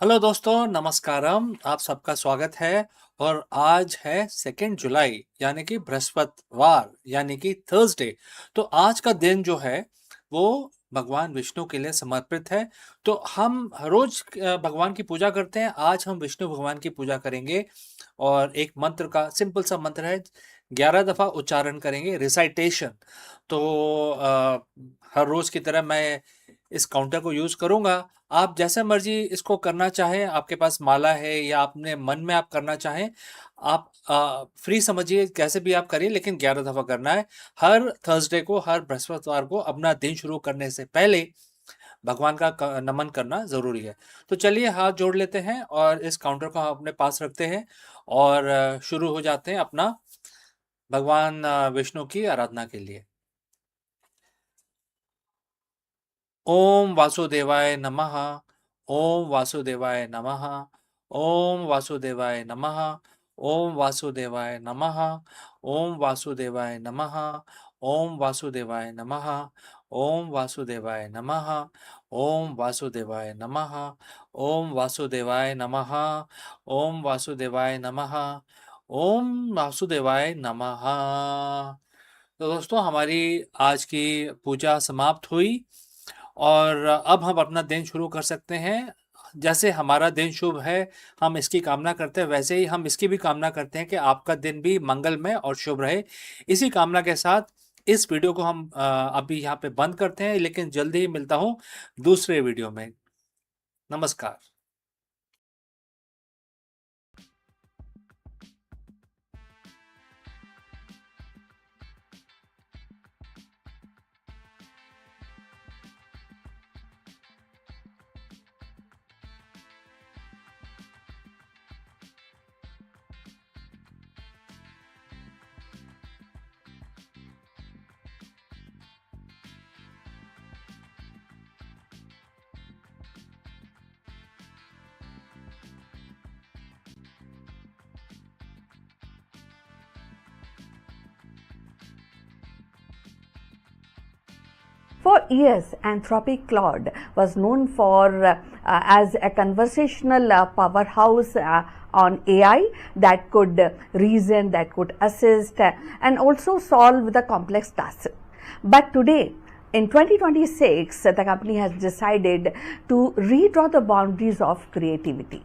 Hello दोस्तों, नमस्कारम। आप सबका स्वागत है। और आज है 2 जुलाई यानी कि बृहस्पतिवार यानी कि थर्सडे। तो आज का दिन जो है वो भगवान विष्णु के लिए समर्पित है। तो हम हर रोज भगवान की पूजा करते हैं। आज हम विष्णु भगवान की पूजा करेंगे और एक मंत्र का सिंपल सा मंत्र है, 11 दफा उच्चारण करेंगे, रिसाइटेशन। तो हर रोज की तरह मैं इस काउंटर को यूज करूंगा। आप जैसे मर्जी इसको करना चाहें, आपके पास माला है या अपने मन में आप करना चाहें, आप फ्री समझिए, कैसे भी आप करिए, लेकिन 11 दफा करना है। हर थर्सडे को, हर बृहस्पतिवार को अपना दिन शुरू करने से पहले भगवान का नमन करना जरूरी है। तो चलिए हाथ जोड़ लेते हैं और इस काउंटर को हम अपने पास रखते हैं और शुरू हो जाते हैं अपना भगवान विष्णु की आराधना के लिए। ओम वासुदेवाय नमः। ओम वासुदेवाय नमः। ओम वासुदेवाय नमः। ओम वासुदेवाय नमः। ओम वासुदेवाय नमः। ओम वासुदेवाय नमः। ओम वासुदेवाय नमः। ओम वासुदेवाय नमः। ओम वासुदेवाय नमः। ओम वासुदेवाय नमः। ओम वासुदेवाय नमः। तो दोस्तों, हमारी आज की पूजा समाप्त हुई और अब हम अपना दिन शुरू कर सकते हैं। जैसे हमारा दिन शुभ है, हम इसकी कामना करते हैं, वैसे ही हम इसकी भी कामना करते हैं कि आपका दिन भी मंगलमय और शुभ रहे। इसी कामना के साथ इस वीडियो को हम अभी यहाँ पे बंद करते हैं, लेकिन जल्दी ही मिलता हूँ दूसरे वीडियो में। नमस्कार। For years, Anthropic Claude was known for as a conversational powerhouse on AI that could reason, that could assist, and also solve the complex tasks. But today, in 2026, the company has decided to redraw the boundaries of creativity.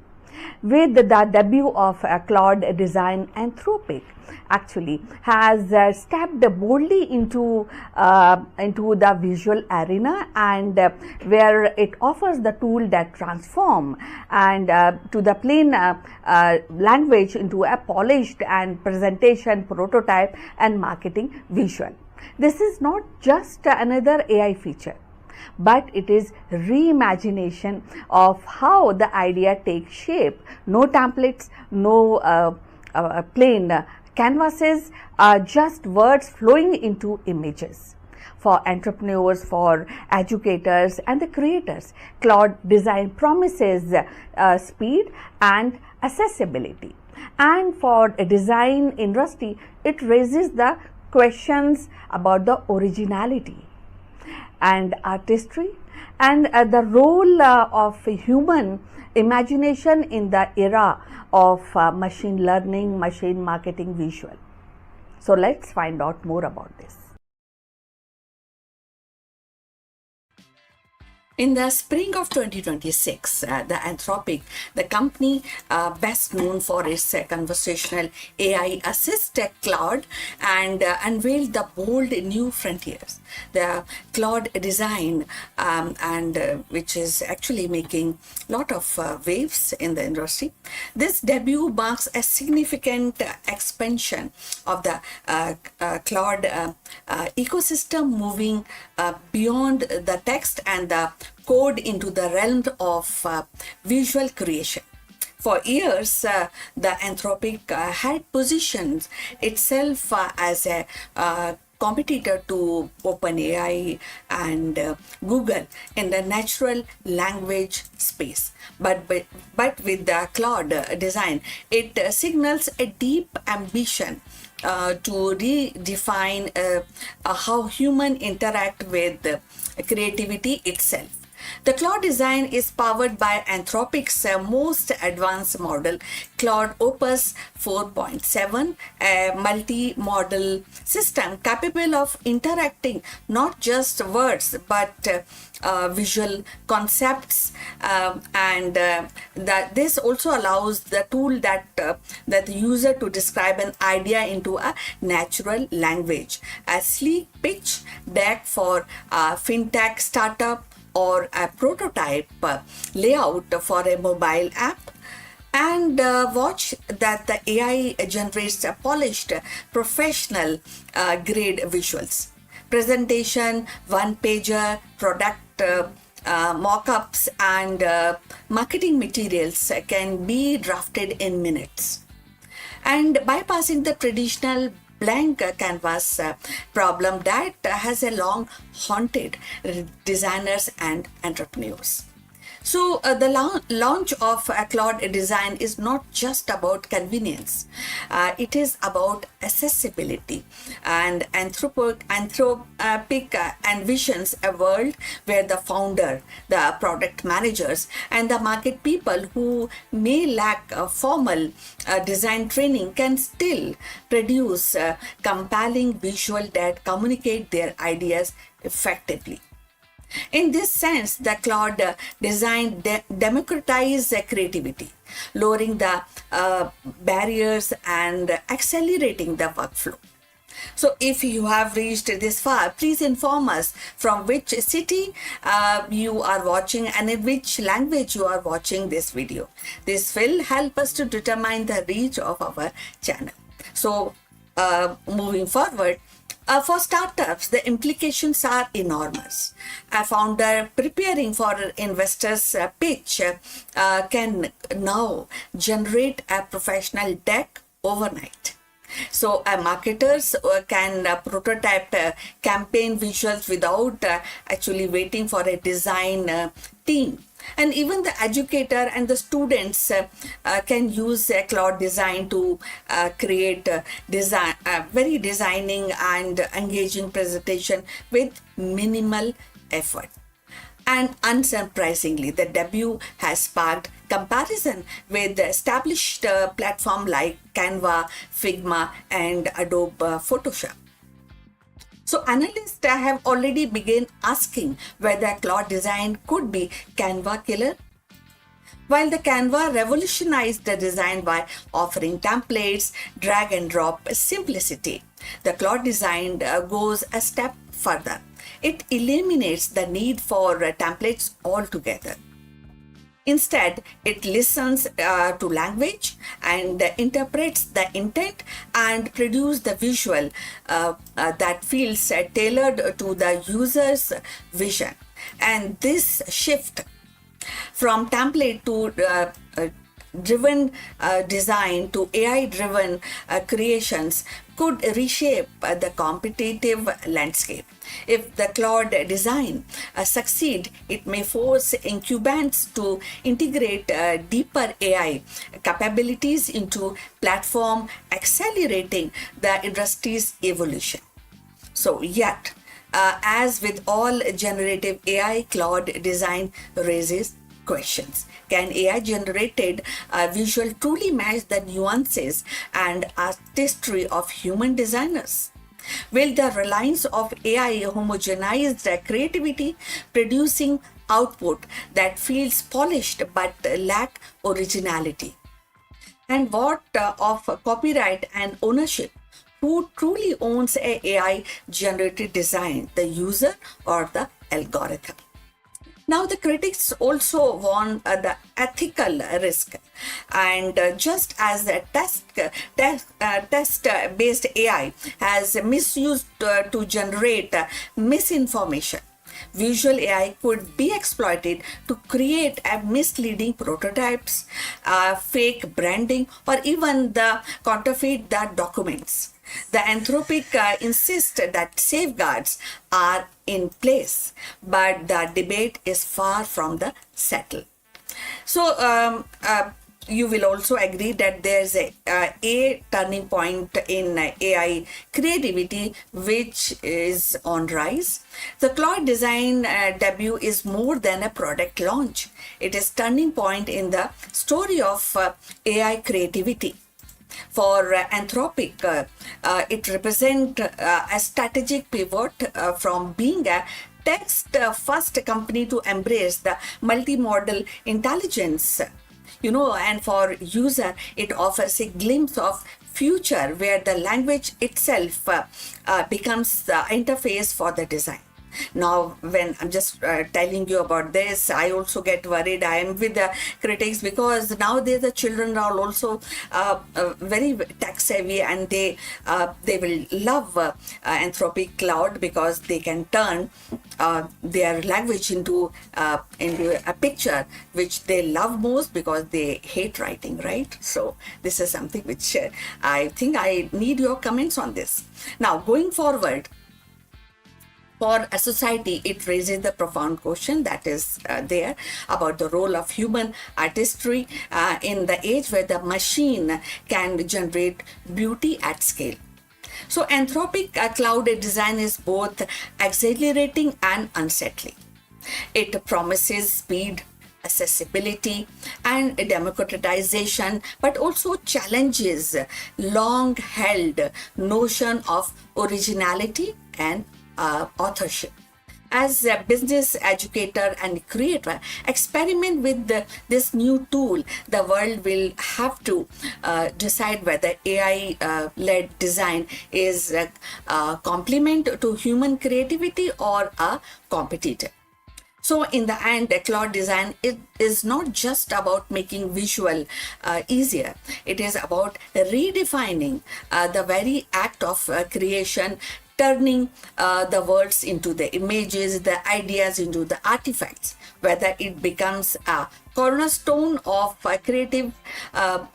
With the debut of Claude Design, Anthropic actually has stepped boldly into the visual arena, and where it offers the tool that transform and to the plain language into a polished and presentation prototype and marketing visual. This is not just another AI feature, but it is reimagination of how the idea takes shape. No templates, no plain canvases, just words flowing into images. For entrepreneurs, for educators and the creators, Claude Design promises speed and accessibility. And for a design industry, it raises the questions about the originality and artistry and the role of human imagination in the era of machine learning, machine marketing, visual. So let's find out more about this. In the spring of 2026, the Anthropic, the company best known for its conversational AI assist Claude, and unveiled the bold new frontiers. The Claude design, and which is actually making a lot of waves in the industry. This debut marks a significant expansion of the Claude ecosystem, moving beyond the text and the code into the realm of visual creation. For years, the Anthropic had positioned itself as a competitor to OpenAI and Google in the natural language space. But with the Claude design, it signals a deep ambition to redefine how humans interact with creativity itself. The Claude design is powered by Anthropic's most advanced model, Claude Opus 4.7, a multi-model system capable of interacting not just words but visual concepts, and that this also allows the tool that the user to describe an idea into a natural language. A sleek pitch deck for a fintech startup or a prototype layout for a mobile app, and watch that the AI generates a polished professional grade visuals. Presentation, one pager, product mock-ups, and marketing materials can be drafted in minutes. And bypassing the traditional blank canvas problem that has a long haunted designers and entrepreneurs. So the launch of Claude design is not just about convenience. It is about accessibility. And Anthropic envisions a world where the founder, the product managers, and the market people who may lack formal design training can still produce compelling visual that communicate their ideas effectively. In this sense, the Claude design democratizes creativity, lowering the barriers and accelerating the workflow. So if you have reached this far, please inform us from which city you are watching and in which language you are watching this video. This will help us to determine the reach of our channel. So moving forward, for startups, the implications are enormous. A founder preparing for an investor's pitch can now generate a professional deck overnight. So marketers can prototype campaign visuals without actually waiting for a design team. And even the educator and the students can use Claude design to create very designing and engaging presentation with minimal effort. And unsurprisingly, the debut has sparked comparison with the established platform like Canva, Figma, and Adobe Photoshop. So analysts have already begun asking whether Claude design could be Canva killer. While the Canva revolutionized the design by offering templates, drag and drop simplicity, the Claude design goes a step further. It eliminates the need for templates altogether. Instead, it listens to language and interprets the intent and produces the visual that feels tailored to the user's vision. And this shift from template to driven design to AI driven creations could reshape the competitive landscape. If the Claude design succeed, it may force incumbents to integrate deeper AI capabilities into platform, accelerating the industry's evolution. So yet, as with all generative AI, Claude design raises questions. Can AI generated visual truly match the nuances and artistry of human designers? Will the reliance of AI homogenize the creativity, producing output that feels polished but lack originality? And what of copyright and ownership? Who truly owns a AI generated design, the user or the algorithm? Now, the critics also warn the ethical risk, and just as the test-based AI has misused to generate misinformation, visual AI could be exploited to create misleading prototypes, fake branding, or even the counterfeit the documents. The Anthropic insists that safeguards are in place, but the debate is far from the settled. So, you will also agree that there's a turning point in AI creativity which is on rise. The Claude design debut is more than a product launch. It is turning point in the story of AI creativity. For Anthropic, it represents a strategic pivot from being a text first company to embrace the multimodal intelligence. And for user it offers a glimpse of future where the language itself becomes the interface for the design. Now when I'm just telling you about this, I also get worried. I am with the critics because nowadays the children are also very tech savvy, and they will love Anthropic Cloud because they can turn their language into a picture which they love most because they hate writing, right? So this is something which I think I need your comments on this. Now going forward, for a society, it raises the profound question that is there about the role of human artistry in the age where the machine can generate beauty at scale. So, Anthropic cloud design is both exhilarating and unsettling. It promises speed, accessibility, and democratization, but also challenges long held notion of originality and authorship. As a business educator and creator, experiment with this new tool. The world will have to decide whether AI-led design is a complement to human creativity or a competitor. So in the end, cloud design it is not just about making visual easier. It is about redefining the very act of creation, turning the words into the images, the ideas into the artifacts. Whether it becomes a cornerstone of a creative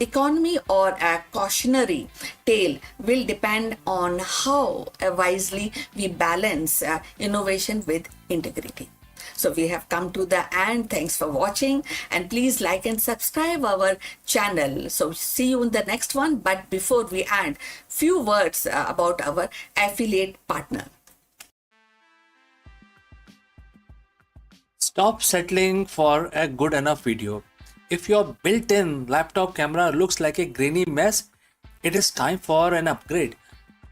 economy or a cautionary tale will depend on how wisely we balance innovation with integrity. So we have come to the end. Thanks for watching, and please like and subscribe our channel. So see you in the next one. But before we end, few words about our affiliate partner. Stop settling for a good enough video. If your built-in laptop camera looks like a grainy mess, it is time for an upgrade.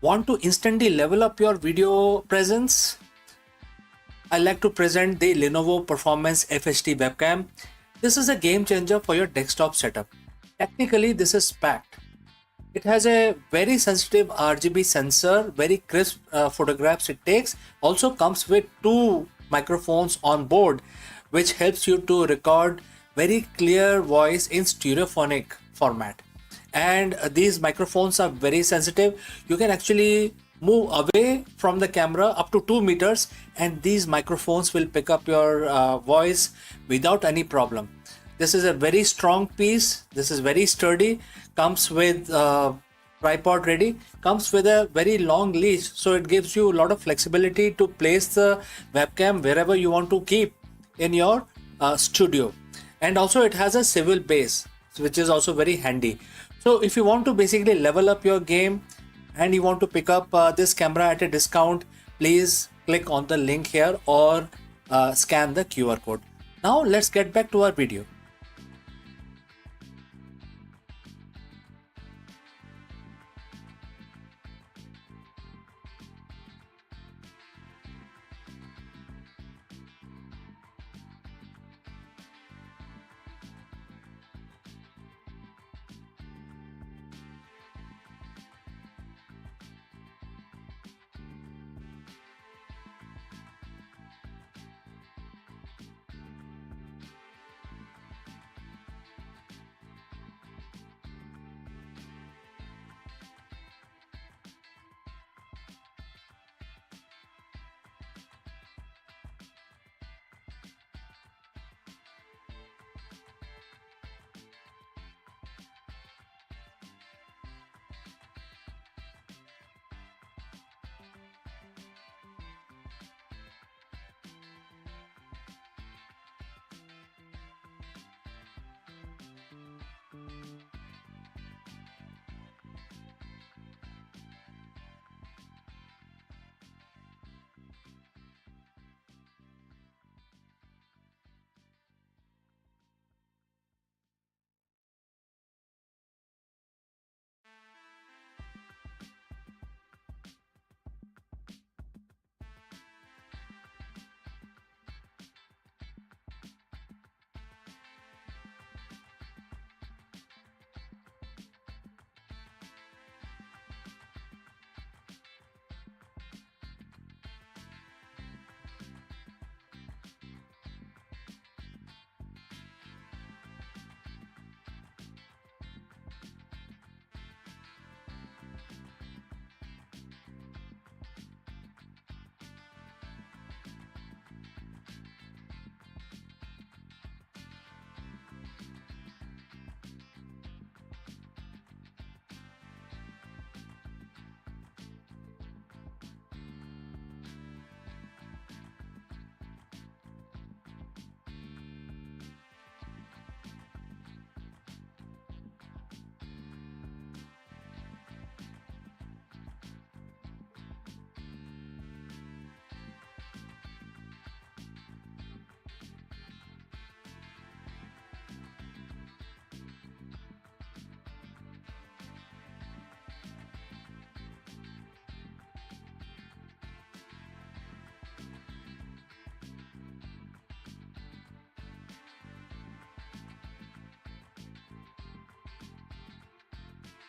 Want to instantly level up your video presence? I like to present the Lenovo Performance FHD webcam. This is a game changer for your desktop setup. Technically, this is packed. It has a very sensitive RGB sensor, very crisp photographs it takes. Also comes with two microphones on board, which helps you to record very clear voice in stereophonic format. And these microphones are very sensitive. You can actually move away from the camera up to 2 meters, and these microphones will pick up your voice without any problem. This is a very strong piece. This is very sturdy. Comes with tripod ready. Comes with a very long leash, so it gives you a lot of flexibility to place the webcam wherever you want to keep in your studio. And also it has a swivel base, which is also very handy. So if you want to basically level up your game and you want to pick up this camera at a discount, please click on the link here or scan the QR code. Now let's get back to our video.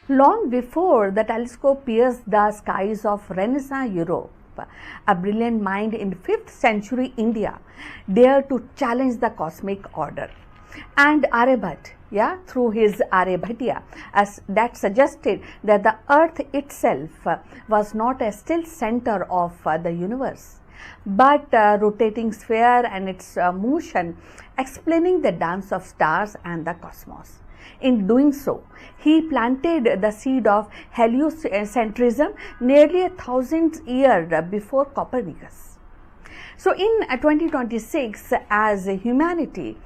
Long before the telescope pierced the skies of Renaissance Europe, a brilliant mind in 5th century India dared to challenge the cosmic order. And Aryabhat, through his Aryabhatiya, as that suggested that the earth itself was not a still center of the universe, but a rotating sphere and its motion explaining the dance of stars and the cosmos. In doing so, he planted the seed of heliocentrism nearly 1,000 years before Copernicus. So, in 2026, as humanity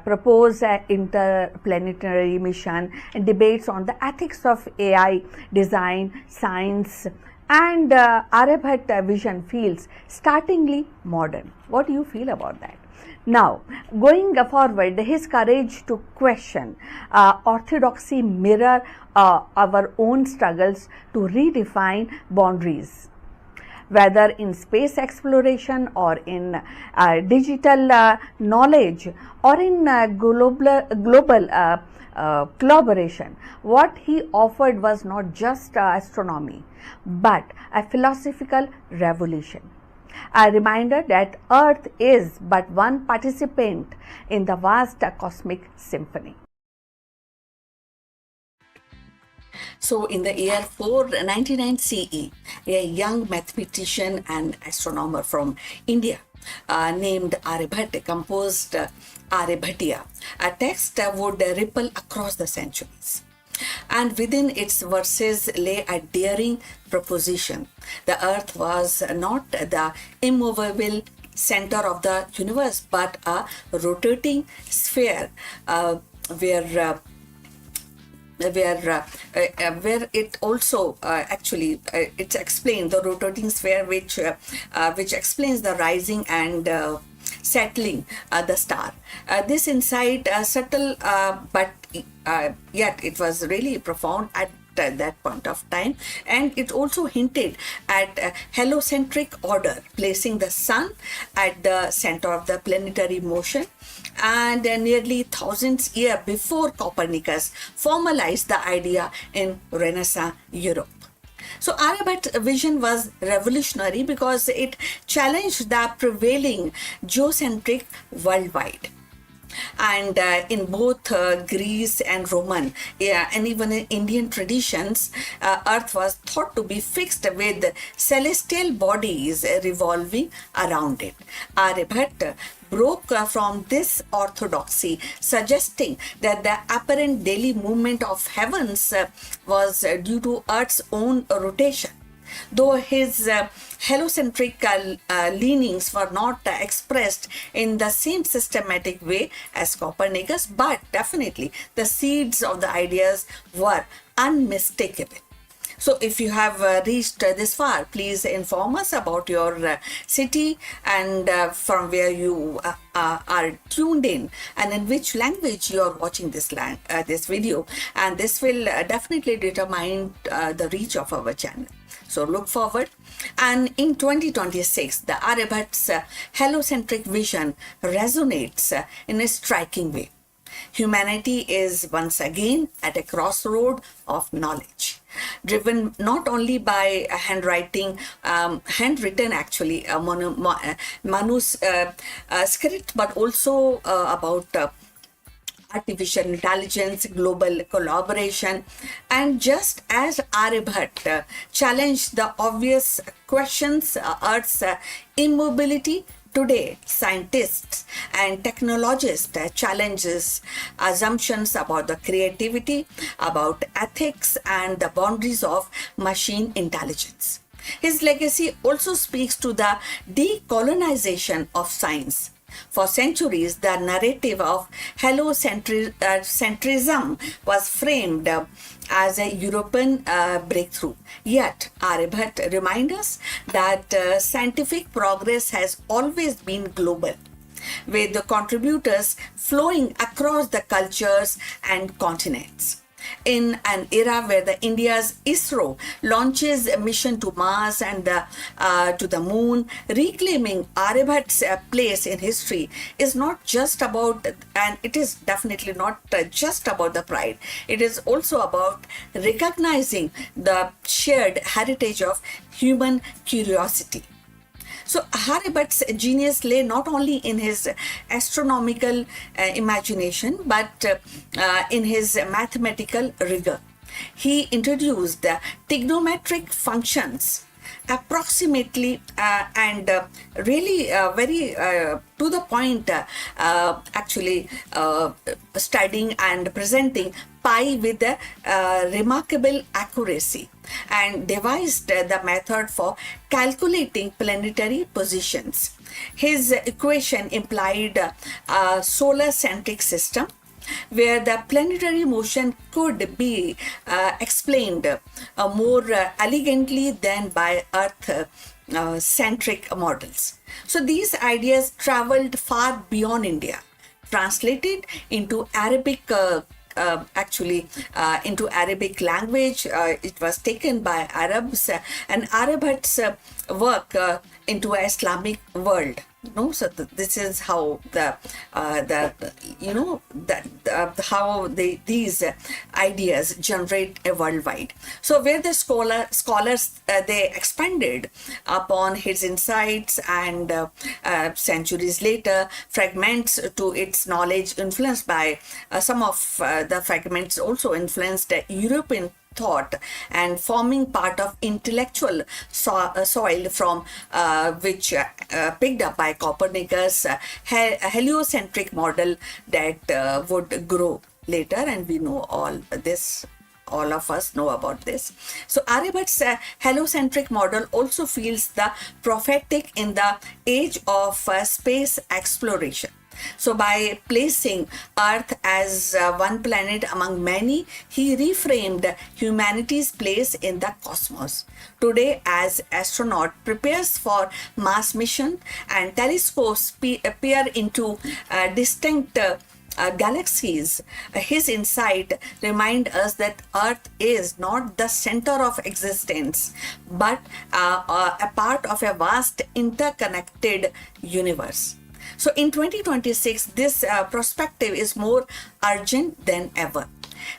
propose an interplanetary mission and debates on the ethics of AI, design, science, and Aryabhat vision feels startlingly modern. What do you feel about that? Now, going forward, his courage to question orthodoxy mirror our own struggles to redefine boundaries, whether in space exploration or in digital knowledge or in global collaboration. What he offered was not just astronomy, but a philosophical revolution. A reminder that Earth is but one participant in the vast cosmic symphony. So, in the year 499 CE, a young mathematician and astronomer from India named Aryabhat composed Aryabhatiya, a text that would ripple across the centuries. And within its verses lay a daring proposition. The earth was not the immovable center of the universe, but a rotating sphere where it also it's explained the rotating sphere which explains the rising and settling the star. This insight subtle but yet it was really profound at that point of time, and it also hinted at heliocentric order, placing the sun at the center of the planetary motion, and nearly thousands years before Copernicus formalized the idea in Renaissance Europe. So Aryabhat's vision was revolutionary because it challenged the prevailing geocentric worldwide. And in both Greece and Roman and even in Indian traditions, Earth was thought to be fixed with celestial bodies revolving around it. Aryabhat broke from this orthodoxy, suggesting that the apparent daily movement of heavens was due to Earth's own rotation. Though his heliocentric leanings were not expressed in the same systematic way as Copernicus, but definitely the seeds of the ideas were unmistakable. So if you have reached this far, please inform us about your city and from where you are tuned in, and in which language you are watching this video, and this will definitely determine the reach of our channel. So look forward. And in 2026, the Aryabhat's heliocentric vision resonates in a striking way. Humanity is once again at a crossroad of knowledge, driven not only by handwritten manuscript, but also about artificial intelligence, global collaboration. And just as Aryabhat challenged the obvious questions, Earth's immobility, today scientists and technologists challenges assumptions about the creativity, about ethics, and the boundaries of machine intelligence. His legacy also speaks to the decolonization of science. For centuries, the narrative of heliocentrism was framed as a European breakthrough. Yet, Aryabhat reminds us that scientific progress has always been global, with the contributors flowing across the cultures and continents. in an era where the India's ISRO launches a mission to Mars and to the moon, reclaiming Aryabhat's place in history is not just about, and it is definitely not just about the pride. It is also about recognizing the shared heritage of human curiosity. So Aryabhat's genius lay not only in his astronomical imagination, but in his mathematical rigor. He introduced the trigonometric functions approximately and really very to the point, actually studying and presenting pi with a remarkable accuracy, and devised the method for calculating planetary positions. His equation implied a solar-centric system where the planetary motion could be explained more elegantly than by Earth-centric models. So these ideas traveled far beyond India, translated into Arabic into Arabic language. It was taken by Arabs, and Aryabhat's work into an Islamic world. So this is how these ideas generate worldwide. So where the scholars they expanded upon his insights, and centuries later, fragments to its knowledge influenced by some of the fragments also influenced European thought and forming part of intellectual soil from which picked up by Copernicus heliocentric model that would grow later, and we know all this. All of us know about this. So Aryabhat's heliocentric model also feels the prophetic in the age of space exploration. So by placing Earth as one planet among many, he reframed humanity's place in the cosmos. Today, as astronaut prepares for Mars mission and telescopes peer into distinct galaxies, his insight remind us that Earth is not the center of existence, but a part of a vast interconnected universe. So in 2026, this perspective is more urgent than ever.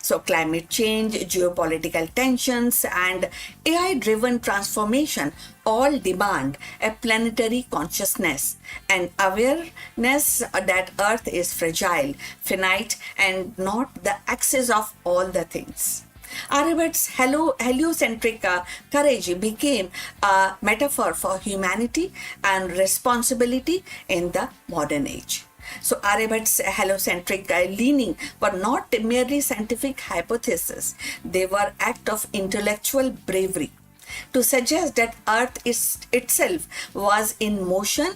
So climate change, geopolitical tensions, and AI-driven transformation all demand a planetary consciousness and awareness that Earth is fragile, finite, and not the axis of all the things. Aryabhat's heliocentric courage became a metaphor for humanity and responsibility in the modern age. So Aryabhat's heliocentric leaning were not merely scientific hypotheses, they were act of intellectual bravery. To suggest that Earth itself was in motion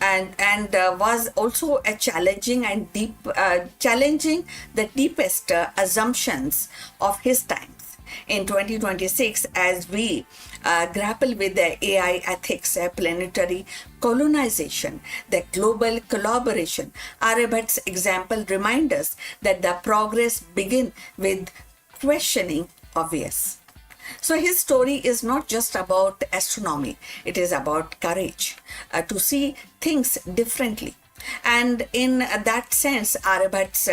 and was also a challenging and challenging the deepest assumptions of his times. In 2026, as we grapple with the AI ethics, planetary colonization, the global collaboration, Aryabhat's example reminds us that the progress begins with questioning obvious. So his story is not just about astronomy, it is about courage to see things differently. And in that sense, Aryabhat's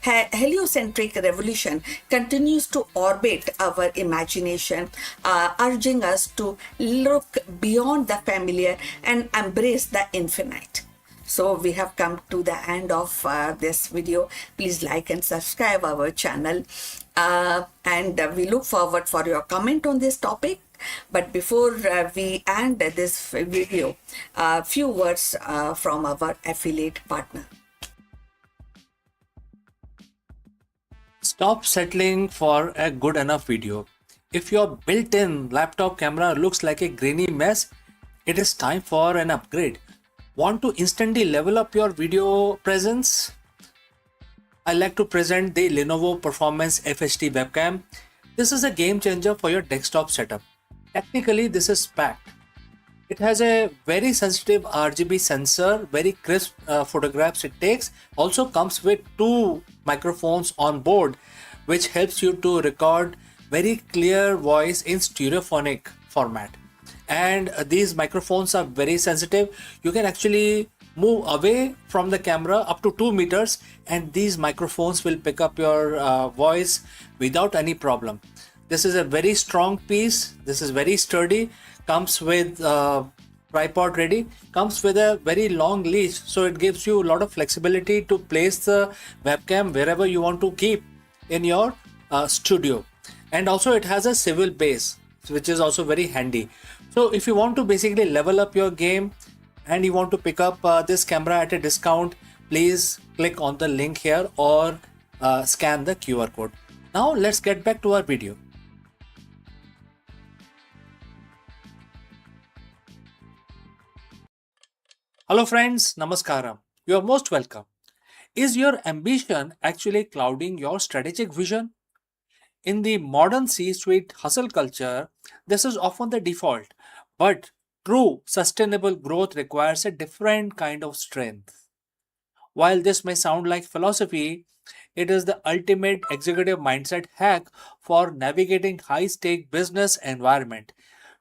heliocentric revolution continues to orbit our imagination, urging us to look beyond the familiar and embrace the infinite. So we have come to the end of this video. Please like and subscribe our channel. And we look forward for your comment on this topic. But before we end this video, a few words from our affiliate partner. Stop settling for a good enough video. If your built-in laptop camera looks like a grainy mess, it is time for an upgrade. Want to instantly level up your video presence? I like to present the Lenovo Performance FHD webcam. This is a game changer for your desktop setup. Technically, this is packed. It has a very sensitive RGB sensor, very crisp photographs it takes. Also comes with 2 microphones on board, which helps you to record very clear voice in stereophonic format. And these microphones are very sensitive. You can actually move away from the camera up to 2 meters, and these microphones will pick up your voice without any problem. This is a very strong piece. This is very sturdy. Comes with tripod ready. Comes with a very long leash, so it gives you a lot of flexibility to place the webcam wherever you want to keep in your studio. And also it has a swivel base, which is also very handy. So if you want to basically level up your game and you want to pick up this camera at a discount, please click on the link here or scan the QR code. Now let's get back to our video. Hello friends, Namaskaram. You are most welcome. Is your ambition actually clouding your strategic vision? In the modern C-suite hustle culture, this is often the default, but true sustainable growth requires a different kind of strength. While this may sound like philosophy, it is the ultimate executive mindset hack for navigating high-stake business environment.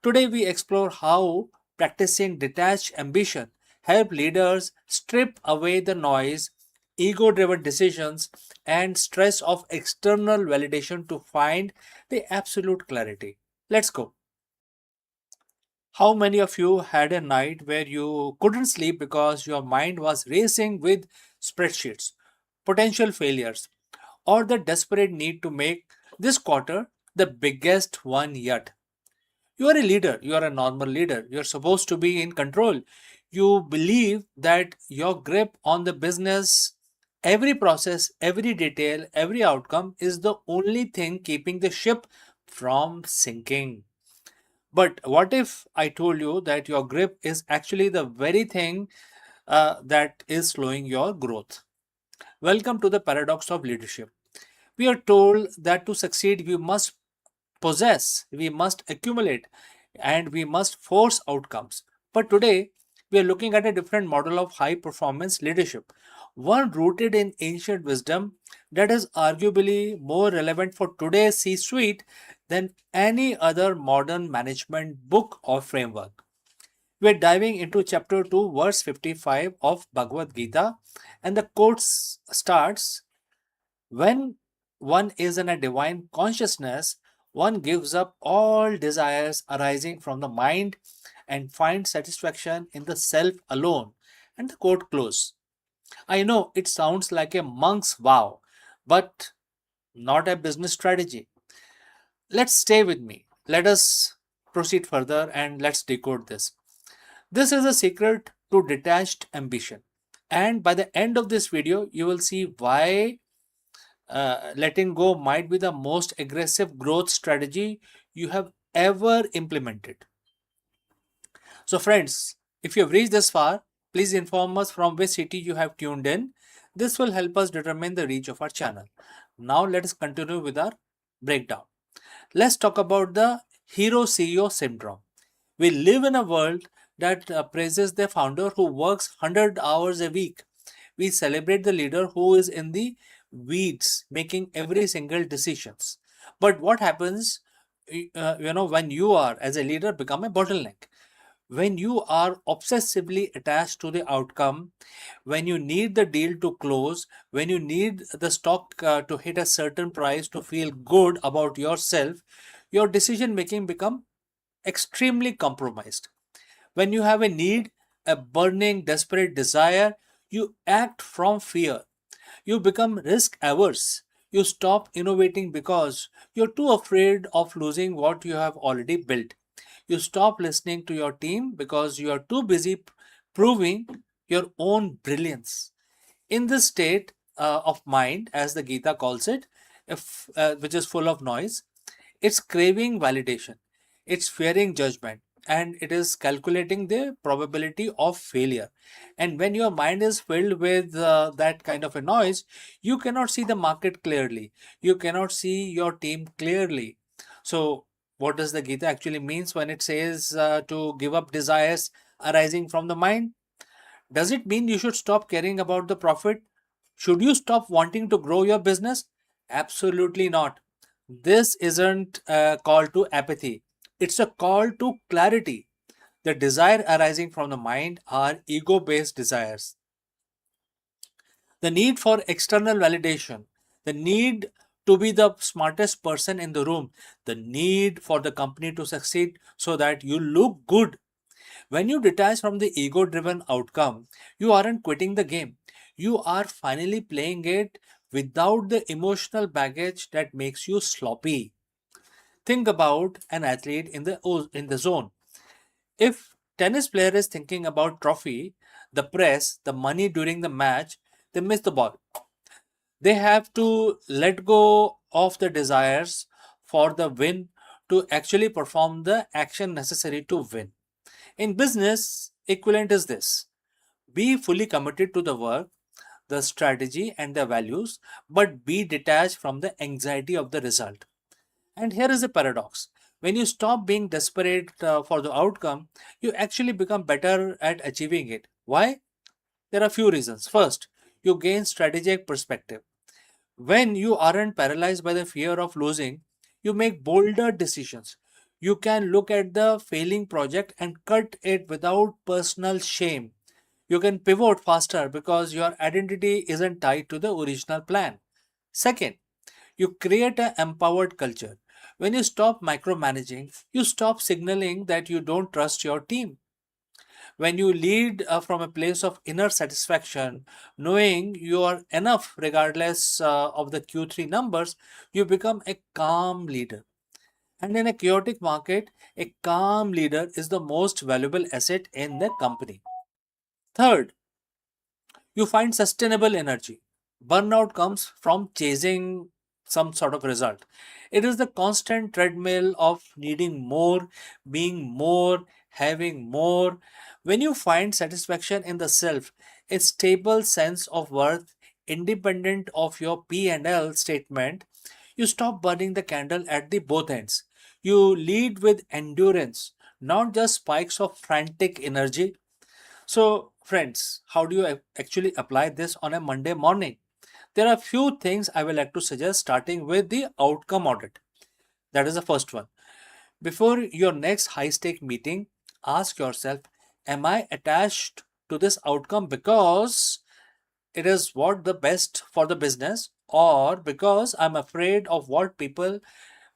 Today we explore how practicing detached ambition help leaders strip away the noise, ego-driven decisions, and stress of external validation to find the absolute clarity. Let's go. How many of you had a night where you couldn't sleep because your mind was racing with spreadsheets, potential failures, or the desperate need to make this quarter the biggest one yet? You are a leader, you are a normal leader, you're supposed to be in control. You believe that your grip on the business, every process, every detail, every outcome is the only thing keeping the ship from sinking. But what if I told you that your grip is actually the very thing that is slowing your growth? Welcome to the paradox of leadership. We are told that to succeed, we must possess, we must accumulate, and we must force outcomes. But today, we are looking at a different model of high performance leadership, one rooted in ancient wisdom that is arguably more relevant for today's C suite than any other modern management book or framework. We are diving into chapter 2, verse 55 of Bhagavad Gita, and the quote starts: when one is in a divine consciousness, one gives up all desires arising from the mind and finds satisfaction in the self alone. And the quote close. I know it sounds like a monk's vow, but not a business strategy. Let's stay with me. Let us proceed further and let's decode this. This is a secret to detached ambition. And by the end of this video, you will see why letting go might be the most aggressive growth strategy you have ever implemented. So, friends, if you have reached this far, please inform us from which city you have tuned in. This will help us determine the reach of our channel. Now, let us continue with our breakdown. Let's talk about the hero CEO syndrome. We live in a world that praises the founder who works 100 hours a week. We celebrate the leader who is in the weeds making every single decisions. But what happens when you are as a leader become a bottleneck? When you are obsessively attached to the outcome, when you need the deal to close, when you need the stock to hit a certain price to feel good about yourself, your decision making become extremely compromised. When you have a need, a burning desperate desire, you act from fear. You become risk averse. You stop innovating because you're too afraid of losing what you have already built. You stop listening to your team because you are too busy proving your own brilliance. In this state of mind, as the Gita calls it, which is full of noise, it's craving validation, it's fearing judgment, and it is calculating the probability of failure. And when your mind is filled with that kind of a noise, you cannot see the market clearly, you cannot see your team clearly. So what does the Gita actually means when it says to give up desires arising from the mind? Does it mean you should stop caring about the profit? Should you stop wanting to grow your business? Absolutely not. This isn't a call to apathy, it's a call to clarity. The desire arising from the mind are ego based desires. The need for external validation, the need to be the smartest person in the room, the need for the company to succeed so that you look good. When you detach from the ego driven outcome, you aren't quitting the game. You are finally playing it without the emotional baggage that makes you sloppy. Think about an athlete in the zone. If tennis player is thinking about trophy, the press, the money during the match, they miss the ball. They have to let go of the desires for the win to actually perform the action necessary to win. In business, equivalent is this: be fully committed to the work, the strategy, and the values, but be detached from the anxiety of the result. And here is a paradox: when you stop being desperate for the outcome, you actually become better at achieving it. Why? There are few reasons. First, you gain strategic perspective. When you aren't paralyzed by the fear of losing, you make bolder decisions. You can look at the failing project and cut it without personal shame. You can pivot faster because your identity isn't tied to the original plan. Second, you create an empowered culture. When you stop micromanaging, you stop signaling that you don't trust your team. When you lead from a place of inner satisfaction, knowing you are enough regardless of the Q3 numbers, you become a calm leader. And in a chaotic market, a calm leader is the most valuable asset in the company. Third, you find sustainable energy. Burnout comes from chasing some sort of result. It is the constant treadmill of needing more, being more, having more. When you find satisfaction in the self, a stable sense of worth independent of your P&L statement, you stop burning the candle at the both ends. You lead with endurance, not just spikes of frantic energy. So, friends, how do you actually apply this on a Monday morning? There are few things I would like to suggest, starting with the outcome audit. That is the first one. Before your next high stake meeting, ask yourself: am I attached to this outcome because it is what the best for the business, or because I'm afraid of what people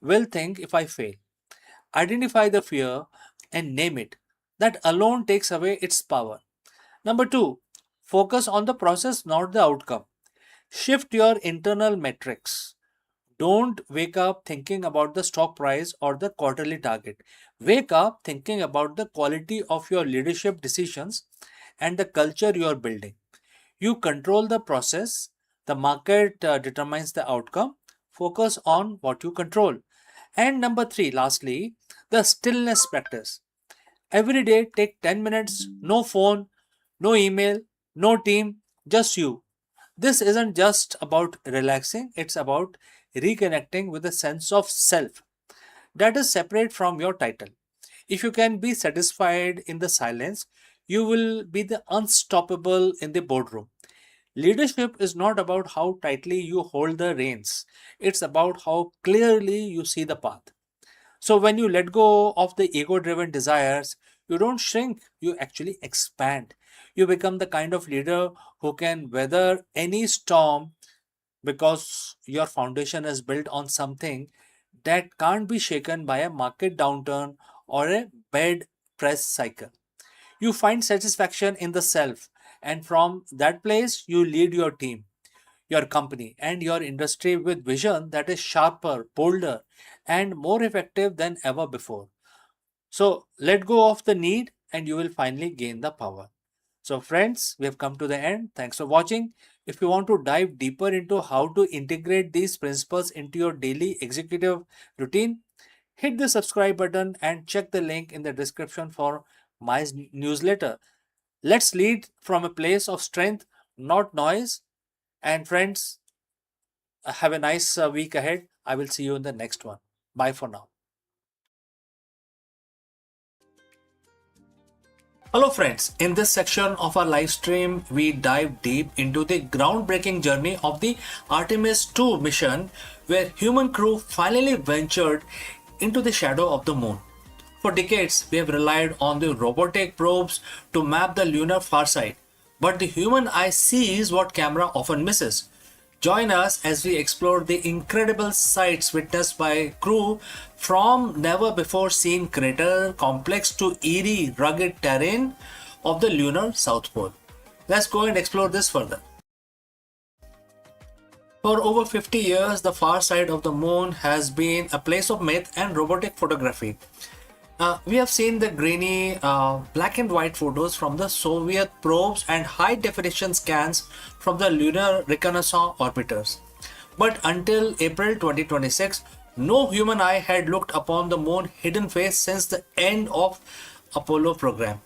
will think if I fail? Identify the fear and name it. That alone takes away its power. Number two, focus on the process, not the outcome. Shift your internal metrics. Don't wake up thinking about the stock price or the quarterly target. Wake up thinking about the quality of your leadership decisions and the culture you are building. You control the process, the market determines the outcome. Focus on what you control. And number three, lastly, the stillness practice. Every day, take 10 minutes, no phone, no email, no team, just you. This isn't just about relaxing, it's about reconnecting with a sense of self that is separate from your title. If you can be satisfied in the silence, you will be the unstoppable in the boardroom. Leadership is not about how tightly you hold the reins, it's about how clearly you see the path. So, when you let go of the ego driven desires, you don't shrink, you actually expand. You become the kind of leader who can weather any storm because your foundation is built on something that can't be shaken by a market downturn or a bad press cycle. You find satisfaction in the self, and from that place, you lead your team, your company, and your industry with vision that is sharper, bolder, and more effective than ever before. So let go of the need, and you will finally gain the power. So, friends, we have come to the end. Thanks for watching. If you want to dive deeper into how to integrate these principles into your daily executive routine, hit the subscribe button and check the link in the description for my newsletter. Let's lead from a place of strength, not noise. And, friends, have a nice week ahead. I will see you in the next one. Bye for now. Hello friends, in this section of our live stream, we dive deep into the groundbreaking journey of the Artemis 2 mission where human crew finally ventured into the shadow of the moon. For decades, we have relied on the robotic probes to map the lunar far side, but the human eye sees what camera often misses. Join us as we explore the incredible sights witnessed by crew from never before seen crater complex to eerie rugged terrain of the lunar South Pole. Let's go and explore this further. For over 50 years, the far side of the moon has been a place of myth and robotic photography. We have seen the grainy black and white photos from the Soviet probes and high definition scans from the lunar reconnaissance orbiters. But until April 2026, no human eye had looked upon the moon's hidden face since the end of Apollo program.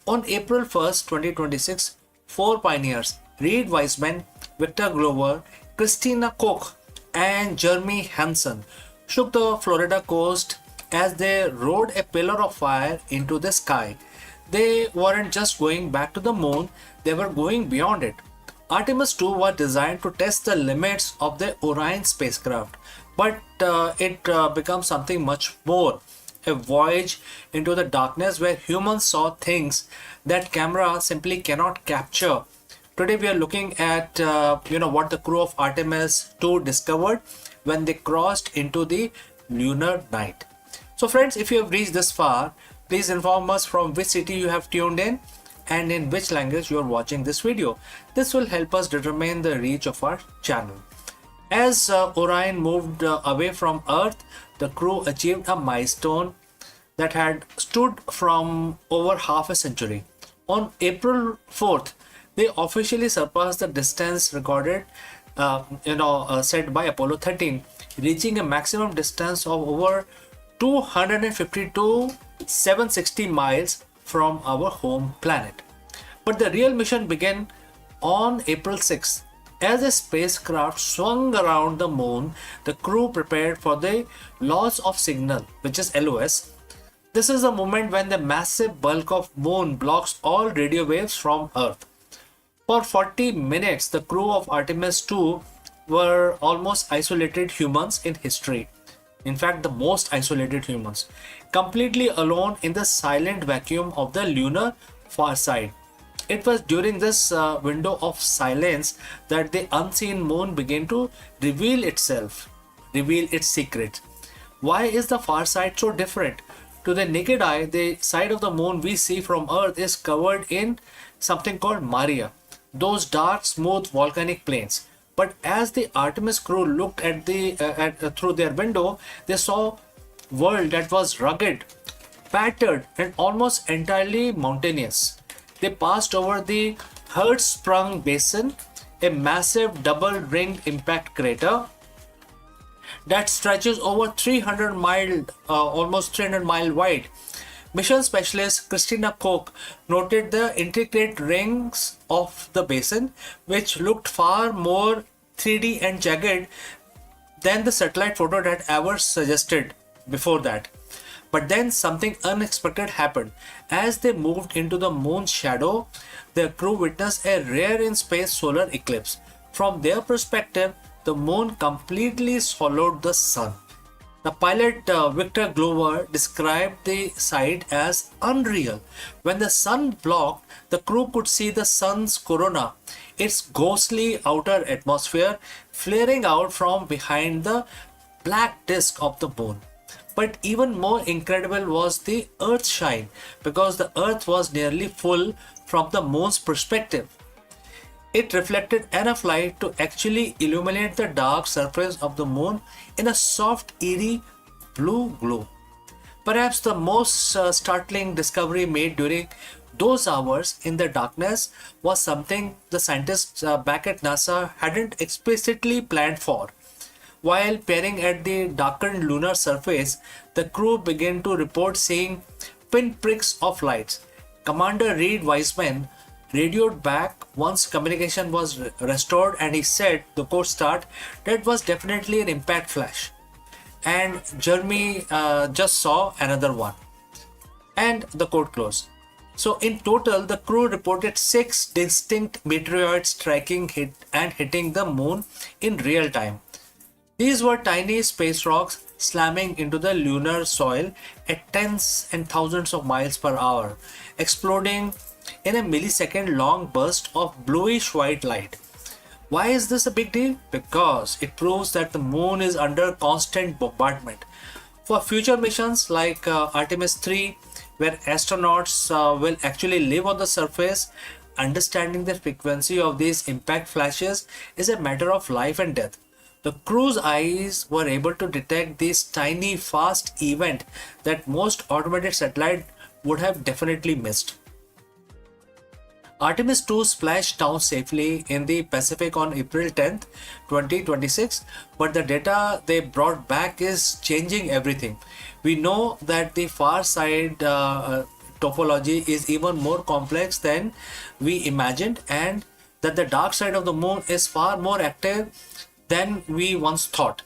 On April 1st, 2026, four pioneers, Reed Wiseman, Victor Glover, Christina Koch, and Jeremy Hansen, shook the Florida coast as they rode a pillar of fire into the sky. They weren't just going back to the moon, they were going beyond it. Artemis 2 was designed to test the limits of the Orion spacecraft, but it becomes something much more, a voyage into the darkness where humans saw things that camera simply cannot capture. Today we are looking at what the crew of Artemis 2 discovered when they crossed into the lunar night. So friends, if you have reached this far, please inform us from which city you have tuned in and in which language you are watching this video. This will help us determine the reach of our channel. As Orion moved away from Earth, the crew achieved a milestone that had stood from over half a century. On April 4th, they officially surpassed the distance recorded set by Apollo 13, reaching a maximum distance of over 252,760 miles from our home planet. But the real mission began on April 6th. As the spacecraft swung around the moon, the crew prepared for the loss of signal, which is LOS. This is the moment when the massive bulk of moon blocks all radio waves from Earth. For 40 minutes, the crew of Artemis 2 were almost isolated humans in history. In fact, the most isolated humans, completely alone in the silent vacuum of the lunar far side. It was during this window of silence that the unseen moon began to reveal itself, reveal its secret. Why is the far side so different? To the naked eye, the side of the moon we see from Earth is covered in something called Maria, those dark, smooth volcanic plains. But as the Artemis crew looked at through their window, they saw a world that was rugged, battered, and almost entirely mountainous. They passed over the Hertzsprung Basin, a massive double-ringed impact crater that stretches over 300 mile, almost 300 mile wide. Mission specialist Christina Koch noted the intricate rings of the basin, which looked far more 3D and jagged than the satellite photo had ever suggested before that. But then something unexpected happened. As they moved into the moon's shadow, their crew witnessed a rare in space solar eclipse. From their perspective, the moon completely swallowed the sun. The pilot Victor Glover described the sight as unreal. When the sun blocked, the crew could see the sun's corona, its ghostly outer atmosphere, flaring out from behind the black disk of the moon. But even more incredible was the Earth's shine, because the Earth was nearly full from the moon's perspective. It reflected enough light to actually illuminate the dark surface of the moon in a soft, eerie blue glow. Perhaps the most startling discovery made during those hours in the darkness was something the scientists back at NASA hadn't explicitly planned for. While peering at the darkened lunar surface, the crew began to report seeing pinpricks of lights. Commander Reed Wiseman radioed back once communication was restored, and he said, the quote start, that was definitely an impact flash. And Jeremy just saw another one. And the quote close. So in total, the crew reported 6 distinct meteoroids striking and hitting the moon in real time. These were tiny space rocks slamming into the lunar soil at tens and thousands of miles per hour, exploding in a millisecond long burst of bluish white light. Why is this a big deal? Because it proves that the moon is under constant bombardment. For future missions like Artemis 3, where astronauts will actually live on the surface, understanding the frequency of these impact flashes is a matter of life and death. The crew's eyes were able to detect this tiny, fast event that most automated satellite would have definitely missed. Artemis 2 splashed down safely in the Pacific on April 10th, 2026, but the data they brought back is changing everything. We know that the far side topology is even more complex than we imagined, and that the dark side of the moon is far more active than we once thought.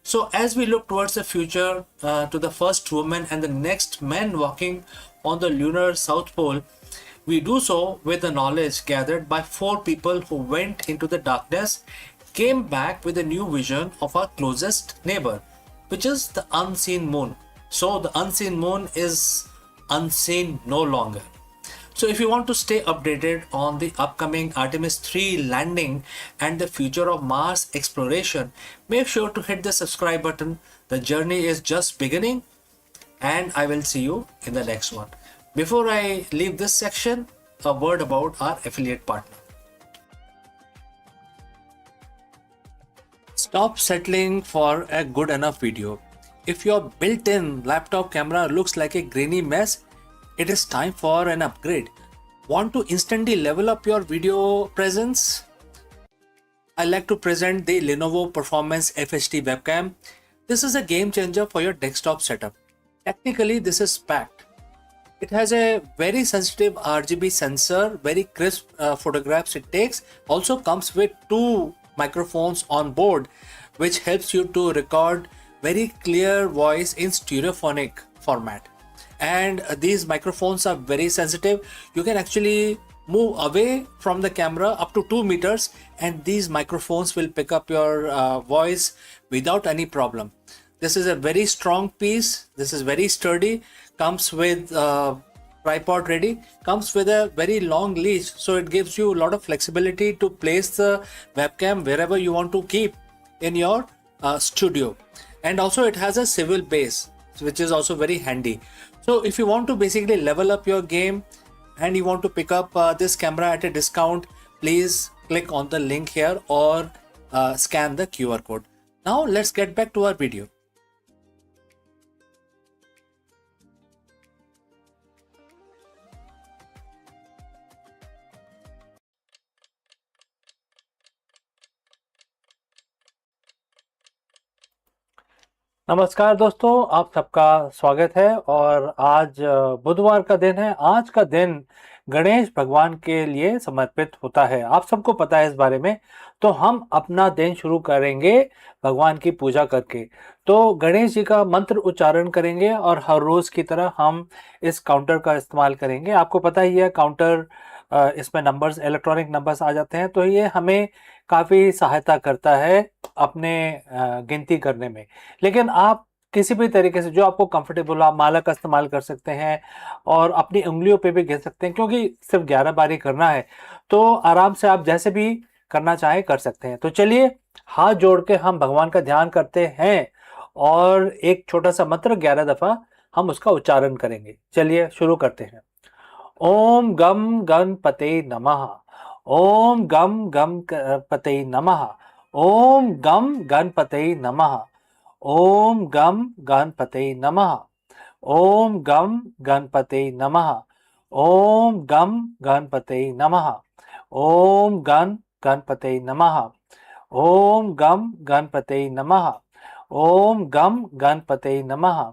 So as we look towards the future, to the first woman and the next man walking on the lunar south pole, we do so with the knowledge gathered by 4 people who went into the darkness, came back with a new vision of our closest neighbor, which is the unseen moon. So the unseen moon is unseen no longer. So if you want to stay updated on the upcoming Artemis 3 landing and the future of Mars exploration, make sure to hit the subscribe button. The journey is just beginning, and I will see you in the next one. Before I leave this section, a word about our affiliate partner. Stop settling for a good enough video. If your built-in laptop camera looks like a grainy mess, it is time for an upgrade. Want to instantly level up your video presence? I like to present the Lenovo Performance FHD webcam. This is a game changer for your desktop setup. Technically, this is packed. It has a very sensitive RGB sensor, very crisp photographs it takes. Also comes with 2 microphones on board, which helps you to record very clear voice in stereophonic format. And these microphones are very sensitive. You can actually move away from the camera up to 2 meters, and these microphones will pick up your voice without any problem. This is a very strong piece. This is very sturdy. Comes with tripod ready. Comes with a very long leash, so it gives you a lot of flexibility to place the webcam wherever you want to keep in your studio. And also it has a swivel base, which is also very handy. So if you want to basically level up your game and you want to pick up this camera at a discount, please click on the link here or scan the QR code. Now let's get back to our video. नमस्कार दोस्तों, आप सबका स्वागत है। और आज बुधवार का दिन है। आज का दिन गणेश भगवान के लिए समर्पित होता है, आप सबको पता है इस बारे में। तो हम अपना दिन शुरू करेंगे भगवान की पूजा करके। तो गणेश जी का मंत्र उच्चारण करेंगे और हर रोज की तरह हम इस काउंटर का इस्तेमाल करेंगे। आपको पता ही है, काउंटर इसमें नंबर्स, इलेक्ट्रॉनिक नंबर्स आ जाते हैं, तो ये हमें काफ़ी सहायता करता है अपने गिनती करने में। लेकिन आप किसी भी तरीके से जो आपको कंफर्टेबल, आप माला का इस्तेमाल कर सकते हैं और अपनी उंगलियों पे भी गिन सकते हैं, क्योंकि सिर्फ 11 बारी करना है, तो आराम से आप जैसे भी करना चाहें कर सकते हैं। तो चलिए हाथ जोड़ के हम भगवान का ध्यान करते हैं और एक छोटा सा मंत्र 11 दफ़ा हम उसका उच्चारण करेंगे। चलिए शुरू करते हैं। ओम गम गणपते नमः। ओम गम गणपते नमः। ओम गम गणपते नमः। ओम गम गणपते नमः। ओम गम गणपते नमः। ओम गम गणपते नमः। ओम गण गणपते नमः। ओम गम गणपते नमः। ओम गम गणपते नमः।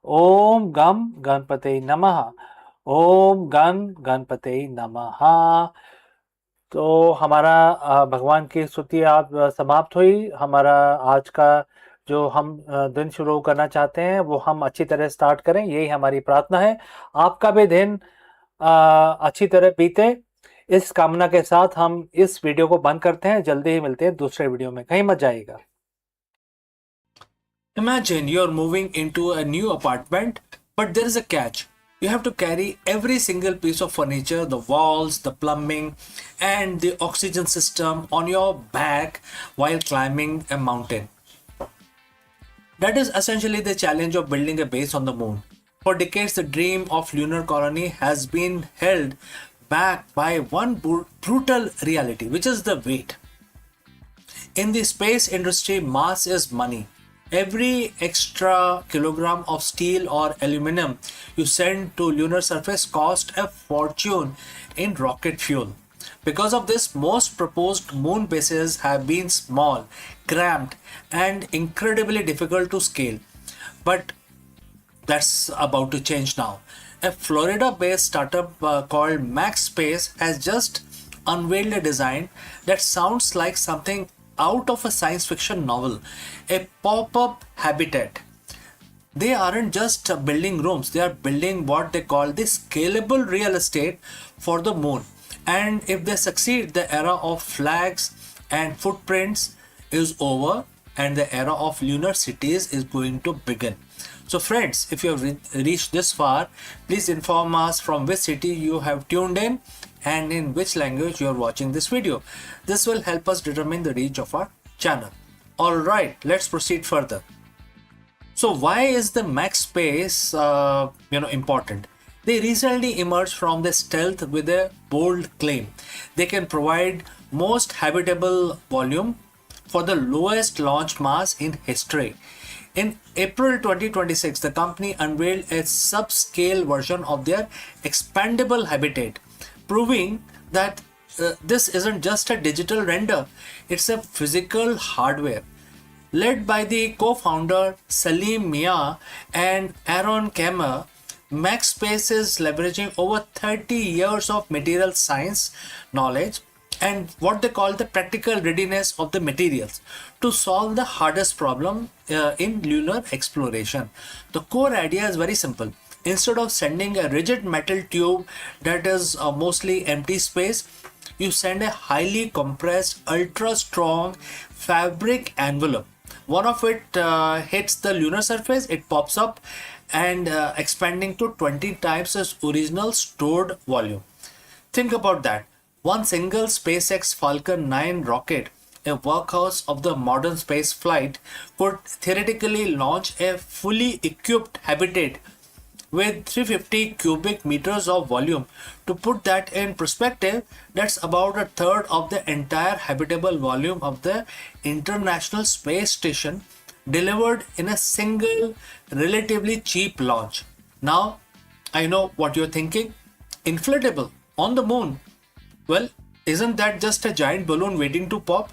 ओम गम गणपते नमः। ओम गण गणपते नमः। तो हमारा भगवान की स्तुति आप समाप्त हुई। हमारा आज का जो हम दिन शुरू करना चाहते हैं वो हम अच्छी तरह स्टार्ट करें, यही हमारी प्रार्थना है। आपका भी दिन अच्छी तरह बीते। इस कामना के साथ हम इस वीडियो को बंद करते हैं। जल्दी ही मिलते हैं दूसरे वीडियो में, कहीं मत जाइएगा। Imagine you're moving into a new apartment, but there is a catch. You have to carry every single piece of furniture, the walls, the plumbing, and the oxygen system on your back while climbing a mountain. That is essentially the challenge of building a base on the moon. For decades, the dream of lunar colony has been held back by one brutal reality, which is the weight. In the space industry, mass is money. Every extra kilogram of steel or aluminum you send to lunar surface cost a fortune in rocket fuel. Because of this, most proposed moon bases have been small, cramped, and incredibly difficult to scale. But that's about to change now. A Florida based startup called Max Space has just unveiled a design that sounds like something out of a science fiction novel, a pop up habitat. They aren't just building rooms, they are building what they call the scalable real estate for the moon. And if they succeed, the era of flags and footprints is over and the era of lunar cities is going to begin. So friends, if you have reached this far, please inform us from which city you have tuned in and in which language you are watching this video. This will help us determine the reach of our channel. Alright, let's proceed further. So why is the max space important? They recently emerged from the stealth with a bold claim. They can provide most habitable volume for the lowest launch mass in history. In April 2026, the company unveiled a subscale version of their expandable habitat, proving that this isn't just a digital render, it's a physical hardware. Led by the co-founder Salim Mia and Aaron Kammer, MaxSpace is leveraging over 30 years of material science knowledge and what they call the practical readiness of the materials to solve the hardest problem in lunar exploration. The core idea is very simple. Instead of sending a rigid metal tube that is mostly empty space, you send a highly compressed, ultra strong fabric envelope. One of it hits the lunar surface, it pops up and expanding to 20 times its original stored volume. Think about that. One single SpaceX Falcon 9 rocket, a workhorse of the modern space flight, could theoretically launch a fully equipped habitat with 350 cubic meters of volume. To put that in perspective, that's about a third of the entire habitable volume of the International Space Station delivered in a single relatively cheap launch. Now, I know what you're thinking. Inflatable on the moon. Well, isn't that just a giant balloon waiting to pop?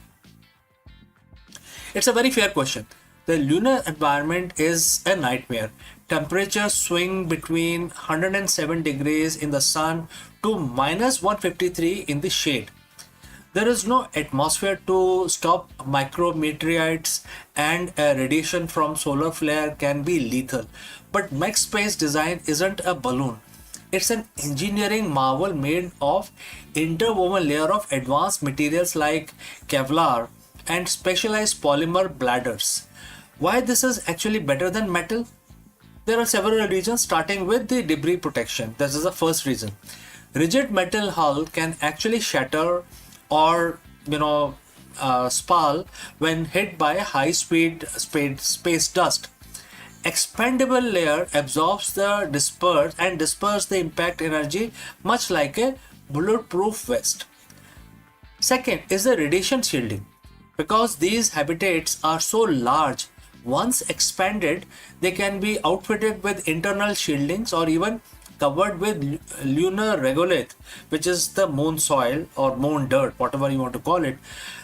It's a very fair question. The lunar environment is a nightmare. Temperatures swing between 107 degrees in the sun to minus 153 in the shade. There is no atmosphere to stop micrometeorites, and radiation from solar flare can be lethal. But Max Space design isn't a balloon. It's an engineering marvel made of interwoven layer of advanced materials like Kevlar and specialized polymer bladders. Why this is actually better than metal? There are several reasons, starting with the debris protection. This is the first reason. Rigid metal hull can actually shatter or spall when hit by a high speed space dust. Expandable layer absorbs the disperse the impact energy much like a bulletproof vest. Second is the radiation shielding. Because these habitats are so large, once expanded, they can be outfitted with internal shieldings or even covered with lunar regolith, which is the moon soil or moon dirt, whatever you want to call it,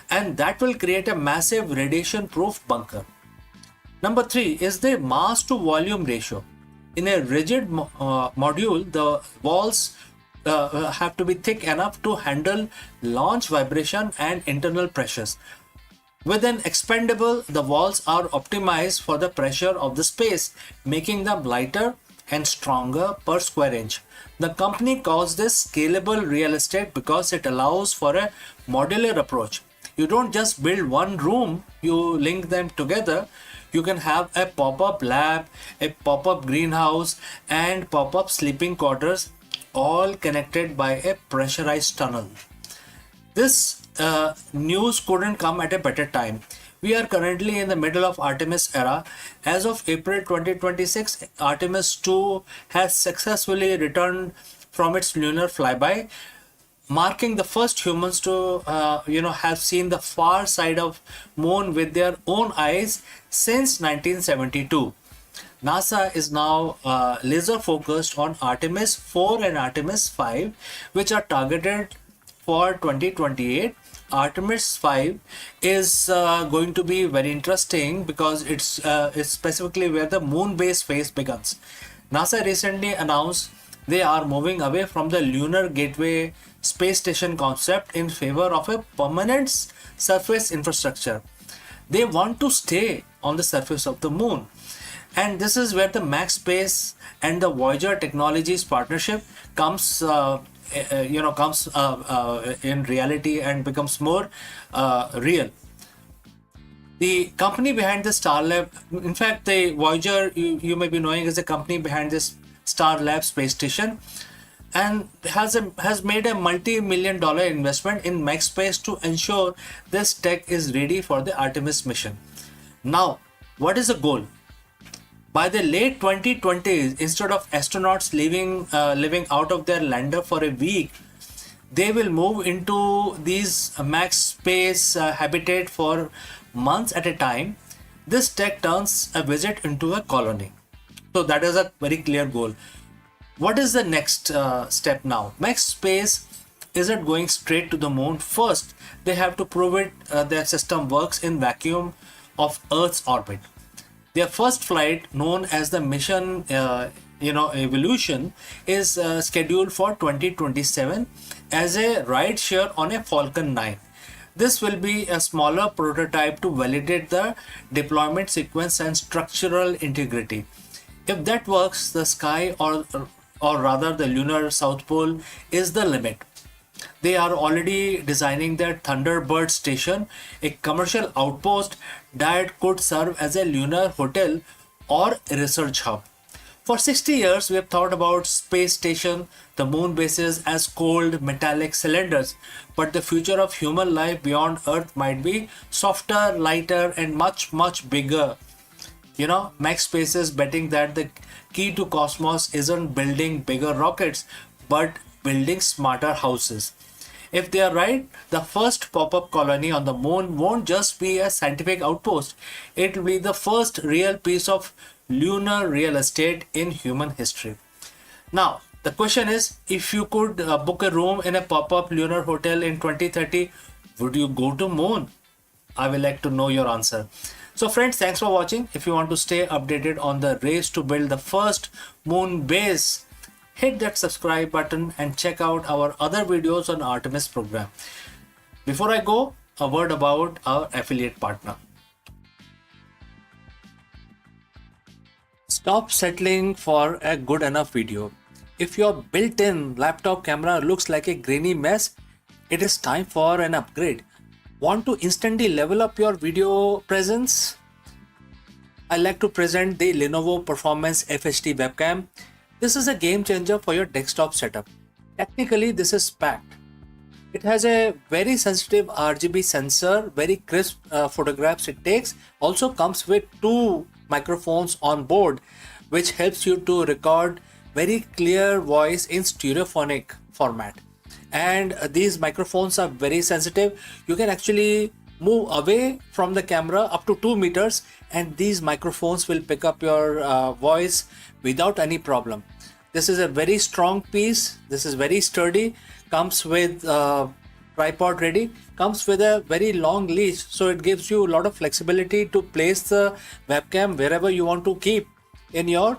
and that will create a massive radiation proof bunker. Number 3 is the mass to volume ratio. In a rigid module, the walls have to be thick enough to handle launch vibration and internal pressures. With an expandable, the walls are optimized for the pressure of the space, making them lighter and stronger per square inch. The company calls this scalable real estate because it allows for a modular approach. You don't just build one room, you link them together. You can have a pop-up lab, a pop-up greenhouse, and pop-up sleeping quarters, all connected by a pressurized tunnel. This news couldn't come at a better time. We are currently in the middle of Artemis era. As of April 2026, Artemis 2 has successfully returned from its lunar flyby, marking the first humans to have seen the far side of moon with their own eyes since 1972. NASA is now laser focused on Artemis 4 and Artemis 5, which are targeted for 2028. Artemis 5 is going to be very interesting because it's specifically where the moon base phase begins. NASA recently announced they are moving away from the Lunar Gateway space station concept in favor of a permanent surface infrastructure. They want to stay on the surface of the moon. And this is where the Max Space and the Voyager Technologies partnership comes in reality and becomes more real. The company behind the Starlab, in fact, the Voyager you may be knowing is the company behind this Starlab space station, and has made a multi-million-dollar investment in Max Space to ensure this tech is ready for the Artemis mission. Now, what is the goal? By the late 2020s, instead of astronauts living out of their lander for a week, they will move into these max space habitat for months at a time. This tech turns a visit into a colony. So that is a very clear goal. What is the next step now? Max Space isn't going straight to the moon. First, they have to prove it their system works in vacuum of Earth's orbit. Their first flight, known as the mission Evolution, is scheduled for 2027 as a ride share on a Falcon 9. This will be a smaller prototype to validate the deployment sequence and structural integrity. If that works, the sky, or rather the lunar South Pole, is the limit. They are already designing their Thunderbird station, a commercial outpost that could serve as a lunar hotel or a research hub. For 60 years, we have thought about space station, the moon bases, as cold metallic cylinders, but the future of human life beyond Earth might be softer, lighter, and much, much bigger. Max Space is betting that the key to cosmos isn't building bigger rockets, but building smarter houses. If they are right, the first pop-up colony on the moon won't just be a scientific outpost. It will be the first real piece of lunar real estate in human history. Now, the question is, if you could book a room in a pop-up lunar hotel in 2030, would you go to moon? I would like to know your answer. So friends, thanks for watching. If you want to stay updated on the race to build the first moon base, hit that subscribe button and check out our other videos on Artemis program. Before I go, a word about our affiliate partner. Stop settling for a good enough video. If your built-in laptop camera looks like a grainy mess, it is time for an upgrade. Want to instantly level up your video presence? I like to present the Lenovo Performance FHD webcam. This is a game changer for your desktop setup. Technically, this is packed. It has a very sensitive RGB sensor, very crisp photographs it takes. Also comes with 2 microphones on board, which helps you to record very clear voice in stereophonic format. And these microphones are very sensitive. You can actually move away from the camera up to 2 meters and these microphones will pick up your voice without any problem. This is a very strong piece. This is very sturdy. Comes with tripod ready. Comes with a very long leash, so it gives you a lot of flexibility to place the webcam wherever you want to keep in your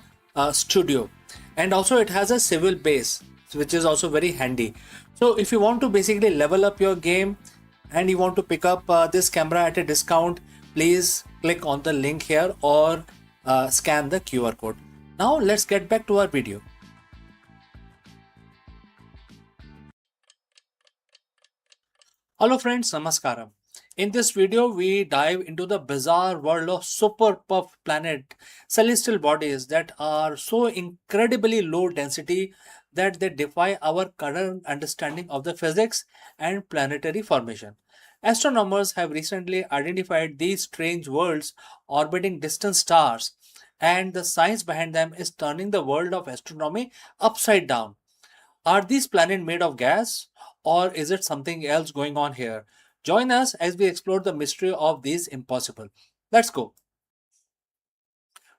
studio. And also it has a swivel base, which is also very handy. So if you want to basically level up your game and you want to pick up this camera at a discount, please click on the link here or scan the QR code. Now let's get back to our video. Hello friends, Namaskaram. In this video, we dive into the bizarre world of super puff planet celestial bodies that are so incredibly low density that they defy our current understanding of the physics and planetary formation. Astronomers have recently identified these strange worlds orbiting distant stars, and the science behind them is turning the world of astronomy upside down. Are these planets made of gas, or is it something else going on here? Join us as we explore the mystery of these impossible. Let's go.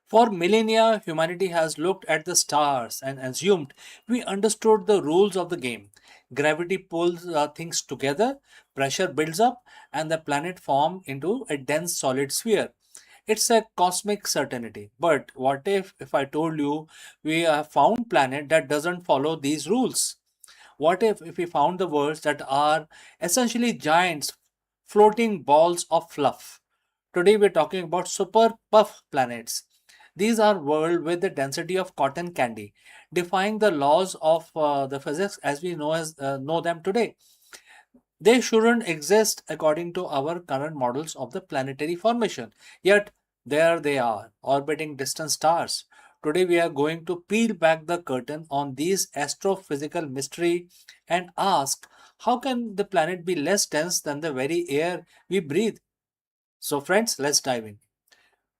For millennia, humanity has looked at the stars and assumed we understood the rules of the game. Gravity pulls things together, pressure builds up, and the planet forms into a dense solid sphere. It's a cosmic certainty. But what if I told you we have found planet that doesn't follow these rules? What if we found the worlds that are essentially giants floating balls of fluff? Today we're talking about super puff planets. These are worlds with the density of cotton candy, defying the laws of the physics as we know them today. They shouldn't exist according to our current models of the planetary formation. Yet, there they are, orbiting distant stars. Today, we are going to peel back the curtain on these astrophysical mystery and ask, how can the planet be less dense than the very air we breathe? So, friends, let's dive in.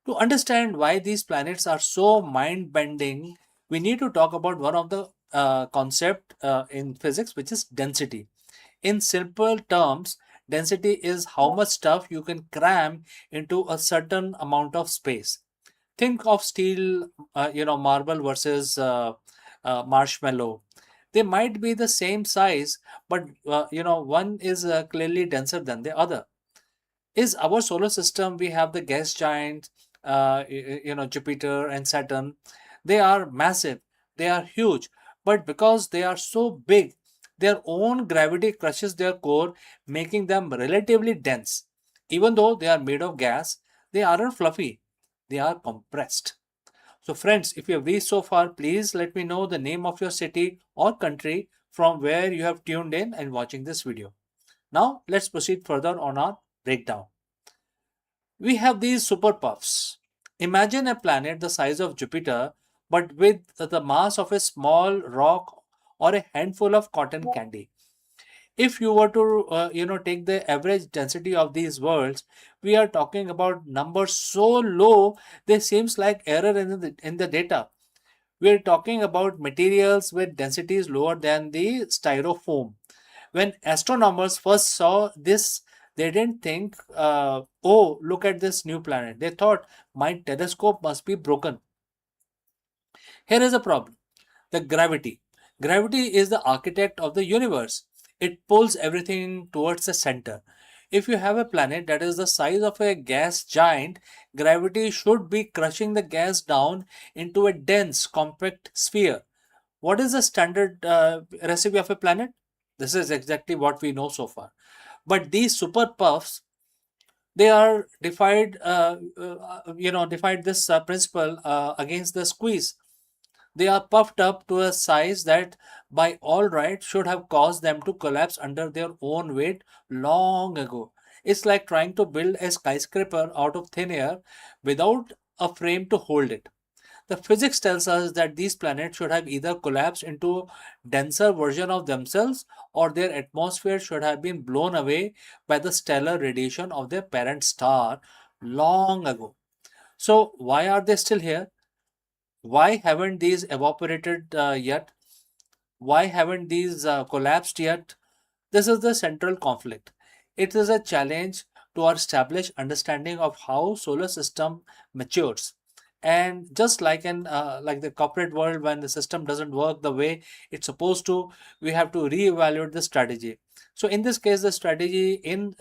To understand why these planets are so mind-bending, we need to talk about one of the concept in physics, which is density. In simple terms, density is how much stuff you can cram into a certain amount of space. Think of steel, marble versus marshmallow. They might be the same size, but one is clearly denser than the other. Is our solar system, we have the gas giants, Jupiter and Saturn. They are massive, they are huge, but because they are so big, their own gravity crushes their core, making them relatively dense. Even though they are made of gas, they aren't fluffy, they are compressed. So friends, if you have reached so far, please let me know the name of your city or country from where you have tuned in and watching this video. Now let's proceed further on our breakdown. We have these super puffs. Imagine a planet the size of Jupiter, but with the mass of a small rock or a handful of cotton candy. If you were to, take the average density of these worlds, we are talking about numbers so low they seems like error in the data. We are talking about materials with densities lower than the styrofoam. When astronomers first saw this, they didn't think, oh, look at this new planet. They thought, my telescope must be broken. Here is a problem: the gravity. Gravity is the architect of the universe, it pulls everything towards the center. If you have a planet that is the size of a gas giant, gravity should be crushing the gas down into a dense, compact sphere. What is the standard recipe of a planet? This is exactly what we know so far. But these super puffs, they are defied this principle against the squeeze. They are puffed up to a size that, by all right, should have caused them to collapse under their own weight long ago. It's like trying to build a skyscraper out of thin air without a frame to hold it. The physics tells us that these planets should have either collapsed into denser version of themselves, or their atmosphere should have been blown away by the stellar radiation of their parent star long ago. So why are they still here? Why haven't these evaporated yet? Why haven't these collapsed yet? This is the central conflict. It is a challenge to our established understanding of how solar system matures. And just like in like the corporate world, when the system doesn't work the way it's supposed to, we have to reevaluate the strategy. So in this case, the strategy in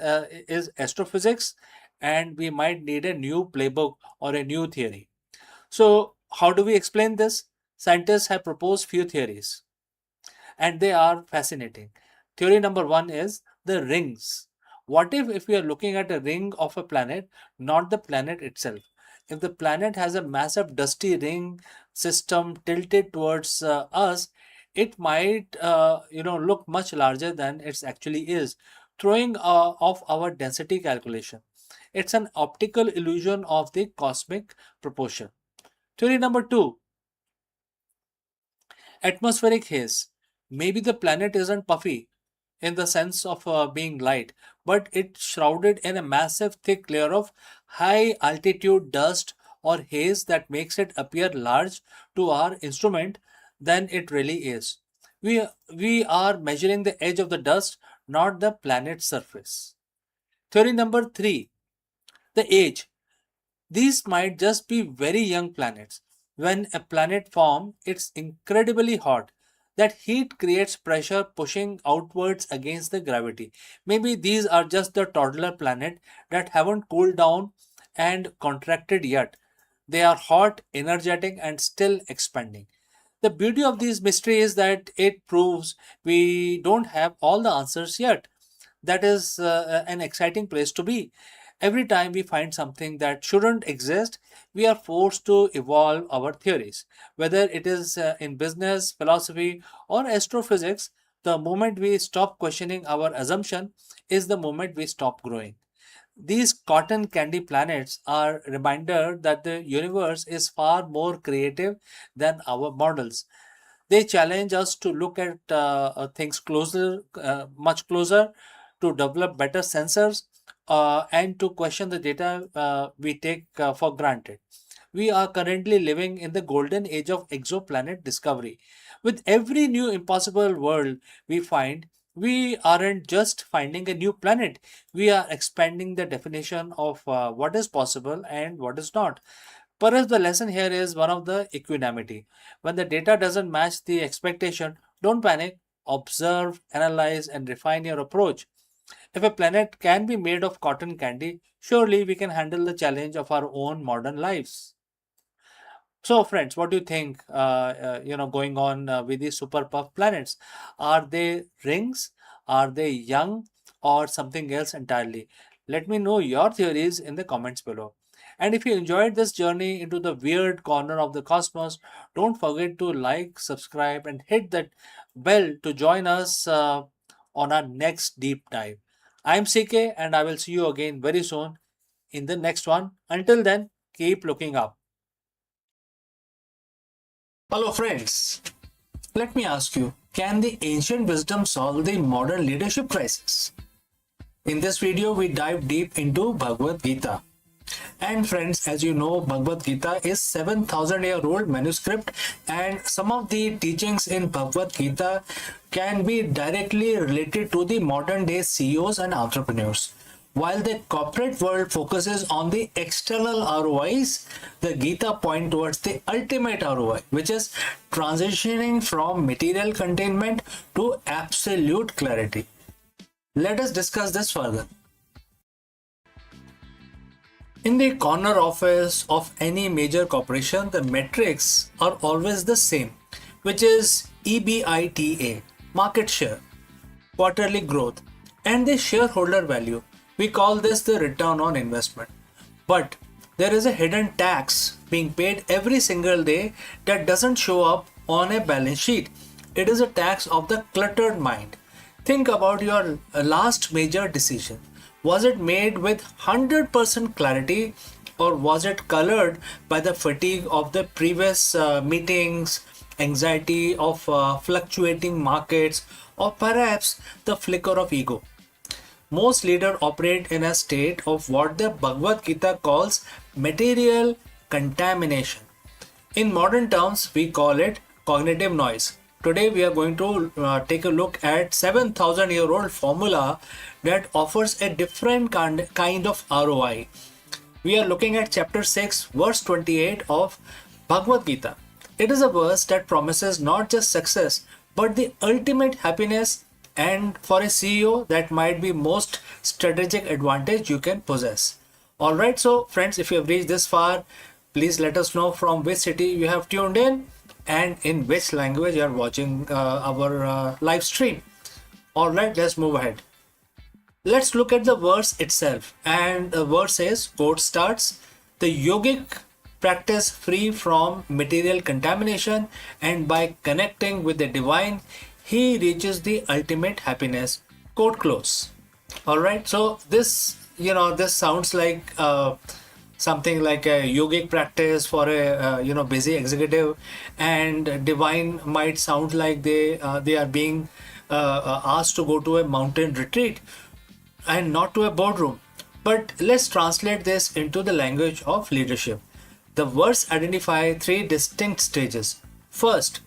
is astrophysics, and we might need a new playbook or a new theory. So how do we explain this? Scientists have proposed few theories, and they are fascinating. Theory number one is the rings. What if we are looking at a ring of a planet, not the planet itself? If the planet has a massive dusty ring system tilted towards us, it might look much larger than it actually is, throwing off our density calculation. It's an optical illusion of the cosmic proportion. Theory number 2, atmospheric haze. Maybe the planet isn't puffy in the sense of being light, but it's shrouded in a massive thick layer of high altitude dust or haze that makes it appear large to our instrument than it really is. We are measuring the edge of the dust, not the planet's surface. Theory number 3, the age. These might just be very young planets. When a planet forms, it's incredibly hot. That heat creates pressure pushing outwards against the gravity. Maybe these are just the toddler planet that haven't cooled down and contracted yet. They are hot, energetic, and still expanding. The beauty of this mystery is that it proves we don't have all the answers yet. That is an exciting place to be. Every time we find something that shouldn't exist, we are forced to evolve our theories. Whether it is in business, philosophy, or astrophysics, the moment we stop questioning our assumption is the moment we stop growing. These cotton candy planets are a reminder that the universe is far more creative than our models. They challenge us to look at things closer, much closer, to develop better sensors, and to question the data we take for granted. We are currently living in the golden age of exoplanet discovery. With every new impossible world we find, we aren't just finding a new planet, we are expanding the definition of what is possible and what is not. Perhaps the lesson here is one of the equanimity. When the data doesn't match the expectation, don't panic, observe, analyze, and refine your approach. If a planet can be made of cotton candy, surely we can handle the challenge of our own modern lives. So, friends, what do you think? Going on with these super puff planets, are they rings? Are they young, or something else entirely? Let me know your theories in the comments below. And if you enjoyed this journey into the weird corner of the cosmos, don't forget to like, subscribe, and hit that bell to join us on our next deep dive. I'm CK, and I will see you again very soon in the next one. Until then, keep looking up. Hello, friends. Let me ask you, can the ancient wisdom solve the modern leadership crisis? In this video, we dive deep into Bhagavad Gita. And friends, as you know, Bhagavad Gita is 7,000-year-old manuscript, and some of the teachings in Bhagavad Gita can be directly related to the modern day CEOs and entrepreneurs. While the corporate world focuses on the external ROIs, the Gita point towards the ultimate ROI, which is transitioning from material containment to absolute clarity. Let us discuss this further. In the corner office of any major corporation, the metrics are always the same, which is EBITDA, market share, quarterly growth, and the shareholder value. We call this the return on investment. But there is a hidden tax being paid every single day that doesn't show up on a balance sheet. It is a tax of the cluttered mind. Think about your last major decision. Was it made with 100% clarity, or was it colored by the fatigue of the previous meetings, anxiety of fluctuating markets, or perhaps the flicker of ego? Most leaders operate in a state of what the Bhagavad Gita calls material contamination. In modern terms, we call it cognitive noise. Today, we are going to take a look at 7,000-year-old formula that offers a different kind of ROI. We are looking at chapter 6, verse 28 of Bhagavad Gita. It is a verse that promises not just success, but the ultimate happiness, and for a CEO, that might be most strategic advantage you can possess. Alright, so friends, if you have reached this far, please let us know from which city you have tuned in and in which language you are watching our live stream. Alright, let's move ahead. Let's look at the verse itself. And the verse says, quote starts, The yogic practice free from material contamination, and by connecting with the divine, he reaches the ultimate happiness. Quote close. All right. So this, this sounds like something like a yogic practice for a busy executive, and divine might sound like they are being asked to go to a mountain retreat and not to a boardroom. But let's translate this into the language of leadership. The words identify three distinct stages. First,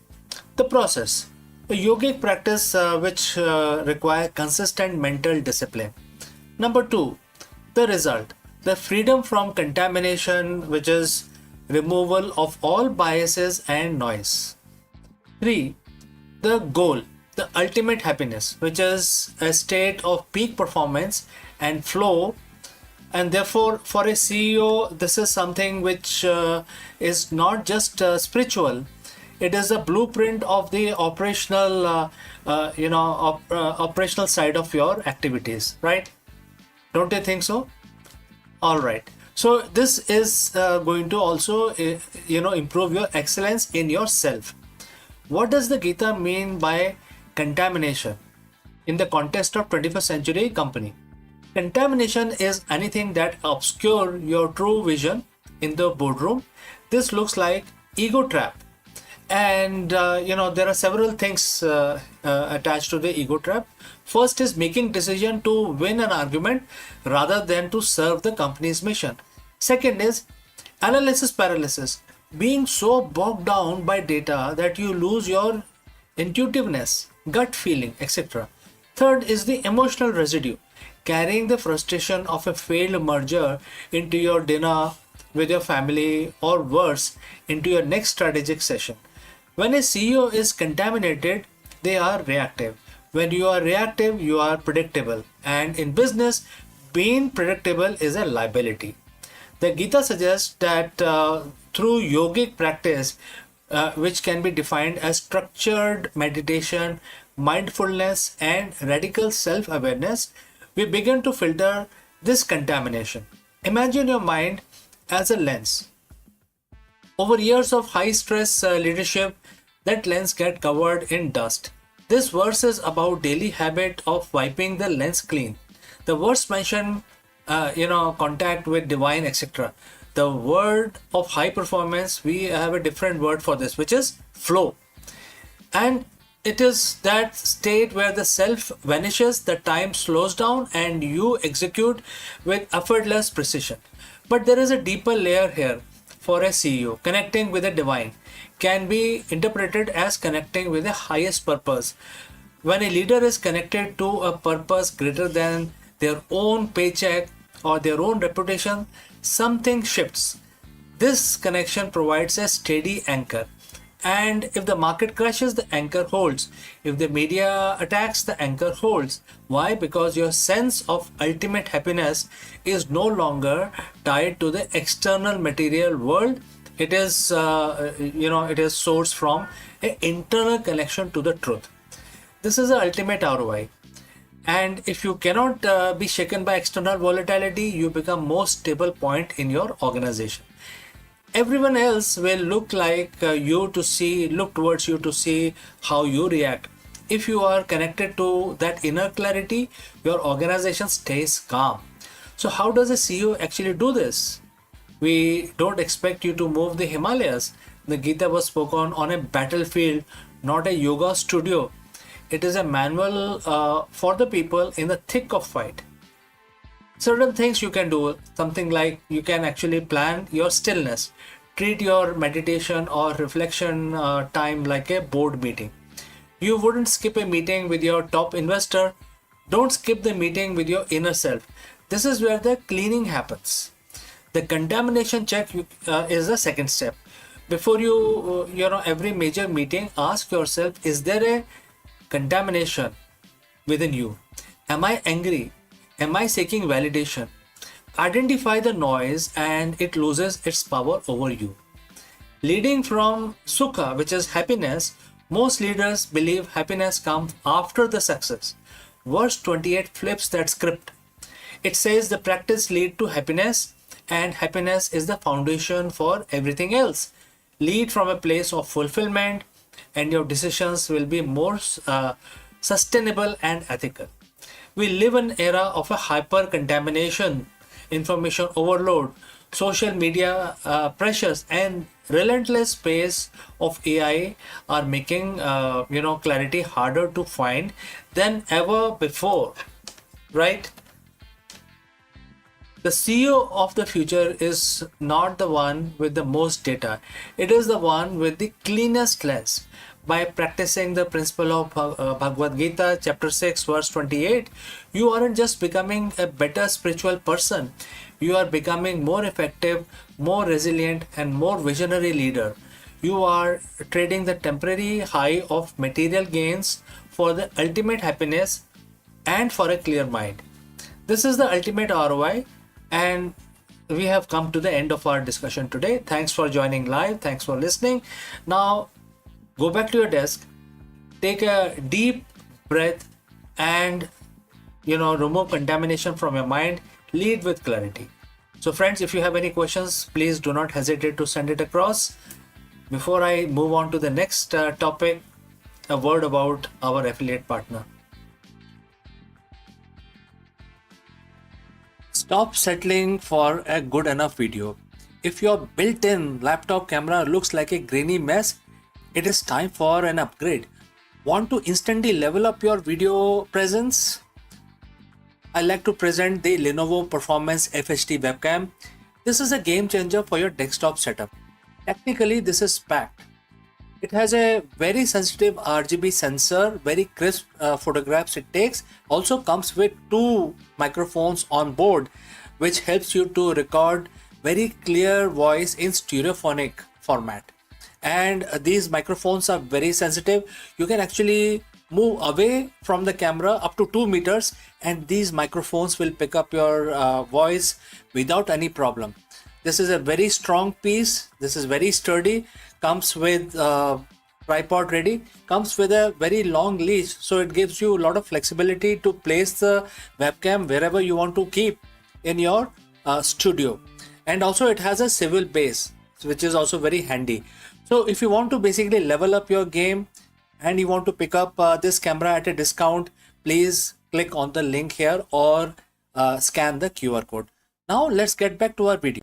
the process, a yogic practice which require consistent mental discipline. Number two, the result, the freedom from contamination, which is removal of all biases and noise. Three, the goal, the ultimate happiness, which is a state of peak performance and flow. And therefore, for a CEO, this is something which is not just spiritual. It is a blueprint of the operational, operational side of your activities, right? Don't you think so? All right. So this is going to also, improve your excellence in yourself. What does the Gita mean by contamination in the context of 21st century company? Contamination is anything that obscure your true vision in the boardroom. This looks like ego trap. And there are several things attached to the ego trap. First is making decision to win an argument rather than to serve the company's mission. Second is analysis paralysis, being so bogged down by data that you lose your intuitiveness, gut feeling, etc. Third is the emotional residue, carrying the frustration of a failed merger into your dinner with your family, or worse, into your next strategic session. When a CEO is contaminated, they are reactive. When you are reactive, you are predictable. And in business, being predictable is a liability. The Gita suggests that through yogic practice, which can be defined as structured meditation, mindfulness, and radical self-awareness, we begin to filter this contamination. Imagine your mind as a lens. Over years of high stress leadership, that lens get covered in dust. This verse is about daily habit of wiping the lens clean. The verse mention, contact with divine, etc. The word of high performance, we have a different word for this, which is flow. And it is that state where the self vanishes, the time slows down, and you execute with effortless precision. But there is a deeper layer here. For a CEO, connecting with the divine can be interpreted as connecting with the highest purpose. When a leader is connected to a purpose greater than their own paycheck or their own reputation, something shifts. This connection provides a steady anchor. And if the market crashes, the anchor holds. If the media attacks, the anchor holds. Why? Because your sense of ultimate happiness is no longer tied to the external material world. It is, it is sourced from an internal connection to the truth. This is the ultimate ROI. And if you cannot be shaken by external volatility, you become most stable point in your organization. Everyone else will look towards you to see how you react. If you are connected to that inner clarity, your organization stays calm. So how does a CEO actually do this? We don't expect you to move the Himalayas. The Gita was spoken on a battlefield, not a yoga studio. It is a manual for the people in the thick of fight. Certain things you can do, something like you can actually plan your stillness. Treat your meditation or reflection time like a board meeting. You wouldn't skip a meeting with your top investor. Don't skip the meeting with your inner self. This is where the cleaning happens. The contamination check is the second step. Before every major meeting, ask yourself, is there a contamination within you? Am I angry? Am I seeking validation? Identify the noise and it loses its power over you. Leading from sukha, which is happiness, most leaders believe happiness comes after the success. Verse 28 flips that script. It says the practice lead to happiness and happiness is the foundation for everything else. Lead from a place of fulfillment, and your decisions will be more sustainable and ethical. We live in an era of a hyper contamination, information overload, social media pressures, and relentless pace of AI are making clarity harder to find than ever before, right? The CEO of the future is not the one with the most data. It is the one with the cleanest lens. By practicing the principle of Bhagavad Gita, chapter 6, verse 28, you aren't just becoming a better spiritual person. You are becoming more effective, more resilient, and more visionary leader. You are trading the temporary high of material gains for the ultimate happiness and for a clear mind. This is the ultimate ROI, and we have come to the end of our discussion today. Thanks for joining live. Thanks for listening. Now, go back to your desk, take a deep breath, and remove contamination from your mind. Lead with clarity. So friends, if you have any questions, please do not hesitate to send it across. Before I move on to the next topic, a word about our affiliate partner. Stop settling for a good enough video. If your built-in laptop camera looks like a grainy mess, it is time for an upgrade. Want to instantly level up your video presence? I like to present the Lenovo Performance FHD webcam. This is a game changer for your desktop setup. Technically, this is packed. It has a very sensitive RGB sensor, very crisp photographs it takes. Also comes with 2 microphones on board, which helps you to record very clear voice in stereophonic format. And these microphones are very sensitive. You can actually move away from the camera up to 2 meters, and these microphones will pick up your voice without any problem. This is a very strong piece. This is very sturdy. Comes with tripod ready. Comes with a very long leash, so it gives you a lot of flexibility to place the webcam wherever you want to keep in your studio. And also it has a swivel base, which is also very handy. So if you want to basically level up your game and you want to pick up this camera at a discount, please click on the link here or scan the QR code. Now let's get back to our video.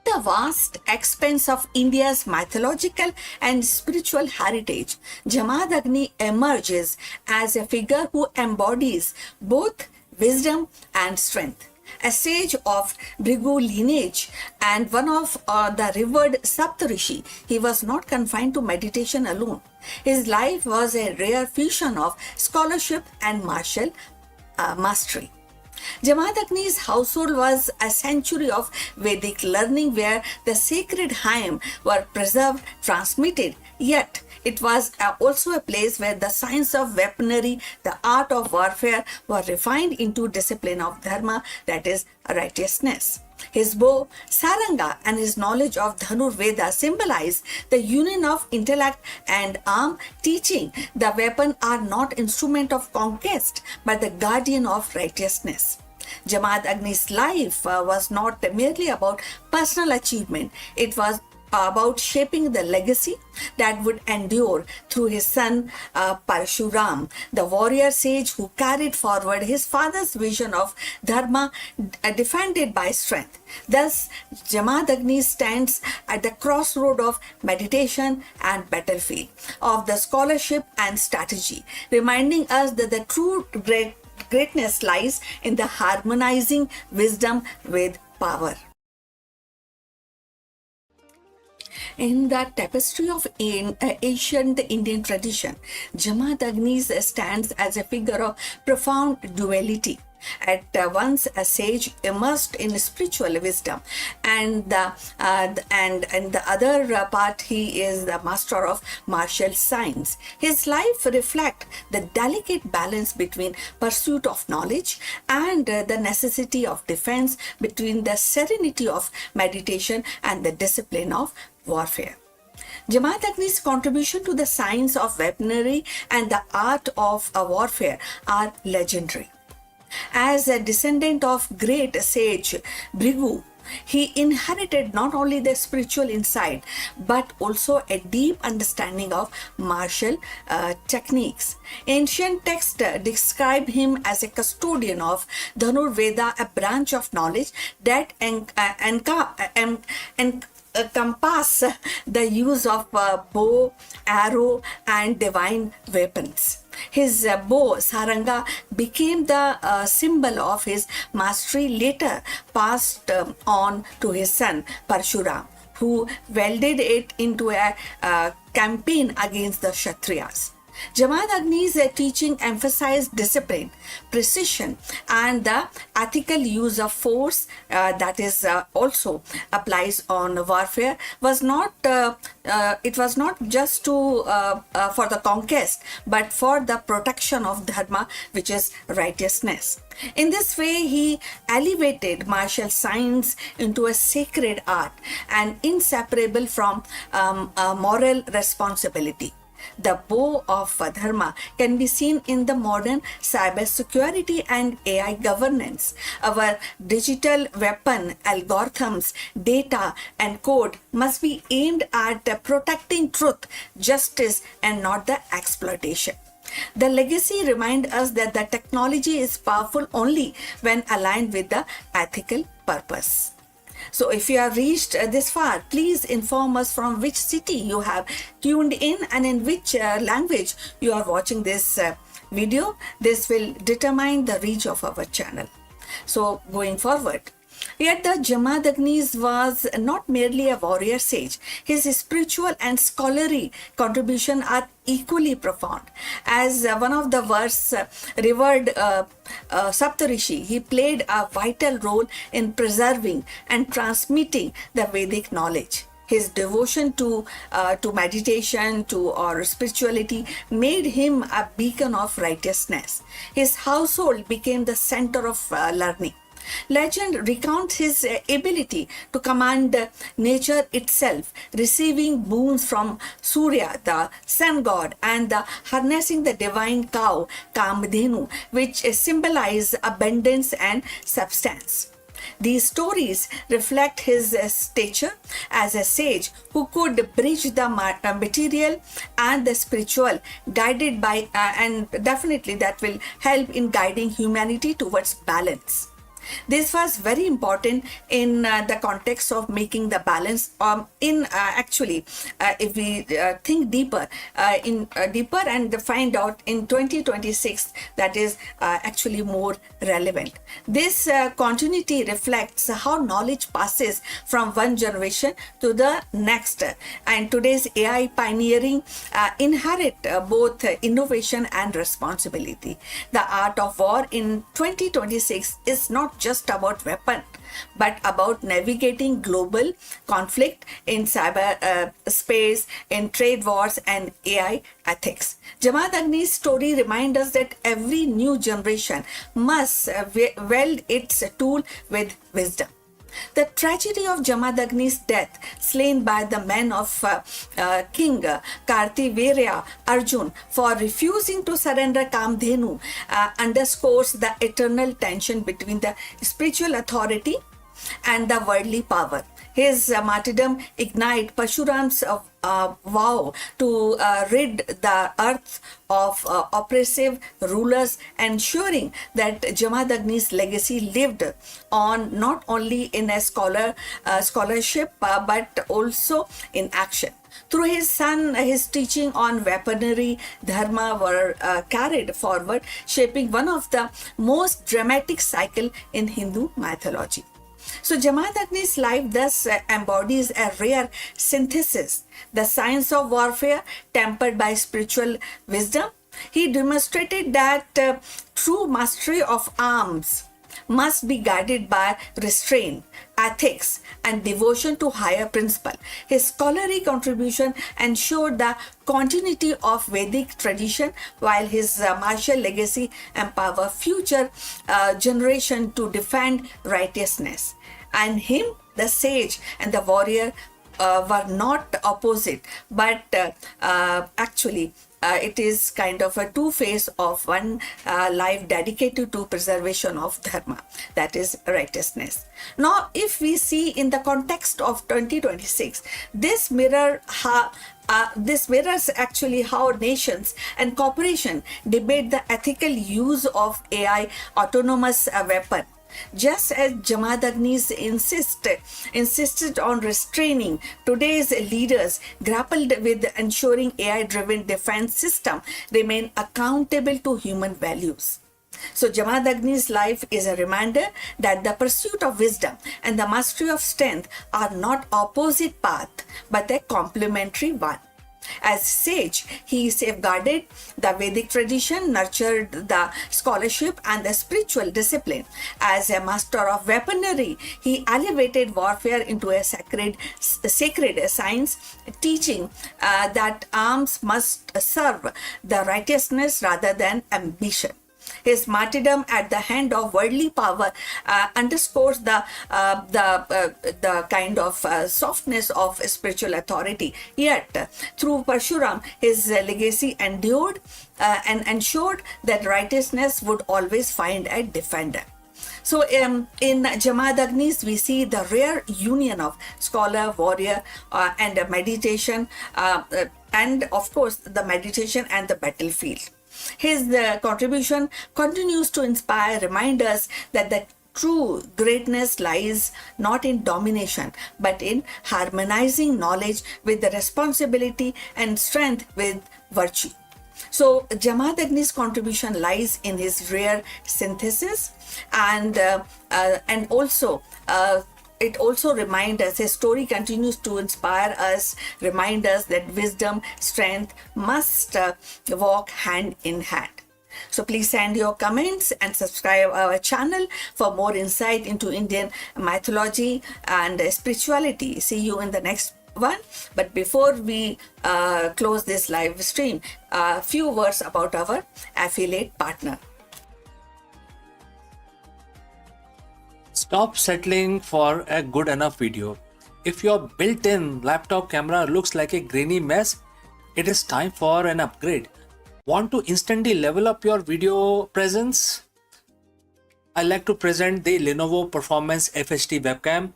The vast expanse of India's mythological and spiritual heritage, Jamadagni emerges as a figure who embodies both wisdom and strength. A sage of Bhrigu lineage and one of the revered Saptarishi, he was not confined to meditation alone. His life was a rare fusion of scholarship and martial mastery. Jamadagni's household was a sanctuary of Vedic learning where the sacred hymns were preserved, transmitted, yet it was also a place where the science of weaponry, the art of warfare were refined into discipline of dharma, that is righteousness. His bow, saranga, and his knowledge of Dhanur Veda symbolize the union of intellect and arm, teaching the weapon are not instrument of conquest but the guardian of righteousness. Jamadagni's life was not merely about personal achievement, it was about shaping the legacy that would endure through his son Parshuram, the warrior sage who carried forward his father's vision of dharma defended by strength. Thus, Jamadagni stands at the crossroad of meditation and battlefield, of the scholarship and strategy, reminding us that the true greatness lies in the harmonizing wisdom with power. In the tapestry of ancient Indian tradition, Jamadagni stands as a figure of profound duality. At once a sage immersed in spiritual wisdom, and the other part he is the master of martial science. His life reflects the delicate balance between pursuit of knowledge and the necessity of defense, between the serenity of meditation and the discipline of warfare. Jamadagni's contribution to the science of weaponry and the art of warfare are legendary. As a descendant of great sage Bhrigu, he inherited not only the spiritual insight but also a deep understanding of martial techniques. Ancient texts describe him as a custodian of Dhanurveda, a branch of knowledge that encompass the use of bow, arrow, and divine weapons. His bow, Saranga, became the symbol of his mastery, later passed on to his son Parshuram, who wielded it into a campaign against the Kshatriyas. Jamadagni's teaching emphasized discipline, precision, and the ethical use of force that is also applies on warfare. It was not just for the conquest, but for the protection of dharma, which is righteousness. In this way, he elevated martial science into a sacred art and inseparable from moral responsibility. The bow of dharma can be seen in the modern cybersecurity and AI governance. Our digital weapon, algorithms, data, and code must be aimed at protecting truth, justice, and not the exploitation. The legacy reminds us that the technology is powerful only when aligned with the ethical purpose. So if you have reached this far, please inform us from which city you have tuned in and in which language you are watching this video. This will determine the reach of our channel. So going forward, yet the Jamadagni was not merely a warrior sage. His spiritual and scholarly contribution are equally profound. As one of the world's revered Saptarishi, he played a vital role in preserving and transmitting the Vedic knowledge. His devotion to meditation, or spirituality made him a beacon of righteousness. His household became the center of learning. Legend recounts his ability to command nature itself, receiving boons from Surya, the sun god, and harnessing the divine cow, Kamadhenu, which symbolize abundance and substance. These stories reflect his stature as a sage who could bridge the material and the spiritual, guided by, and definitely that will help in guiding humanity towards balance. This was very important in the context of making the balance. If we think deeper and find out in 2026, that is actually more relevant. This continuity reflects how knowledge passes from one generation to the next, and today's AI pioneering inherit both innovation and responsibility. The art of war in 2026 is not just about weapon, but about navigating global conflict in cyber space, in trade wars, and AI ethics. Jamadagni's story reminds us that every new generation must wield its tool with wisdom. The tragedy of Jamadagni's death, slain by the men of King Kartivirya Arjun for refusing to surrender Kamdhenu, underscores the eternal tension between the spiritual authority and the worldly power. His martyrdom ignited Parshuram's vow to rid the earth of oppressive rulers, ensuring that Jamadagni's legacy lived on not only in a scholarship but also in action. Through his son, his teaching on weaponry, dharma were carried forward, shaping one of the most dramatic cycles in Hindu mythology. So Jamadagni's life thus embodies a rare synthesis, the science of warfare tempered by spiritual wisdom. He demonstrated that true mastery of arms must be guided by restraint, ethics, and devotion to higher principle. His scholarly contribution ensured the continuity of Vedic tradition, while his martial legacy empowered future generation to defend righteousness. And him, the sage and the warrior, were not opposite, but actually it is kind of a two face of one life dedicated to preservation of dharma, that is righteousness. Now, if we see in the context of 2026, this mirrors actually how nations and corporation debate the ethical use of AI autonomous weapon. Just as Jamadagnis insisted on restraining, today's leaders grappled with ensuring AI-driven defense system remain accountable to human values. So Jamadagni's life is a reminder that the pursuit of wisdom and the mastery of strength are not opposite paths, but a complementary one. As sage, he safeguarded the Vedic tradition, nurtured the scholarship and the spiritual discipline. As a master of weaponry, he elevated warfare into a sacred science, teaching that arms must serve the righteousness rather than ambition. His martyrdom at the hand of worldly power underscores the kind of softness of spiritual authority. Yet, through Parshuram, his legacy endured and ensured that righteousness would always find a defender. So in Jamadagnis, we see the rare union of scholar, warrior, and meditation, and of course the meditation and the battlefield. His contribution continues to inspire, remind us that the true greatness lies not in domination, but in harmonizing knowledge with the responsibility and strength with virtue. So Jamadagni's contribution lies in his rare synthesis, and also it also reminds us, his story continues to inspire us, remind us that wisdom, strength must walk hand in hand. So please send your comments and subscribe our channel for more insight into Indian mythology and spirituality. See you in the next one. But before we close this live stream, a few words about our affiliate partner. Stop settling for a good enough video. If your built-in laptop camera looks like a grainy mess, it is time for an upgrade. Want to instantly level up your video presence? I like to present the Lenovo Performance FHD webcam.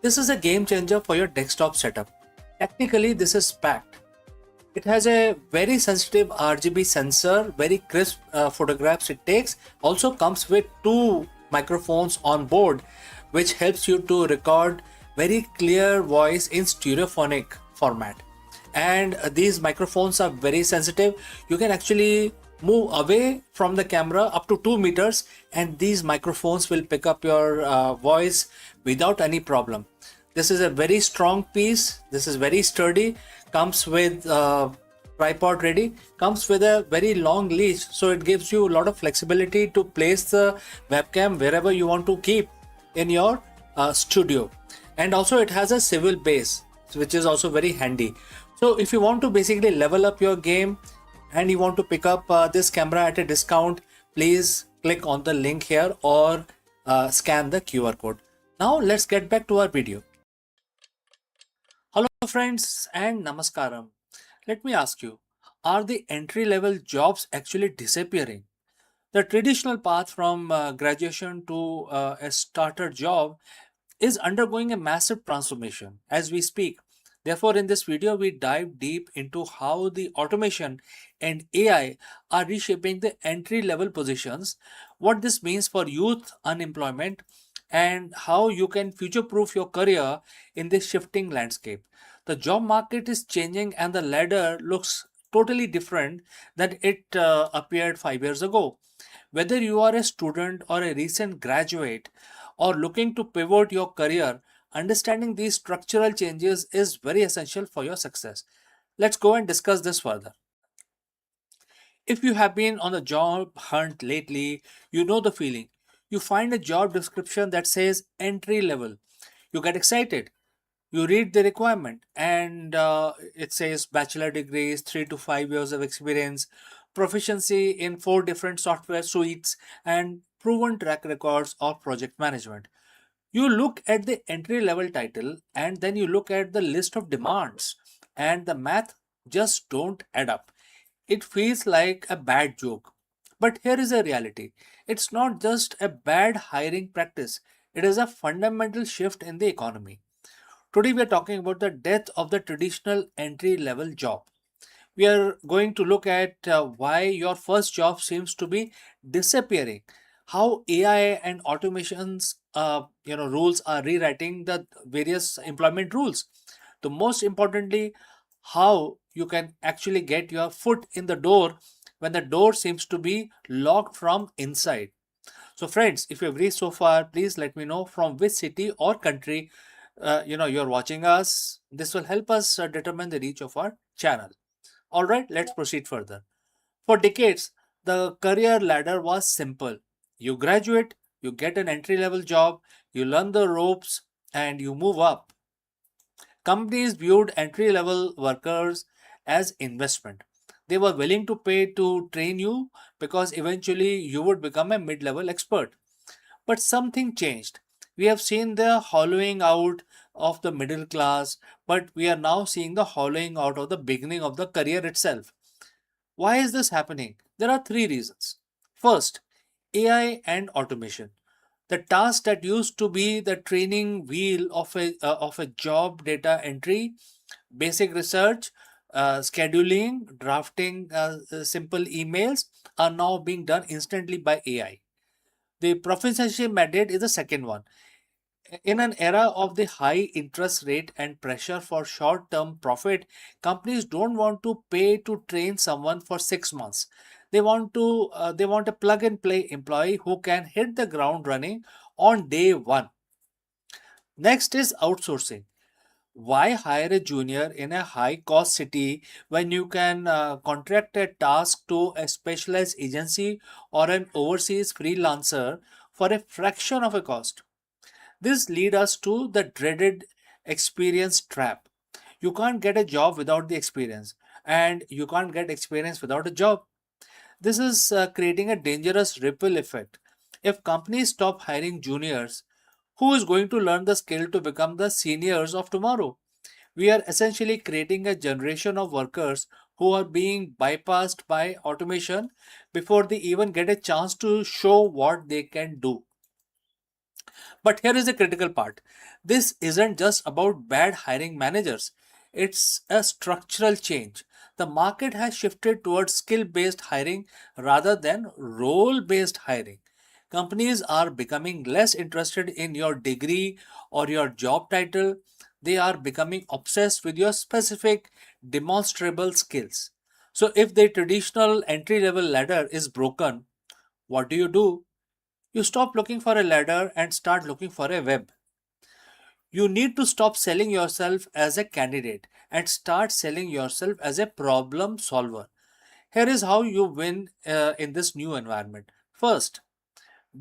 This is a game changer for your desktop setup. Technically, this is packed. It has a very sensitive RGB sensor, very crisp photographs it takes. Also comes with two microphones on board, which helps you to record very clear voice in stereophonic format. And these microphones are very sensitive. You can actually move away from the camera up to 2 meters and these microphones will pick up your voice without any problem. This is a very strong piece. This is very sturdy. Comes with tripod ready, comes with a very long leash, so it gives you a lot of flexibility to place the webcam wherever you want to keep in your studio. And also it has a swivel base, which is also very handy. So if you want to basically level up your game and you want to pick up this camera at a discount, please click on the link here or scan the QR code. Now let's get back to our video. Hello friends and namaskaram. Let me ask you, are the entry-level jobs actually disappearing? The traditional path from graduation to a starter job is undergoing a massive transformation as we speak. Therefore, in this video, we dive deep into how the automation and AI are reshaping the entry-level positions, what this means for youth unemployment, and how you can future-proof your career in this shifting landscape. The job market is changing and the ladder looks totally different than it appeared 5 years ago. Whether you are a student or a recent graduate or looking to pivot your career, understanding these structural changes is very essential for your success. Let's go and discuss this further. If you have been on a job hunt lately, you know the feeling. You find a job description that says entry level. You get excited. You read the requirement and it says bachelor degrees, 3 to 5 years of experience, proficiency in 4 different software suites, and proven track records of project management. You look at the entry level title and then you look at the list of demands and the math just don't add up. It feels like a bad joke. But here is a reality. It's not just a bad hiring practice, it is a fundamental shift in the economy. Today, we are talking about the death of the traditional entry level job. We are going to look at why your first job seems to be disappearing, how AI and automations rules are rewriting the various employment rules. The most importantly, how you can actually get your foot in the door when the door seems to be locked from inside. So friends, if you've reached so far, please let me know from which city or country you're watching us. This will help us determine the reach of our channel. All right, let's proceed further. For decades, the career ladder was simple. You graduate, you get an entry level job, you learn the ropes, and you move up. Companies viewed entry level workers as investment. They were willing to pay to train you because eventually you would become a mid level expert. But something changed. We have seen the hollowing out of the middle class, but we are now seeing the hollowing out of the beginning of the career itself. Why is this happening? There are three reasons. First, AI and automation. The task that used to be the training wheel of a job, data entry, basic research, scheduling, drafting simple emails, are now being done instantly by AI. The proficiency mandate is the second one. In an era of the high interest rate and pressure for short term profit, companies don't want to pay to train someone for 6 months. They want a plug and play employee who can hit the ground running on day 1. Next is outsourcing. Why hire a junior in a high cost city when you can contract a task to a specialized agency or an overseas freelancer for a fraction of a cost? This leads us to the dreaded experience trap. You can't get a job without the experience, and you can't get experience without a job. This is creating a dangerous ripple effect. If companies stop hiring juniors, who is going to learn the skill to become the seniors of tomorrow? We are essentially creating a generation of workers who are being bypassed by automation before they even get a chance to show what they can do. But here is the critical part. This isn't just about bad hiring managers, it's a structural change. The market has shifted towards skill based hiring rather than role based hiring. Companies are becoming less interested in your degree or your job title. They are becoming obsessed with your specific demonstrable skills. So, if the traditional entry level ladder is broken, what do? You stop looking for a ladder and start looking for a web. You need to stop selling yourself as a candidate and start selling yourself as a problem solver. Here is how you win in this new environment. First,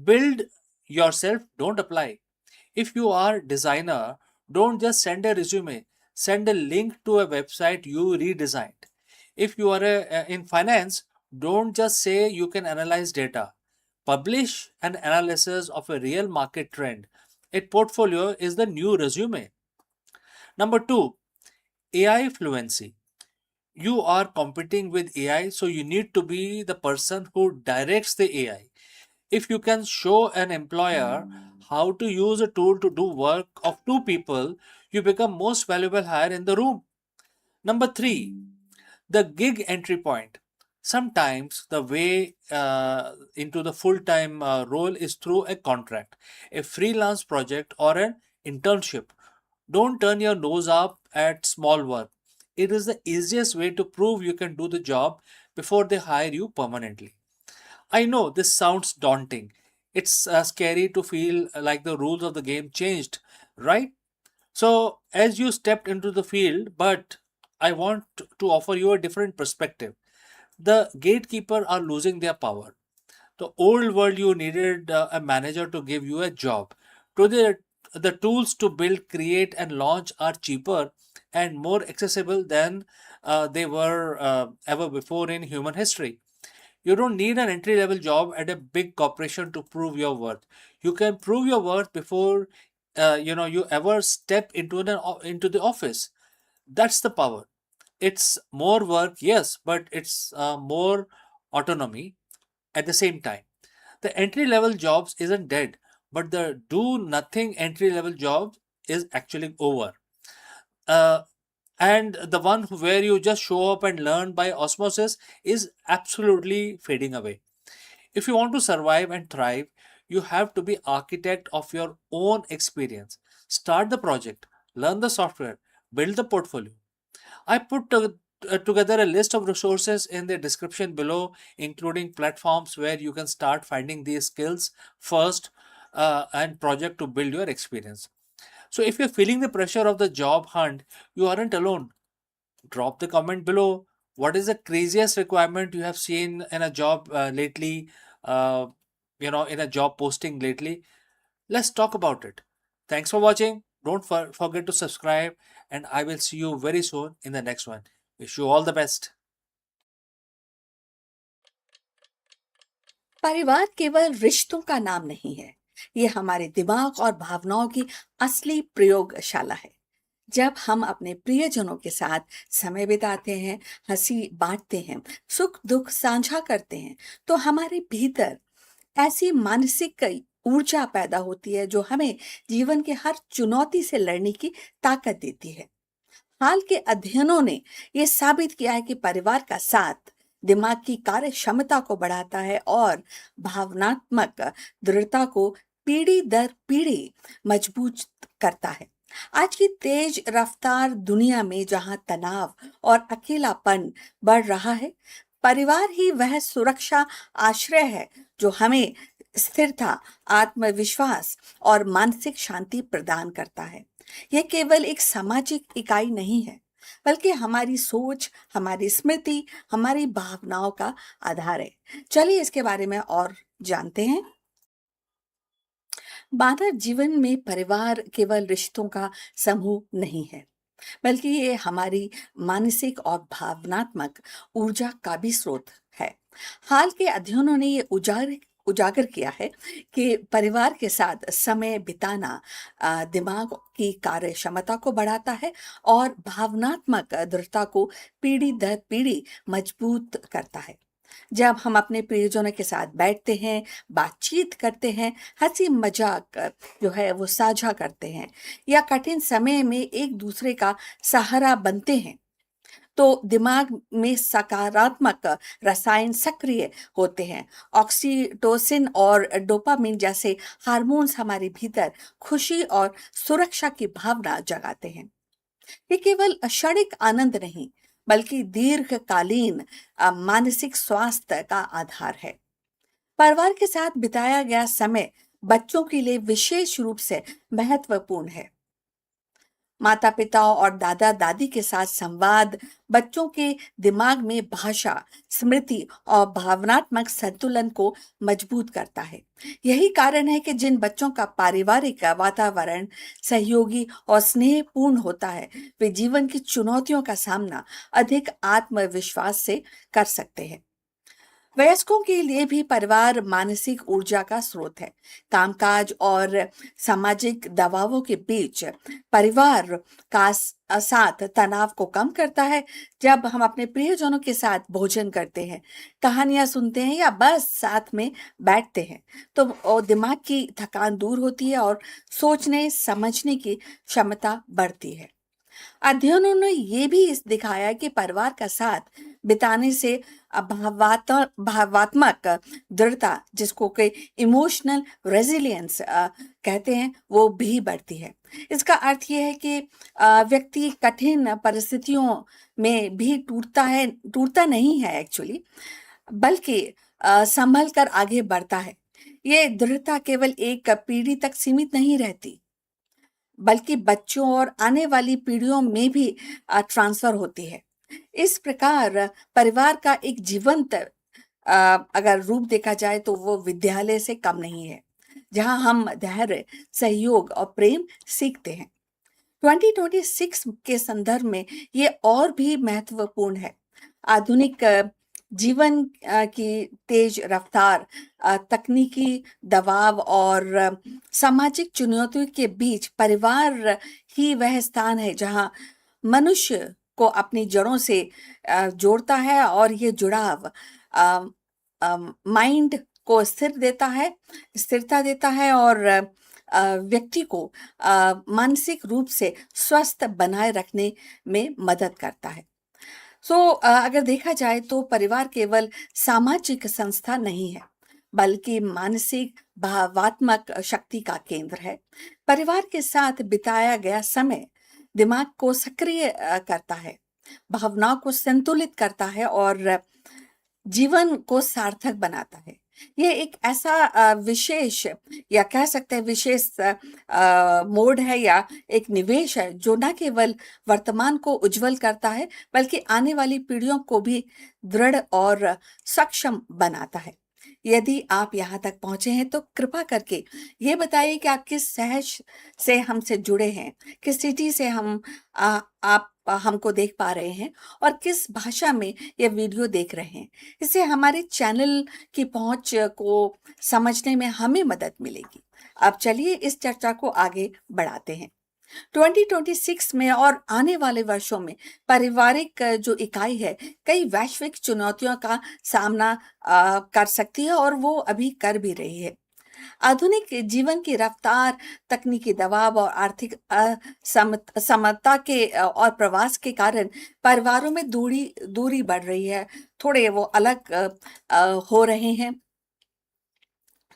build yourself, don't apply. If you are designer, don't just send a resume, send a link to a website you redesigned. If you are in finance, don't just say you can analyze data. Publish an analysis of a real market trend. A portfolio is the new resume. Number 2, AI fluency. You are competing with AI, so you need to be the person who directs the AI. If you can show an employer how to use a tool to do work of two people, you become most valuable hire in the room. Number 3, the gig entry point. Sometimes the way into the full time role is through a contract, a freelance project, or an internship. Don't turn your nose up at small work. It is the easiest way to prove you can do the job before they hire you permanently. I know this sounds daunting. It's scary to feel like the rules of the game changed, right? So, as you stepped into the field, but I want to offer you a different perspective. The gatekeeper are losing their power. The old world, you needed a manager to give you a job. Today, the tools to build, create, and launch are cheaper and more accessible than they were ever before in human history. You don't need an entry level job at a big corporation to prove your worth. You can prove your worth before you ever step into the office. That's the power. It's more work, yes, but it's more autonomy at the same time. The entry level jobs isn't dead, but the do nothing entry level job is actually over. Uh, and the one where you just show up and learn by osmosis is absolutely fading away. If you want to survive and thrive, you have to be architect of your own experience. Start the project, learn the software, build the portfolio. I put together a list of resources in the description below, including platforms where you can start finding these skills first and project to build your experience. So if you're feeling the pressure of the job hunt, you aren't alone. Drop the comment below. What is the craziest requirement you have seen in a job lately? Uh, in a job posting lately. Let's talk about it. Thanks for watching. Don't forget to subscribe, and I will see you very soon in the next one. Wish you all the best. परिवार केवल रिश्तों का नाम नहीं है, ये हमारे दिमाग और भावनाओं की असली प्रयोगशाला है। जब हम अपने प्रियजनों के साथ समय बिताते हैं, हंसी बांटते हैं, सुख दुख साझा करते हैं, तो हमारे भीतर ऐसी मानसिक ऊर्जा पैदा होती है जो हमें जीवन के हर चुनौती से लड़ने की ताकत देती है। हाल के अध्ययनों ने यह साबित किया है कि परिवार का साथ दिमाग की कार्य क्षमता को बढ़ाता है और भावनात्मक दृढ़ता को पीढ़ी दर पीढ़ी मजबूत करता है। आज की तेज रफ्तार दुनिया में जहां तनाव और अकेलापन बढ़ रहा है, परिवार ही वह सुरक्षा आश्रय है जो हमें स्थिरता, आत्मविश्वास और मानसिक शांति प्रदान करता है। यह केवल एक सामाजिक इकाई नहीं है, बल्कि हमारी सोच, हमारी स्मृति, हमारी भावनाओं का आधार है। चलिए इसके बारे में और जानते हैं। मानव जीवन में परिवार केवल रिश्तों का समूह नहीं है, बल्कि ये हमारी मानसिक और भावनात्मक ऊर्जा का भी स्रोत है। हाल के अध्ययनों ने ये उजागर किया है कि परिवार के साथ समय बिताना दिमाग की कार्य क्षमता को बढ़ाता है और भावनात्मक दृढ़ता को पीढ़ी दर पीढ़ी मजबूत करता है। जब हम अपने प्रियजनों के साथ बैठते हैं, बातचीत करते हैं, हंसी मजाक जो है वो साझा करते हैं या कठिन समय में एक दूसरे का सहारा बनते हैं, तो दिमाग में सकारात्मक रसायन सक्रिय होते हैं। ऑक्सीटोसिन और डोपामिन जैसे हार्मोन्स हमारे भीतर खुशी और सुरक्षा की भावना जगाते हैं। ये केवल क्षणिक आनंद नहीं, बल्कि दीर्घकालीन मानसिक स्वास्थ्य का आधार है। परिवार के साथ बिताया गया समय बच्चों के लिए विशेष रूप से महत्वपूर्ण है। माता पिता और दादा दादी के साथ संवाद बच्चों के दिमाग में भाषा, स्मृति और भावनात्मक संतुलन को मजबूत करता है। यही कारण है कि जिन बच्चों का पारिवारिक वातावरण सहयोगी और स्नेहपूर्ण होता है, वे जीवन की चुनौतियों का सामना अधिक आत्मविश्वास से कर सकते हैं। वयस्कों के लिए भी परिवार मानसिक ऊर्जा का स्रोत है। कामकाज और सामाजिक दबावों के बीच परिवार का साथ तनाव को कम करता है। जब हम अपने प्रियजनों के साथ भोजन करते हैं, कहानियां सुनते हैं या बस साथ में बैठते हैं, तो दिमाग की थकान दूर होती है और सोचने समझने की क्षमता बढ़ती है। अध्ययनों ने ये भी इस दिखाया कि परिवार का साथ बिताने से भावात्मक दृढ़ता, जिसको कि इमोशनल रेजिलियंस कहते हैं, वो भी बढ़ती है। इसका अर्थ ये है कि व्यक्ति कठिन परिस्थितियों में भी टूटता नहीं है एक्चुअली, बल्कि संभल कर आगे बढ़ता है। ये दृढ़ता केवल एक पीढ़ी तक सीमित नहीं रहती, बल्कि बच्चों और आने वाली पीढ़ियों में भी ट्रांसफर होती है। इस प्रकार परिवार का एक जीवंत अगर रूप देखा जाए तो वो विद्यालय से कम नहीं है, जहां हम धैर्य, सहयोग और प्रेम सीखते हैं। 2026 के संदर्भ में ये और भी महत्वपूर्ण है। आधुनिक जीवन की तेज रफ्तार, तकनीकी दबाव और सामाजिक चुनौतियों के बीच परिवार ही वह स्थान है जहां मनुष्य को अपनी जड़ों से जोड़ता है और ये जुड़ाव माइंड को स्थिरता देता है और व्यक्ति को मानसिक रूप से स्वस्थ बनाए रखने में मदद करता है। अगर देखा जाए तो परिवार केवल सामाजिक संस्था नहीं है, बल्कि मानसिक भावात्मक शक्ति का केंद्र है। परिवार के साथ बिताया गया समय दिमाग को सक्रिय करता है, भावनाओं को संतुलित करता है और जीवन को सार्थक बनाता है। ये एक ऐसा विशेष या कह सकते हैं विशेष मोड है या एक निवेश है जो न केवल वर्तमान को उज्जवल करता है, बल्कि आने वाली पीढ़ियों को भी दृढ़ और सक्षम बनाता है। यदि आप यहाँ तक पहुंचे हैं तो कृपा करके ये बताइए कि आप किस शहर से हमसे जुड़े हैं, किस सिटी से आप हमको देख पा रहे हैं और किस भाषा में ये वीडियो देख रहे हैं। इससे हमारे चैनल की पहुंच को समझने में हमें मदद मिलेगी। अब चलिए इस चर्चा को आगे बढ़ाते हैं। 2026 में और आने वाले वर्षों में पारिवारिक जो इकाई है कई वैश्विक चुनौतियों का सामना कर सकती है और वो अभी कर भी रही है। आधुनिक जीवन की रफ्तार, तकनीकी दबाव और आर्थिक असमता के और प्रवास के कारण परिवारों में दूरी बढ़ रही है। थोड़े वो अलग हो रहे हैं,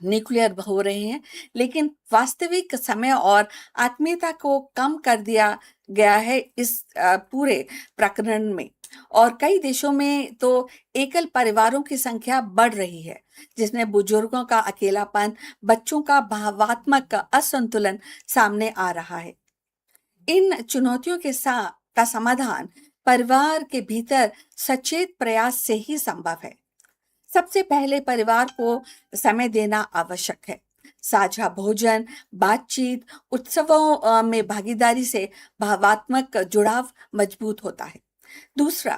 न्यूक्लियर हो रहे हैं, लेकिन वास्तविक समय और आत्मीयता को कम कर दिया गया है इस पूरे प्रकरण में। और कई देशों में तो एकल परिवारों की संख्या बढ़ रही है, जिसमें बुजुर्गों का अकेलापन, बच्चों का भावात्मक असंतुलन सामने आ रहा है। इन चुनौतियों का समाधान परिवार के भीतर सचेत प्रयास से ही संभव है। सबसे पहले परिवार को समय देना आवश्यक है। साझा भोजन, बातचीत, उत्सवों में भागीदारी से भावात्मक जुड़ाव मजबूत होता है। दूसरा,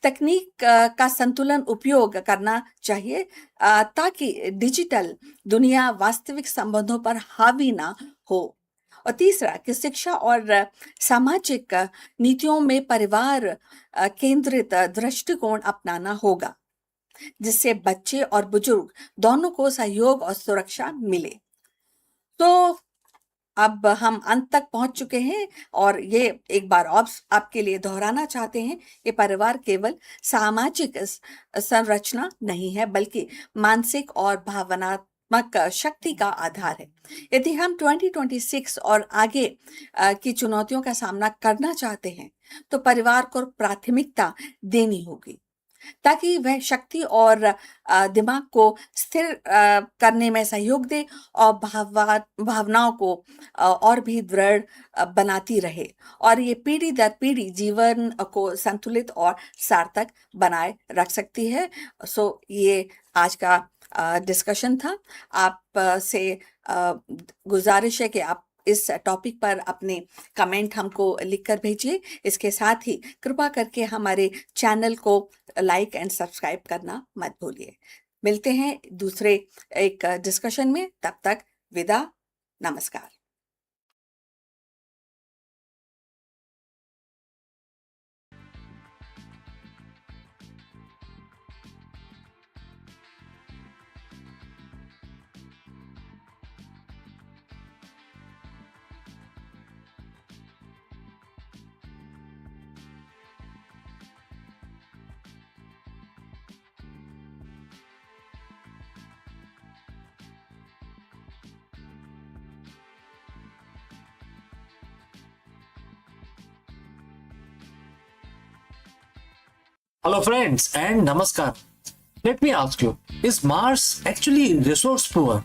तकनीक का संतुलन उपयोग करना चाहिए ताकि डिजिटल दुनिया वास्तविक संबंधों पर हावी ना हो। और तीसरा कि शिक्षा और सामाजिक नीतियों में परिवार केंद्रित दृष्टिकोण अपनाना होगा, जिससे बच्चे और बुजुर्ग दोनों को सहयोग और सुरक्षा मिले। तो अब हम अंत तक पहुंच चुके हैं और ये एक बार और आपके लिए दोहराना चाहते हैं कि परिवार केवल सामाजिक संरचना नहीं है, बल्कि मानसिक और भावनात्मक शक्ति का आधार है। यदि हम 2026 और आगे की चुनौतियों का सामना करना चाहते हैं तो परिवार को प्राथमिकता देनी होगी, ताकि वह शक्ति और दिमाग को स्थिर करने में सहयोग दे और भावनाओं को और भी दृढ़ बनाती रहे और ये पीढ़ी दर पीढ़ी जीवन को संतुलित और सार्थक बनाए रख सकती है। ये आज का डिस्कशन था। आप से गुजारिश है कि आप इस टॉपिक पर अपने कमेंट हमको लिखकर भेजिए। इसके साथ ही कृपा करके हमारे चैनल को लाइक एंड सब्सक्राइब करना मत भूलिए। मिलते हैं दूसरे एक डिस्कशन में, तब तक विदा, नमस्कार। Hello friends and namaskar. Let me ask you, is Mars actually resource poor?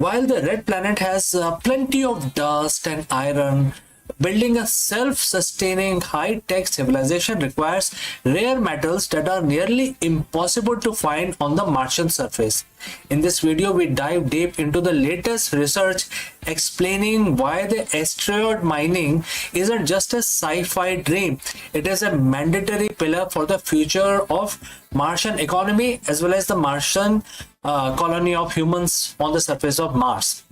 While the red planet has plenty of dust and iron, building a self-sustaining high-tech civilization requires rare metals that are nearly impossible to find on the Martian surface. In this video, we dive deep into the latest research explaining why the asteroid mining isn't just a sci-fi dream. It is a mandatory pillar for the future of Martian economy as well as the Martian colony of humans on the surface of Mars.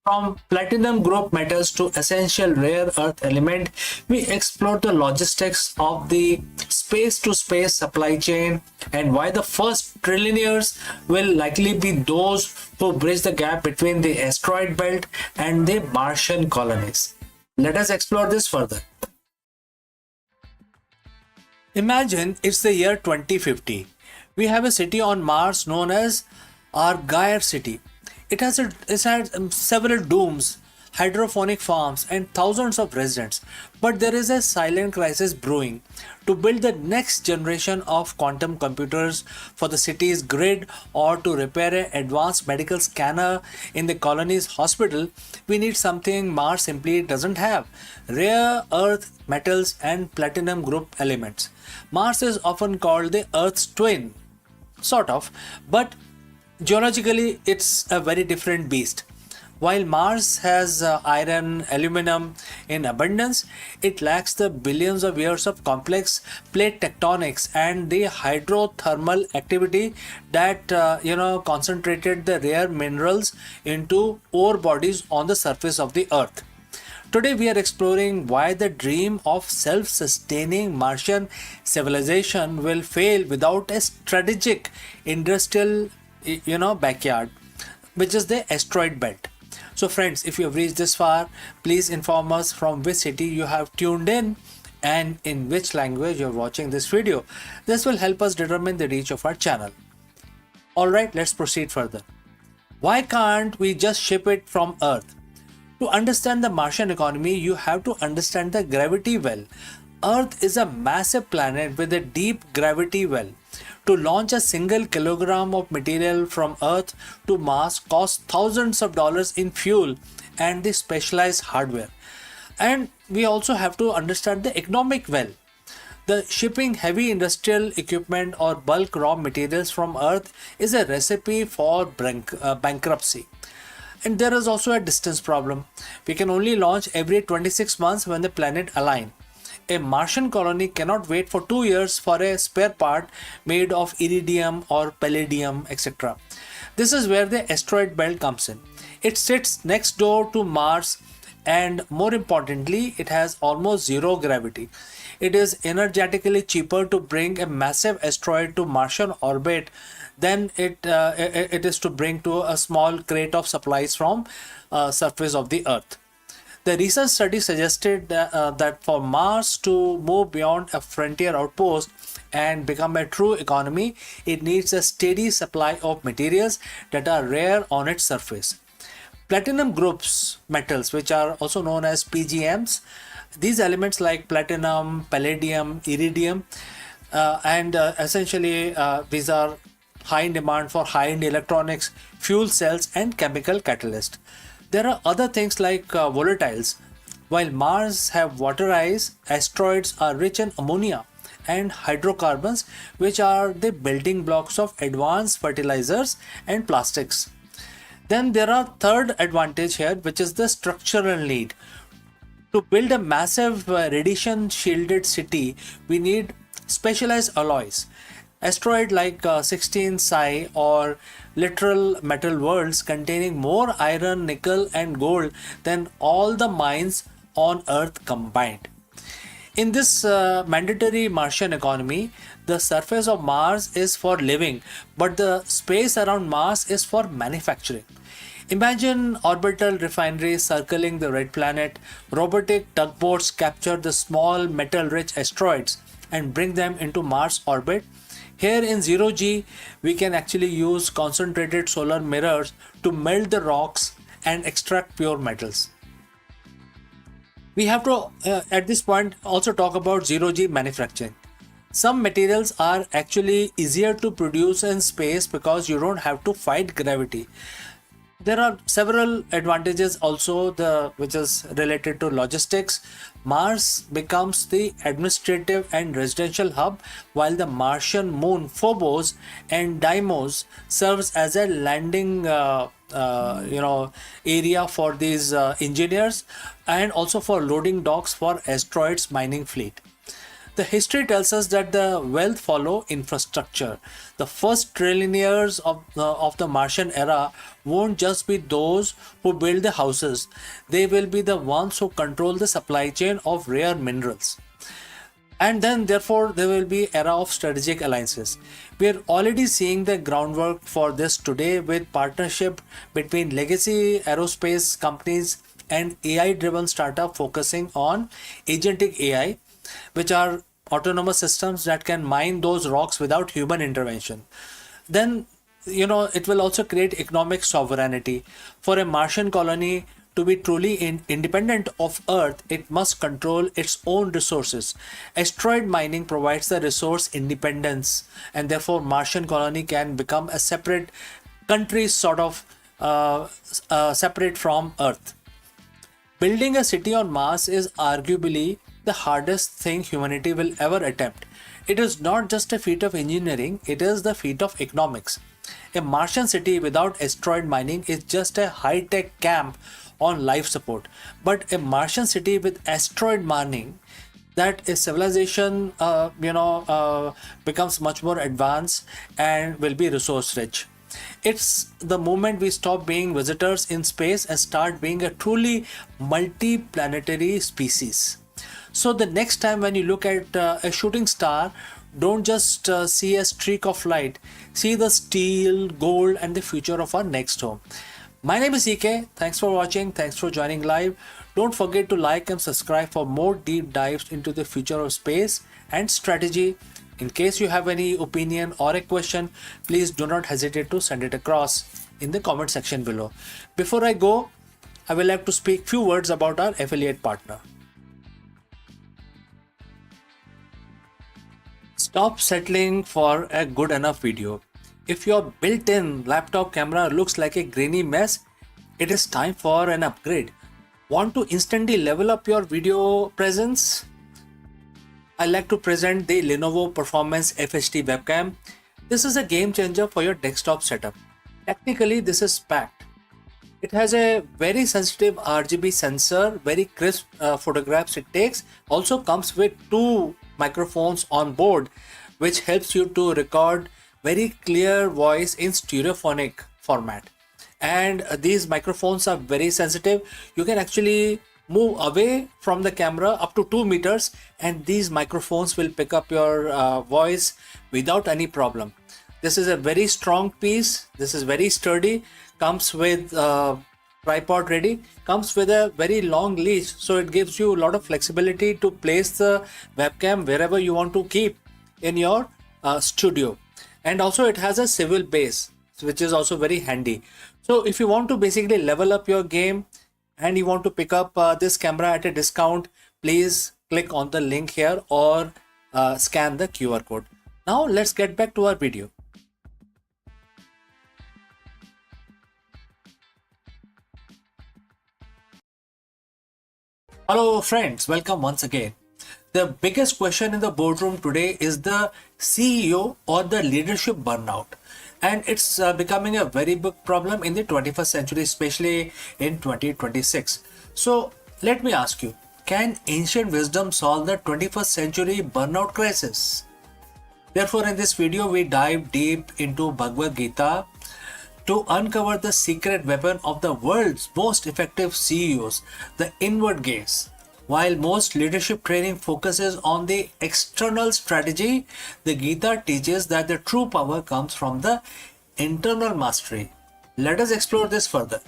From platinum group metals to essential rare earth element, we explore the logistics of the space to space supply chain and why the first trillionaires will likely be those who bridge the gap between the asteroid belt and the Martian colonies. Let us explore this further. Imagine it's the year 2050. We have a city on Mars known as Argyre City. It's had several domes, hydroponic farms, and thousands of residents. But there is a silent crisis brewing. To build the next generation of quantum computers for the city's grid or to repair an advanced medical scanner in the colony's hospital, we need something Mars simply doesn't have: rare earth metals and platinum group elements. Mars is often called the Earth's twin, sort of, but geologically it's a very different beast. While Mars has iron, aluminum in abundance, it lacks the billions of years of complex plate tectonics and the hydrothermal activity that concentrated the rare minerals into ore bodies on the surface of the Earth. Today we are exploring why the dream of self-sustaining Martian civilization will fail without a strategic industrial backyard, which is the asteroid belt. So friends, if you have reached this far, please inform us from which city you have tuned in and in which language you are watching this video. This will help us determine the reach of our channel. Alright, let's proceed further. Why can't we just ship it from Earth? To understand the Martian economy, you have to understand the gravity well. Earth is a massive planet with a deep gravity well. To launch a single kilogram of material from Earth to Mars costs thousands of dollars in fuel and the specialized hardware. And we also have to understand the economic well. The shipping heavy industrial equipment or bulk raw materials from Earth is a recipe for bankruptcy. And there is also a distance problem. We can only launch every 26 months when the planet aligns. A Martian colony cannot wait for 2 years for a spare part made of iridium or palladium, etc. This is where the asteroid belt comes in. It sits next door to Mars, and more importantly, it has almost zero gravity. It is energetically cheaper to bring a massive asteroid to Martian orbit than it is to bring to a small crate of supplies from surface of the Earth. The recent study suggested that for Mars to move beyond a frontier outpost and become a true economy, it needs a steady supply of materials that are rare on its surface. Platinum groups metals, which are also known as PGMs, these elements like platinum, palladium, iridium, and essentially these are high in demand for high-end electronics, fuel cells, and chemical catalysts. There are other things like volatiles. While Mars have water ice, asteroids are rich in ammonia and hydrocarbons, which are the building blocks of advanced fertilizers and plastics. Then there are third advantage here, which is the structural need. To build a massive radiation shielded city, we need specialized alloys. Asteroid like 16 Psi or literal metal worlds containing more iron, nickel and gold than all the mines on Earth combined. In this mandatory Martian economy, the surface of Mars is for living, but the space around Mars is for manufacturing. Imagine orbital refineries circling the red planet. Robotic tugboats capture the small metal-rich asteroids and bring them into Mars orbit. Here in 0G, we can actually use concentrated solar mirrors to melt the rocks and extract pure metals. We have to, at this point, also talk about 0G manufacturing. Some materials are actually easier to produce in space because you don't have to fight gravity. There are several advantages also, which is related to logistics. Mars becomes the administrative and residential hub, while the Martian moon Phobos and Deimos serves as a landing area for these engineers and also for loading docks for asteroids mining fleet. The history tells us that the wealth follow infrastructure. The first trillionaires of the Martian era won't just be those who build the houses. They will be the ones who control the supply chain of rare minerals. And then therefore there will be era of strategic alliances. We are already seeing the groundwork for this today with partnership between legacy aerospace companies and AI driven startup focusing on agentic AI, which are autonomous systems that can mine those rocks without human intervention. Then it will also create economic sovereignty. For a Martian colony to be truly independent of Earth, it must control its own resources. Asteroid mining provides the resource independence, and therefore Martian colony can become a separate country, sort of separate from Earth. Building a city on Mars is arguably the hardest thing humanity will ever attempt. It is not just a feat of engineering, it is the feat of economics. A Martian city without asteroid mining is just a high-tech camp on life support. But a Martian city with asteroid mining, that is civilization, becomes much more advanced and will be resource rich. It's the moment we stop being visitors in space and start being a truly multi-planetary species. So the next time when you look at a shooting star, don't just see a streak of light, see the steel, gold and the future of our next home. My name is EK. Thanks for watching. Thanks for joining live. Don't forget to like and subscribe for more deep dives into the future of space and strategy. In case you have any opinion or a question, please do not hesitate to send it across in the comment section below. Before I go, I will like to speak few words about our affiliate partner. Stop settling for a good enough video. If your built-in laptop camera looks like a grainy mess, it is time for an upgrade. Want to instantly level up your video presence? I like to present the Lenovo Performance FHD webcam. This is a game changer for your desktop setup. Technically, this is packed. It has a very sensitive RGB sensor, very crisp photographs it takes. Also comes with 2 microphones on board, which helps you to record very clear voice in stereophonic format. And these microphones are very sensitive. You can actually move away from the camera up to 2 meters and these microphones will pick up your voice without any problem. This is a very strong piece. This is very sturdy. Comes with tripod ready. Comes with a very long leash, so it gives you a lot of flexibility to place the webcam wherever you want to keep in your studio. And also it has a swivel base, which is also very handy. So if you want to basically level up your game and you want to pick up this camera at a discount, please click on the link here or scan the QR code. Now let's get back to our video. Hello friends, welcome once again. The biggest question in the boardroom today is the CEO or the leadership burnout. And it's becoming a very big problem in the 21st century, especially in 2026. So let me ask you, can ancient wisdom solve the 21st century burnout crisis? Therefore, in this video, we dive deep into Bhagavad Gita to uncover the secret weapon of the world's most effective CEOs, the inward gaze. While most leadership training focuses on the external strategy, the Gita teaches that the true power comes from the internal mastery. Let us explore this further.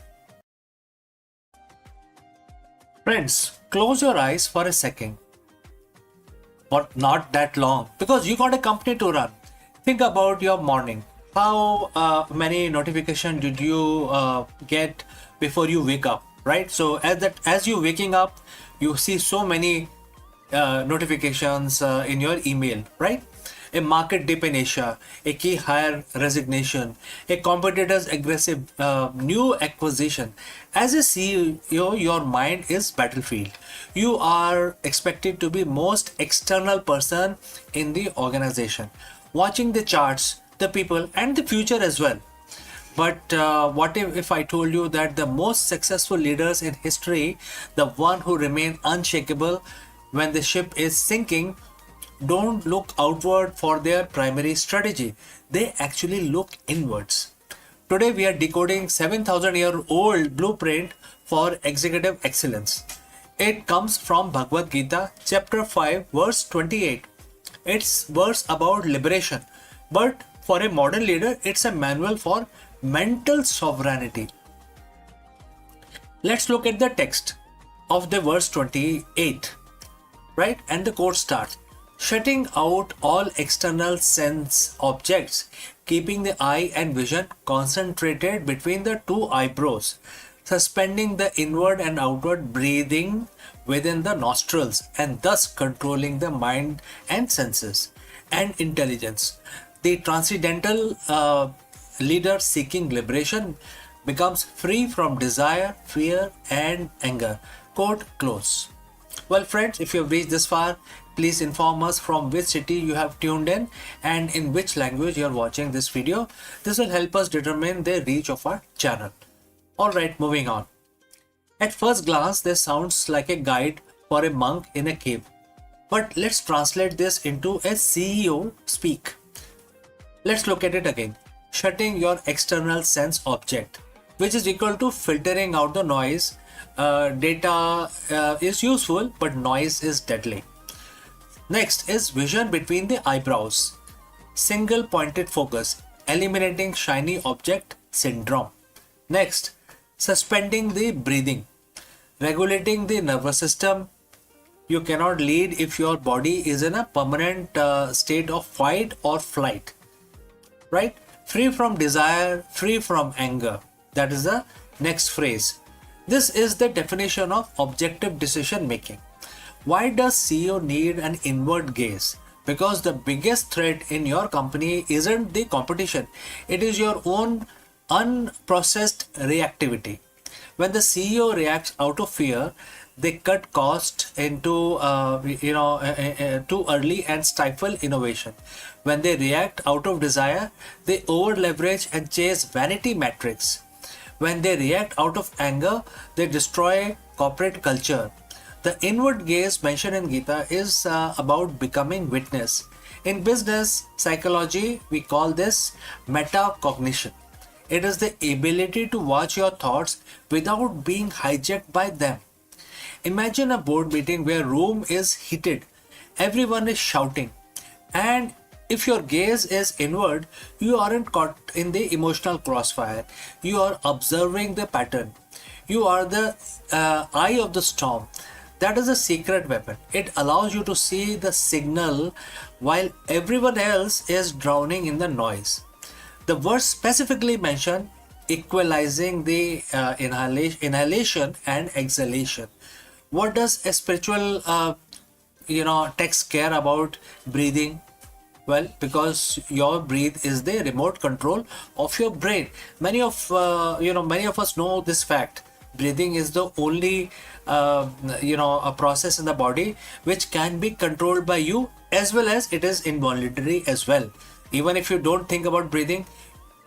Friends, close your eyes for a second. But not that long, because you got a company to run. Think about your morning. How many notifications did you get before you wake up, right? So as you waking up, you see so many notifications in your email, right? A market dip in Asia, a key hire resignation, a competitor's aggressive new acquisition. As a CEO, your mind is battlefield. You are expected to be most external person in the organization, watching the charts, the people and the future as well. But what if I told you that the most successful leaders in history, the one who remain unshakable when the ship is sinking, don't look outward for their primary strategy. They actually look inwards. Today we are decoding 7,000-year-old blueprint for executive excellence. It comes from Bhagavad Gita, chapter 5, verse 28. It's verse about liberation, but for a modern leader, it's a manual for mental sovereignty. Let's look at the text of the verse 28, right? And the quote starts, shutting out all external sense objects, keeping the eye and vision concentrated between the two eyebrows, suspending the inward and outward breathing within the nostrils, and thus controlling the mind and senses and intelligence. The transcendental leader seeking liberation becomes free from desire, fear, and anger. Quote close. Well, friends, if you have reached this far, please inform us from which city you have tuned in and in which language you are watching this video. This will help us determine the reach of our channel. Alright, moving on. At first glance, this sounds like a guide for a monk in a cave. But let's translate this into a CEO speak. Let's look at it again. Shutting your external sense object, which is equal to filtering out the noise. Data is useful, but noise is deadly. Next is vision between the eyebrows. Single pointed focus, eliminating shiny object syndrome. Next, suspending the breathing, regulating the nervous system. You cannot lead if your body is in a permanent state of fight or flight. Right? Free from desire, free from anger. That is the next phrase. This is the definition of objective decision making. Why does CEO need an inward gaze? Because the biggest threat in your company isn't the competition. It is your own unprocessed reactivity. When the CEO reacts out of fear, they cut costs into too early and stifle innovation. When they react out of desire, they over leverage and chase vanity metrics. When they react out of anger, they destroy corporate culture. The inward gaze mentioned in Gita is about becoming witness. In business psychology, we call this metacognition. It is the ability to watch your thoughts without being hijacked by them. Imagine a board meeting where room is heated, everyone is shouting, and if your gaze is inward, you aren't caught in the emotional crossfire. You are observing the pattern. You are the eye of the storm. That is a secret weapon. It allows you to see the signal while everyone else is drowning in the noise. The verse specifically mentioned equalizing the inhalation and exhalation. What does a spiritual text care about breathing? Well, because your breath is the remote control of your brain. Many of us know this fact. Breathing is the only a process in the body which can be controlled by you, as well as it is involuntary as well. Even if you don't think about breathing,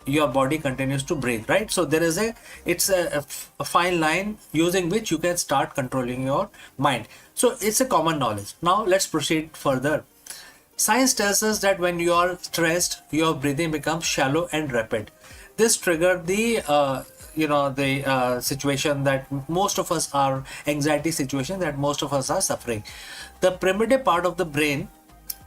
your body continues to breathe, right? So there is a fine line using which you can start controlling your mind. So it's a common knowledge. Now let's proceed further. Science tells us that when you are stressed, your breathing becomes shallow and rapid. This triggered the situation that most of us are, anxiety situation that most of us are suffering. The primitive part of the brain,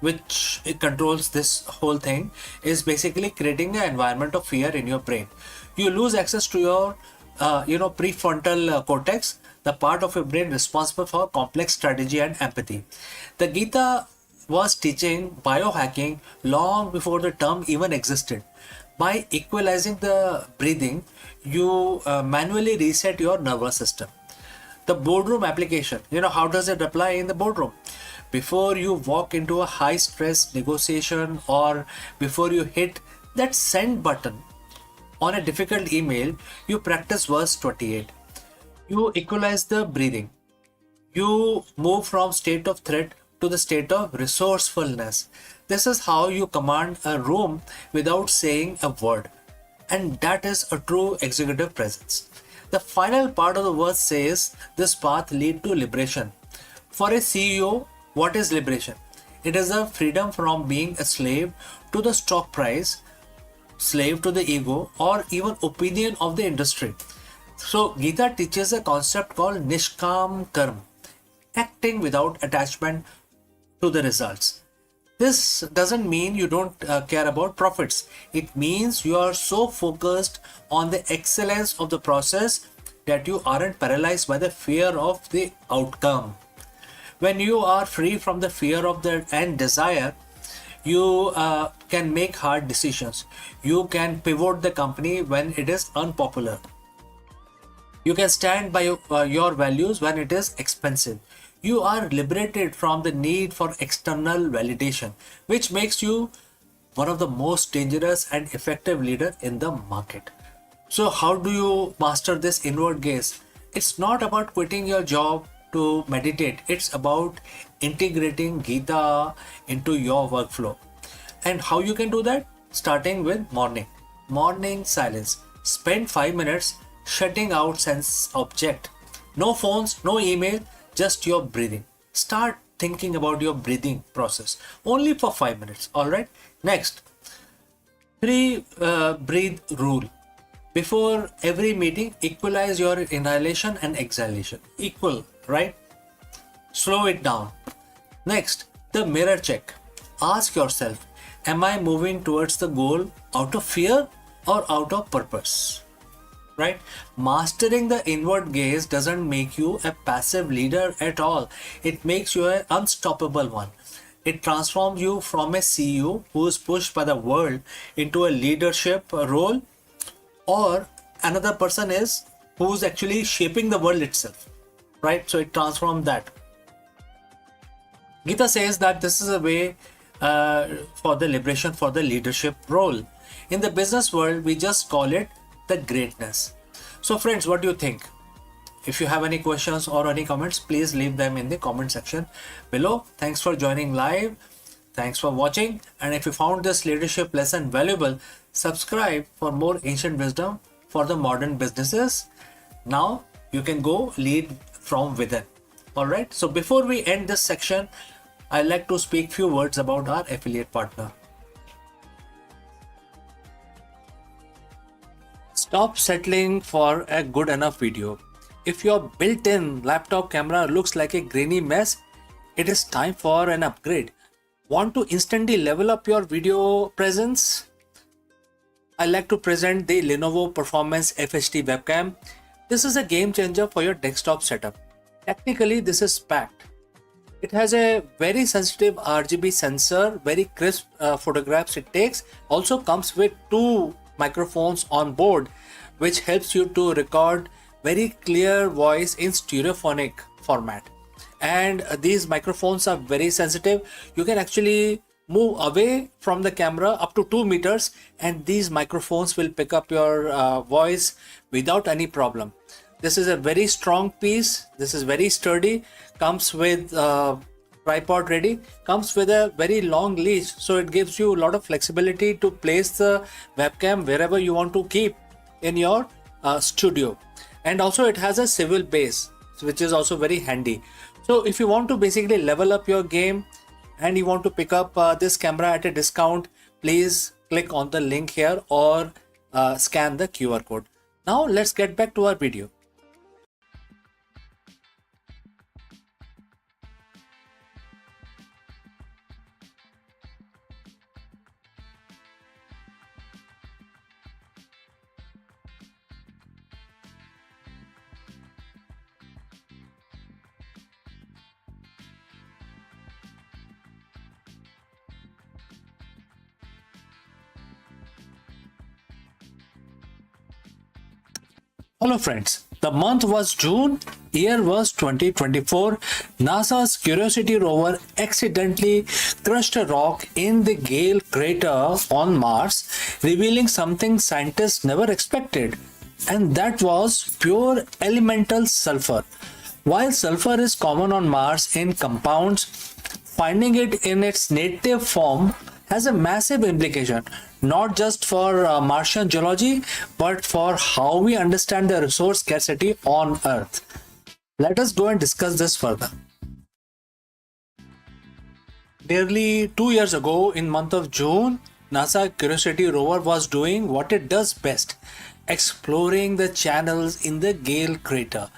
which it controls this whole thing, is basically creating an environment of fear in your brain. You lose access to your prefrontal cortex, the part of your brain responsible for complex strategy and empathy. The Gita was teaching biohacking long before the term even existed. By equalizing the breathing, you manually reset your nervous system. The boardroom application, how does it apply in the boardroom? Before you walk into a high stress negotiation, or before you hit that send button on a difficult email, you practice verse 28. You equalize the breathing. You move from state of threat to the state of resourcefulness. This is how you command a room without saying a word. And that is a true executive presence. The final part of the verse says this path leads to liberation. For a CEO, what is liberation? It is a freedom from being a slave to the stock price, slave to the ego, or even opinion of the industry. So Gita teaches a concept called Nishkam Karma, acting without attachment to the results. This doesn't mean you don't care about profits. It means you are so focused on the excellence of the process that you aren't paralyzed by the fear of the outcome. When you are free from the fear of the and desire, you can make hard decisions. You can pivot the company when it is unpopular. You can stand by your values when it is expensive. You are liberated from the need for external validation, which makes you one of the most dangerous and effective leader in the market. So how do you master this inward gaze? It's not about quitting your job to meditate. It's about integrating Gita into your workflow. And how you can do that? Starting with morning silence. Spend 5 minutes shutting out sense object. No phones, no email, just your breathing. Start thinking about your breathing process only for 5 minutes. All right. Next, three breathe rule. Before every meeting, equalize your inhalation and exhalation. Equal, right? Slow it down. Next, the mirror check. Ask yourself, am I moving towards the goal out of fear or out of purpose? Right? Mastering the inward gaze doesn't make you a passive leader at all. It makes you an unstoppable one. It transforms you from a CEO who is pushed by the world into a leadership role, or another person is who's actually shaping the world itself. Right? So it transforms that. Gita says that this is a way for the liberation for the leadership role. In the business world, we just call it the greatness. So friends, what do you think? If you have any questions or any comments, please leave them in the comment section below. Thanks for joining live. Thanks for watching. And if you found this leadership lesson valuable, subscribe for more ancient wisdom for the modern businesses. Now you can go lead from within. All right. So before we end this section, I'd like to speak few words about our affiliate partner. Stop settling for a good enough video. If your built-in laptop camera looks like a grainy mess, it is time for an upgrade. Want to instantly level up your video presence? I like to present the Lenovo Performance FHD webcam. This is a game changer for your desktop setup. Technically, this is packed. It has a very sensitive RGB sensor, very crisp photographs it takes. Also comes with 2 microphones on board, which helps you to record very clear voice in stereophonic format. And these microphones are very sensitive. You can actually move away from the camera up to 2 meters and these microphones will pick up your voice without any problem. This is a very strong piece. This is very sturdy. Comes with tripod ready. Comes with a very long leash, so it gives you a lot of flexibility to place the webcam wherever you want to keep in your studio. And also it has a swivel base, which is also very handy. So if you want to basically level up your game and you want to pick up this camera at a discount, please click on the link here or scan the QR code. Now let's get back to our video. Hello friends, the month was June, year was 2024. NASA's Curiosity rover accidentally crushed a rock in the Gale crater on Mars, revealing something scientists never expected, and that was pure elemental sulfur. While sulfur is common on Mars in compounds, finding it in its native form has a massive implication, not just for Martian geology, but for how we understand the resource scarcity on Earth. Let us go and discuss this further. Nearly 2 years ago, in month of June, NASA Curiosity rover was doing what it does best, exploring the channels in the Gale crater.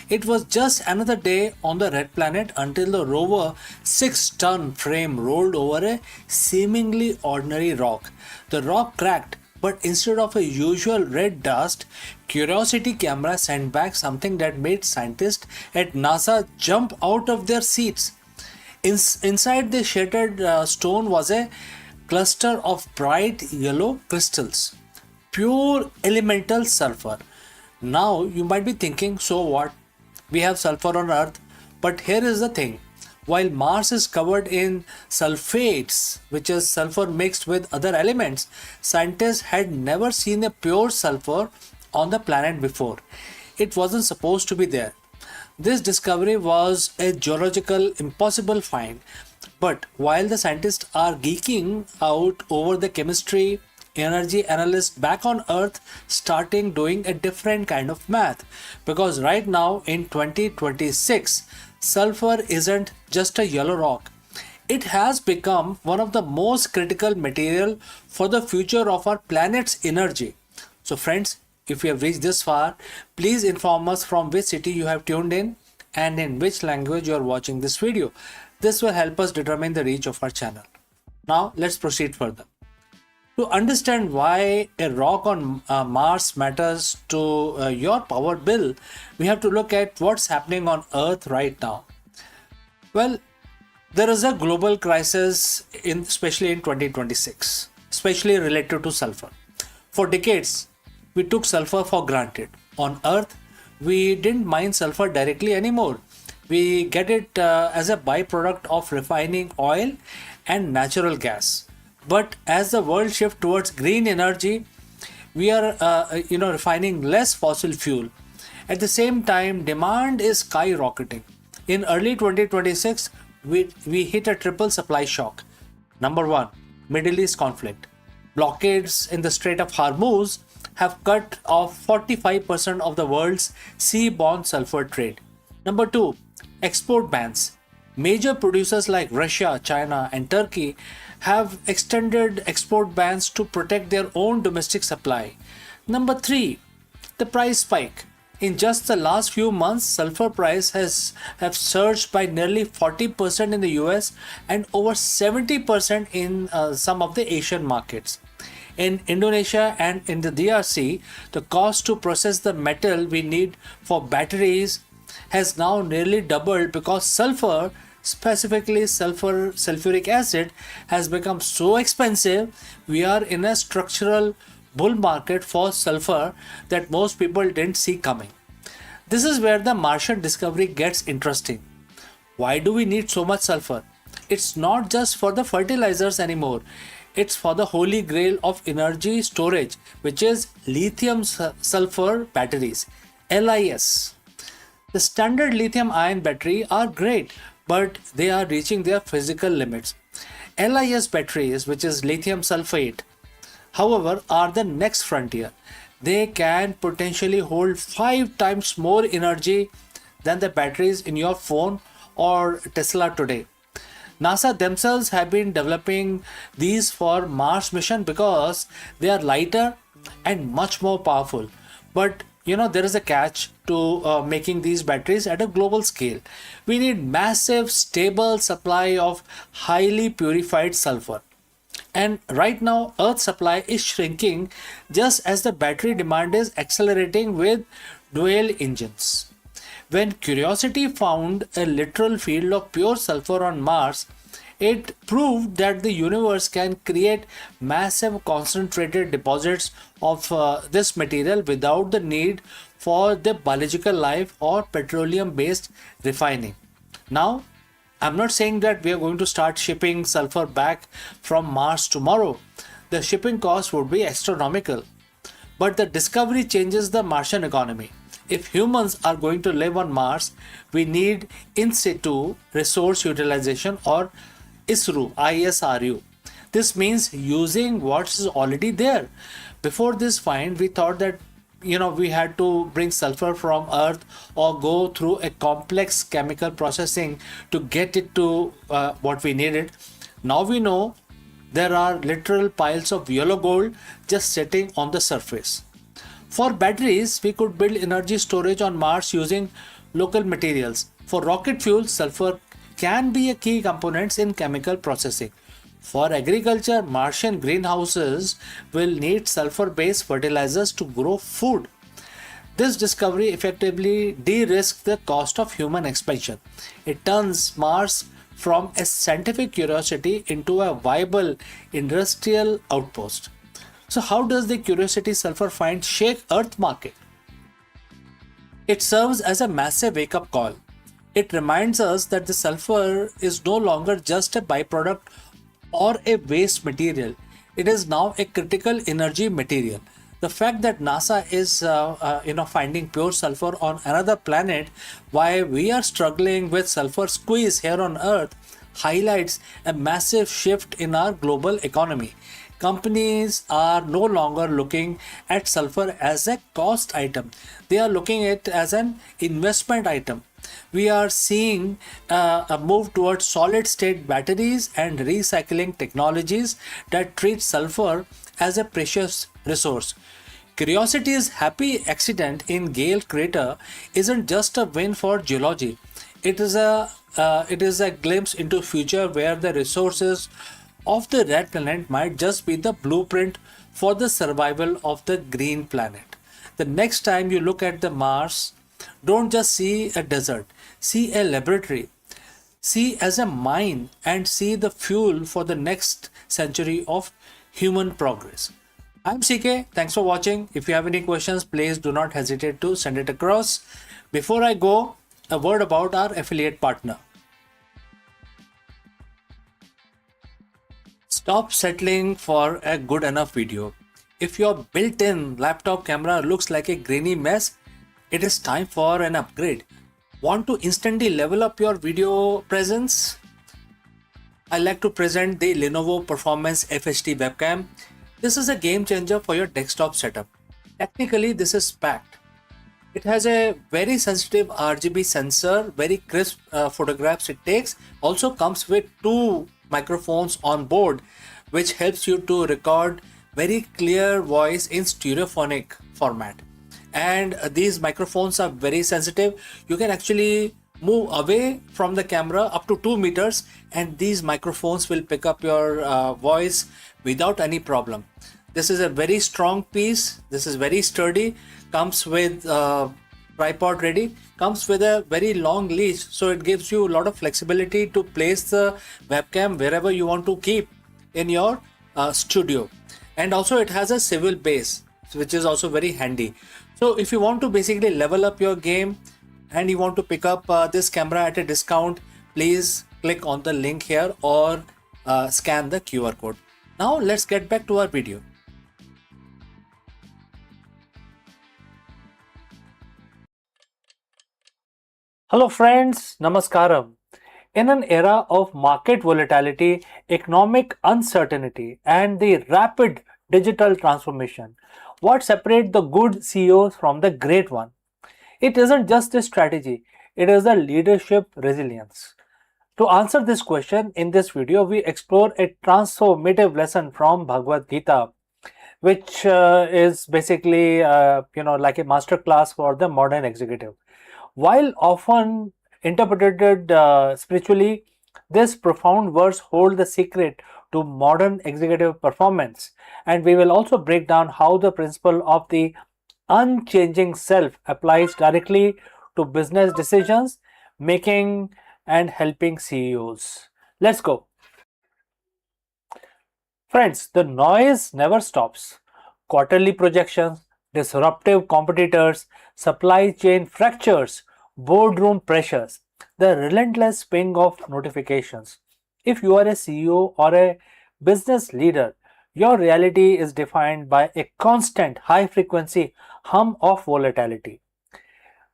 It was just another day on the red planet until the rover 6-ton frame rolled over a seemingly ordinary rock. The rock cracked, but instead of a usual red dust, Curiosity camera sent back something that made scientists at NASA jump out of their seats. Inside the shattered stone was a cluster of bright yellow crystals, pure elemental sulfur. Now you might be thinking, so what? We have sulfur on Earth. But here is the thing, while Mars is covered in sulfates, which is sulfur mixed with other elements, scientists had never seen a pure sulfur on the planet before. It wasn't supposed to be there. This discovery was a geological impossible find. But while the scientists are geeking out over the chemistry, energy analysts back on Earth starting doing a different kind of math. Because right now in 2026, sulfur isn't just a yellow rock. It has become one of the most critical material for the future of our planet's energy. So friends, if you have reached this far, please inform us from which city you have tuned in and in which language you are watching this video. This will help us determine the reach of our channel. Now let's proceed further. To understand why a rock on Mars matters to your power bill, we have to look at what's happening on Earth right now. Well, there is a global crisis especially in 2026, especially related to sulfur. For decades, we took sulfur for granted. On Earth, we didn't mine sulfur directly anymore. We get it as a byproduct of refining oil and natural gas. But as the world shifts towards green energy, we are refining less fossil fuel. At the same time, demand is skyrocketing. In early 2026, we hit a triple supply shock. Number one, Middle East conflict. Blockades in the Strait of Hormuz have cut off 45% of the world's seaborne sulfur trade. Number two, export bans. Major producers like Russia, China, and Turkey have extended export bans to protect their own domestic supply. Number three, the price spike. In just the last few months, sulfur price have surged by nearly 40% in the US and over 70% in some of the Asian markets. In Indonesia and in the DRC, the cost to process the metal we need for batteries has now nearly doubled because sulfur, specifically sulfuric acid, has become so expensive. We are in a structural bull market for sulfur that most people didn't see coming. This is where the Martian discovery gets interesting. Why do we need so much sulfur? It's not just for the fertilizers anymore. It's for the holy grail of energy storage, which is lithium sulfur batteries, LIS. The standard lithium ion battery are great, but they are reaching their physical limits. LIS batteries, which is lithium sulfate, however, are the next frontier. They can potentially hold 5 times more energy than the batteries in your phone or Tesla today. NASA themselves have been developing these for Mars mission because they are lighter and much more powerful. But there is a catch to making these batteries at a global scale. We need massive, stable supply of highly purified sulfur. And right now, Earth's supply is shrinking just as the battery demand is accelerating with dual engines. When Curiosity found a literal field of pure sulfur on Mars, it proved that the universe can create massive concentrated deposits of this material without the need for the biological life or petroleum based refining. Now, I'm not saying that we are going to start shipping sulfur back from Mars tomorrow. The shipping cost would be astronomical. But the discovery changes the Martian economy. If humans are going to live on Mars, we need in situ resource utilization, or ISRU. This means using what is already there. Before this find, we thought that we had to bring sulfur from Earth or go through a complex chemical processing to get it to what we needed. Now we know there are literal piles of yellow gold just sitting on the surface. For batteries, we could build energy storage on Mars using local materials. For rocket fuel, sulfur can be a key component in chemical processing. For agriculture, Martian greenhouses will need sulfur-based fertilizers to grow food. This discovery effectively de-risks the cost of human expansion. It turns Mars from a scientific curiosity into a viable industrial outpost. So, how does the Curiosity sulfur find shake Earth market? It serves as a massive wake up call. It reminds us that the sulfur is no longer just a byproduct or a waste material, it is now a critical energy material. The fact that NASA is finding pure sulfur on another planet while we are struggling with sulfur squeeze here on Earth highlights a massive shift in our global economy. Companies are no longer looking at sulfur as a cost item, they are looking at it as an investment item. We are seeing a move towards solid state batteries and recycling technologies that treat sulfur as a precious resource. Curiosity's happy accident in Gale crater isn't just a win for geology. It is a glimpse into future where the resources of the red planet might just be the blueprint for the survival of the green planet. The next time you look at the Mars, don't just see a desert, see a laboratory, see as a mine, and see the fuel for the next century of human progress. I'm CK. Thanks for watching. If you have any questions, please do not hesitate to send it across. Before I go, a word about our affiliate partner. Stop settling for a good enough video. If your built-in laptop camera looks like a grainy mess, it is time for an upgrade. Want to instantly level up your video presence? I like to present the Lenovo Performance FHD webcam. This is a game changer for your desktop setup. Technically, this is packed. It has a very sensitive RGB sensor, very crisp photographs it takes. Also comes with two microphones on board, which helps you to record very clear voice in stereophonic format. And these microphones are very sensitive. You can actually move away from the camera up to 2 meters and these microphones will pick up your voice without any problem. This is a very strong piece. This is very sturdy. Comes with tripod ready. Comes with a very long leash, so it gives you a lot of flexibility to place the webcam wherever you want to keep in your studio. And also it has a swivel base, which is also very handy. So if you want to basically level up your game and you want to pick up this camera at a discount, please click on the link here or scan the QR code. Now let's get back to our video. Hello friends, Namaskaram. In an era of market volatility, economic uncertainty, and the rapid digital transformation, what separates the good CEOs from the great one? It isn't just a strategy, it is a leadership resilience. To answer this question, in this video, we explore a transformative lesson from Bhagavad Gita, which is basically, like a masterclass for the modern executive. While often interpreted spiritually, this profound verse holds the secret to modern executive performance. And we will also break down how the principle of the unchanging self applies directly to business decisions making and helping CEOs. Let's go. Friends, the noise never stops. Quarterly projections, disruptive competitors, supply chain fractures, boardroom pressures, the relentless ping of notifications. If you are a CEO or a business leader, your reality is defined by a constant high frequency hum of volatility.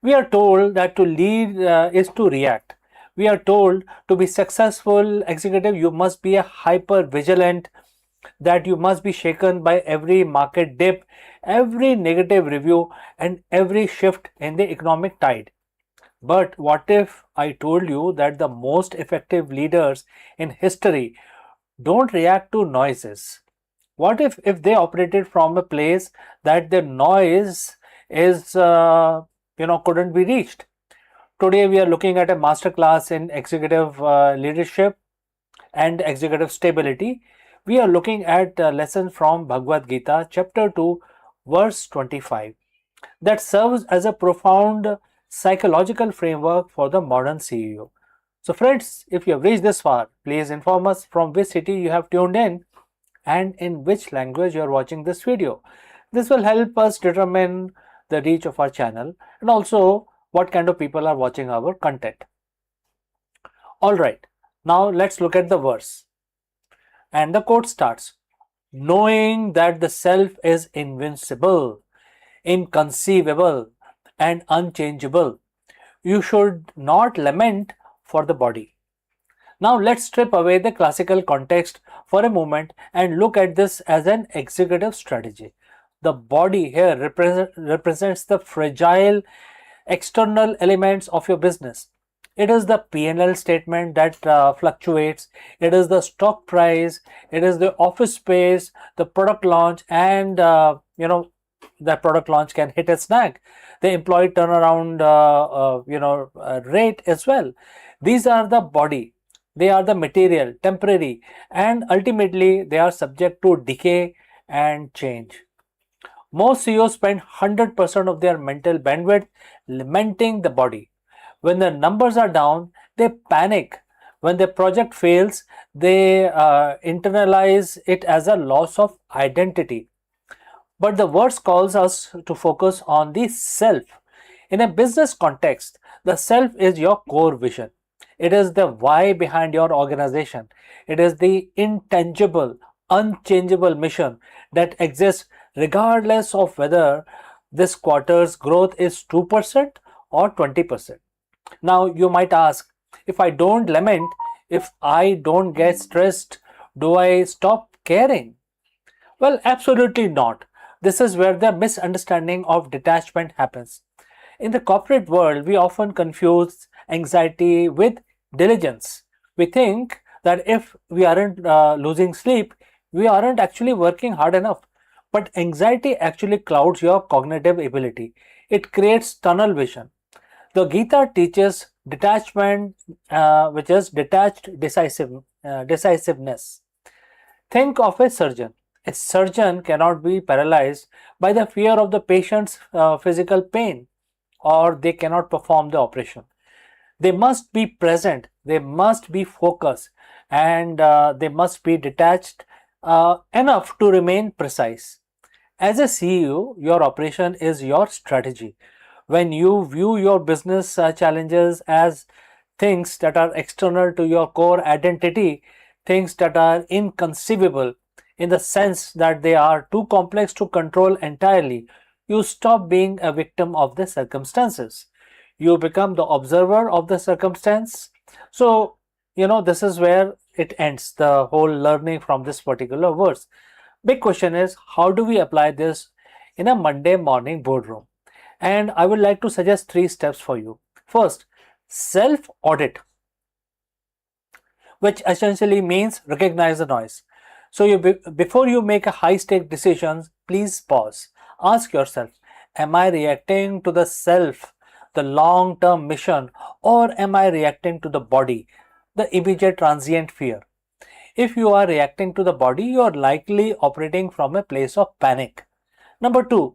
We are told that to lead is to react. We are told to be successful executive, you must be a hyper vigilant, that you must be shaken by every market dip, every negative review, and every shift in the economic tide. But what if I told you that the most effective leaders in history don't react to noises. What if they operated from a place that the noise is couldn't be reached? Today we are looking at a masterclass in executive leadership and executive stability. We are looking at a lesson from Bhagavad Gita, chapter 2, verse 25, that serves as a profound psychological framework for the modern CEO. So, friends, if you have reached this far, please inform us from which city you have tuned in and in which language you are watching this video. This will help us determine the reach of our channel and also what kind of people are watching our content. Alright, now let's look at the verse. And the quote starts, knowing that the self is invincible, inconceivable, and unchangeable, you should not lament for the body. Now let's strip away the classical context for a moment and look at this as an executive strategy. The body here represents the fragile external elements of your business. It is the P&L statement that fluctuates. It is the stock price. It is the office space, the product launch, and that product launch can hit a snag. The employee turnaround rate as well. These are the body. They are the material, temporary, and ultimately they are subject to decay and change. Most CEOs spend 100% of their mental bandwidth lamenting the body. When the numbers are down, they panic. When the project fails, they internalize it as a loss of identity. But the verse calls us to focus on the self. In a business context, the self is your core vision. It is the why behind your organization. It is the intangible, unchangeable mission that exists regardless of whether this quarter's growth is 2% or 20%. Now you might ask, if I don't lament, if I don't get stressed, do I stop caring? Well, absolutely not. This is where the misunderstanding of detachment happens. In the corporate world, we often confuse anxiety with diligence. We think that if we aren't losing sleep, we aren't actually working hard enough. But anxiety actually clouds your cognitive ability. It creates tunnel vision. The Gita teaches detachment, which is detached decisiveness. Think of a surgeon. A surgeon cannot be paralyzed by the fear of the patient's physical pain, or they cannot perform the operation. They must be present, they must be focused, and they must be detached enough to remain precise. As a CEO, your operation is your strategy. When you view your business challenges as things that are external to your core identity, things that are inconceivable in the sense that they are too complex to control entirely, you stop being a victim of the circumstances. You become the observer of the circumstance. So, this is where it ends, the whole learning from this particular verse. Big question is, how do we apply this in a Monday morning boardroom? And I would like to suggest 3 steps for you. First, self-audit, which essentially means recognize the noise. So before you make a high-stake decisions, please pause. Ask yourself, am I reacting to the self, the long-term mission, or am I reacting to the body, the immediate transient fear? If you are reacting to the body, you are likely operating from a place of panic. Number 2,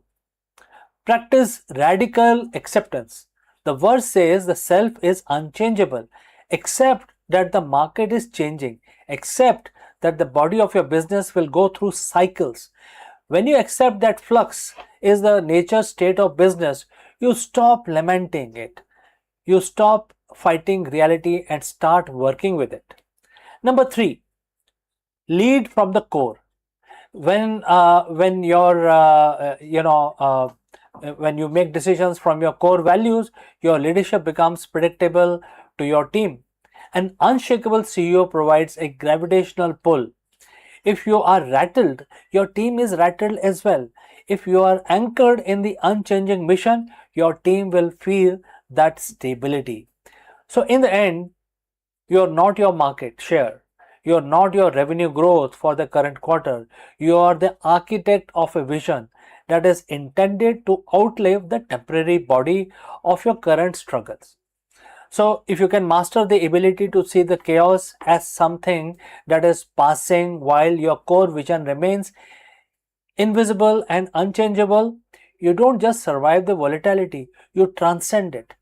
practice radical acceptance. The verse says the self is unchangeable. Accept that the market is changing. Accept that the body of your business will go through cycles. When you accept that flux is the nature state of business, you stop lamenting it. You stop fighting reality and start working with it. Number 3, lead from the core. When you make decisions from your core values, your leadership becomes predictable to your team. An unshakable CEO provides a gravitational pull. If you are rattled, your team is rattled as well. If you are anchored in the unchanging mission, your team will feel that stability. So in the end, you are not your market share. You're not your revenue growth for the current quarter. You are the architect of a vision that is intended to outlive the temporary body of your current struggles. So, if you can master the ability to see the chaos as something that is passing while your core vision remains invisible and unchangeable, you don't just survive the volatility, you transcend it.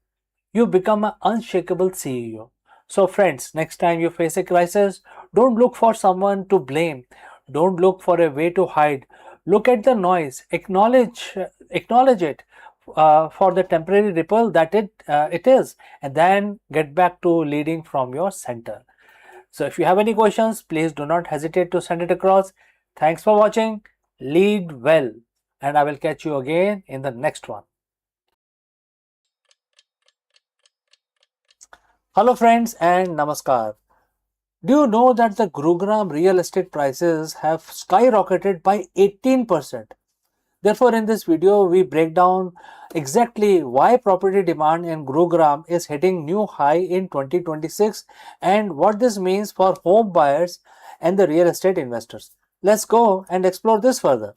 You become an unshakable CEO. So, friends, next time you face a crisis, don't look for someone to blame. Don't look for a way to hide. Look at the noise. Acknowledge it for the temporary ripple that it is, and then get back to leading from your center. So, if you have any questions, please do not hesitate to send it across. Thanks for watching. Lead well, and I will catch you again in the next one. Hello friends and namaskar. Do you know that the Gurugram real estate prices have skyrocketed by 18%? Therefore, in this video, we break down exactly why property demand in Gurugram is hitting new high in 2026 and what this means for home buyers and the real estate investors. Let's go and explore this further.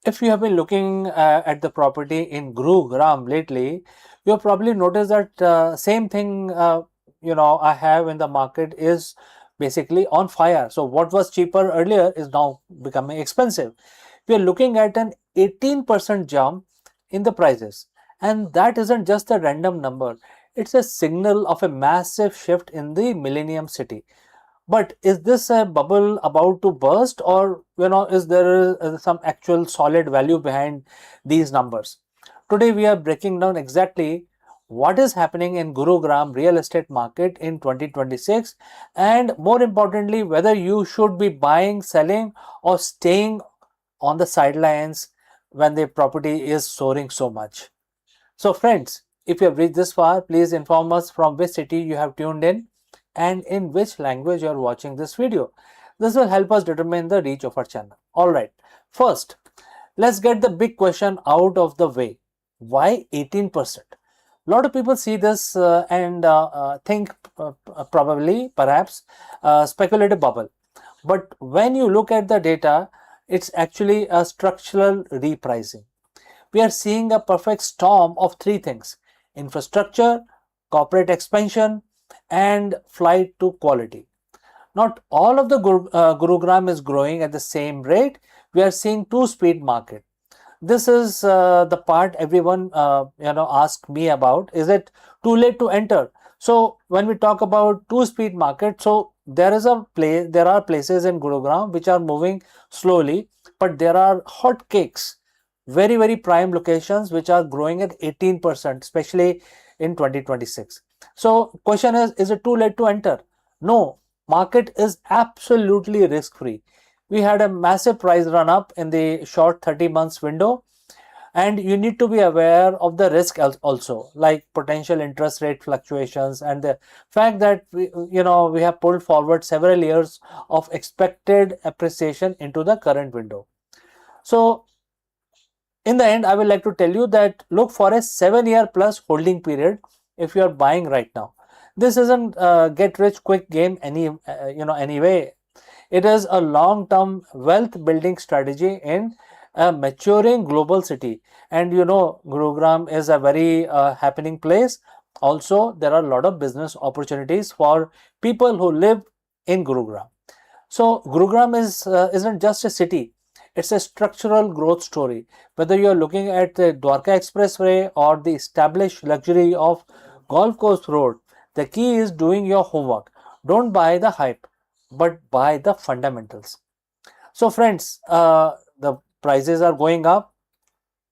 If you have been looking at the property in Gurugram lately, you have probably noticed that same thing I have in the market is basically on fire. So what was cheaper earlier is now becoming expensive. We are looking at an 18% jump in the prices, and that isn't just a random number. It's a signal of a massive shift in the Millennium City. But is this a bubble about to burst, or is there some actual solid value behind these numbers? Today we are breaking down exactly what is happening in Gurugram real estate market in 2026, and more importantly, whether you should be buying, selling, or staying on the sidelines when the property is soaring so much. So friends, if you have reached this far, please inform us from which city you have tuned in and in which language you are watching this video. This will help us determine the reach of our channel. Alright, first, let's get the big question out of the way. Why 18%? A lot of people see this and think probably, perhaps, speculative bubble. But when you look at the data, it's actually a structural repricing. We are seeing a perfect storm of three things: infrastructure, corporate expansion, and flight to quality. Not all of the Gurugram is growing at the same rate. We are seeing two-speed market. This is the part everyone ask me about. Is it too late to enter? So when we talk about two-speed market, so there are places in Gurugram which are moving slowly, but there are hot cakes, very very prime locations which are growing at 18%, especially in 2026. So question is it too late to enter? No, market is absolutely risk free. We had a massive price run up in the short 30 months window, and you need to be aware of the risk also, like potential interest rate fluctuations and the fact that we have pulled forward several years of expected appreciation into the current window. So in the end, I would like to tell you that look for a 7-year plus holding period if you are buying right now. This isn't get rich quick game anyway. It is a long-term wealth building strategy in a maturing global city. And Gurugram is a very happening place. Also, there are a lot of business opportunities for people who live in Gurugram. So Gurugram isn't just a city. It's a structural growth story. Whether you're looking at the Dwarka Expressway or the established luxury of Golf Course Road, the key is doing your homework. Don't buy the hype, but buy the fundamentals. So friends, the prices are going up,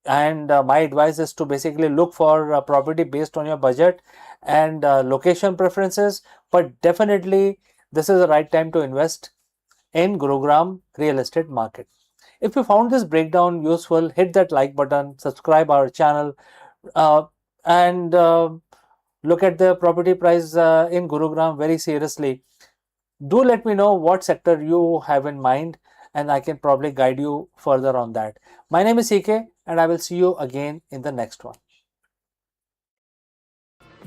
and my advice is to basically look for a property based on your budget and location preferences. But definitely, this is the right time to invest in Gurugram real estate market. If you found this breakdown useful, hit that like button, subscribe our channel, and look at the property price in Gurugram very seriously. Do let me know what sector you have in mind, and I can probably guide you further on that. My name is CK, and I will see you again in the next one.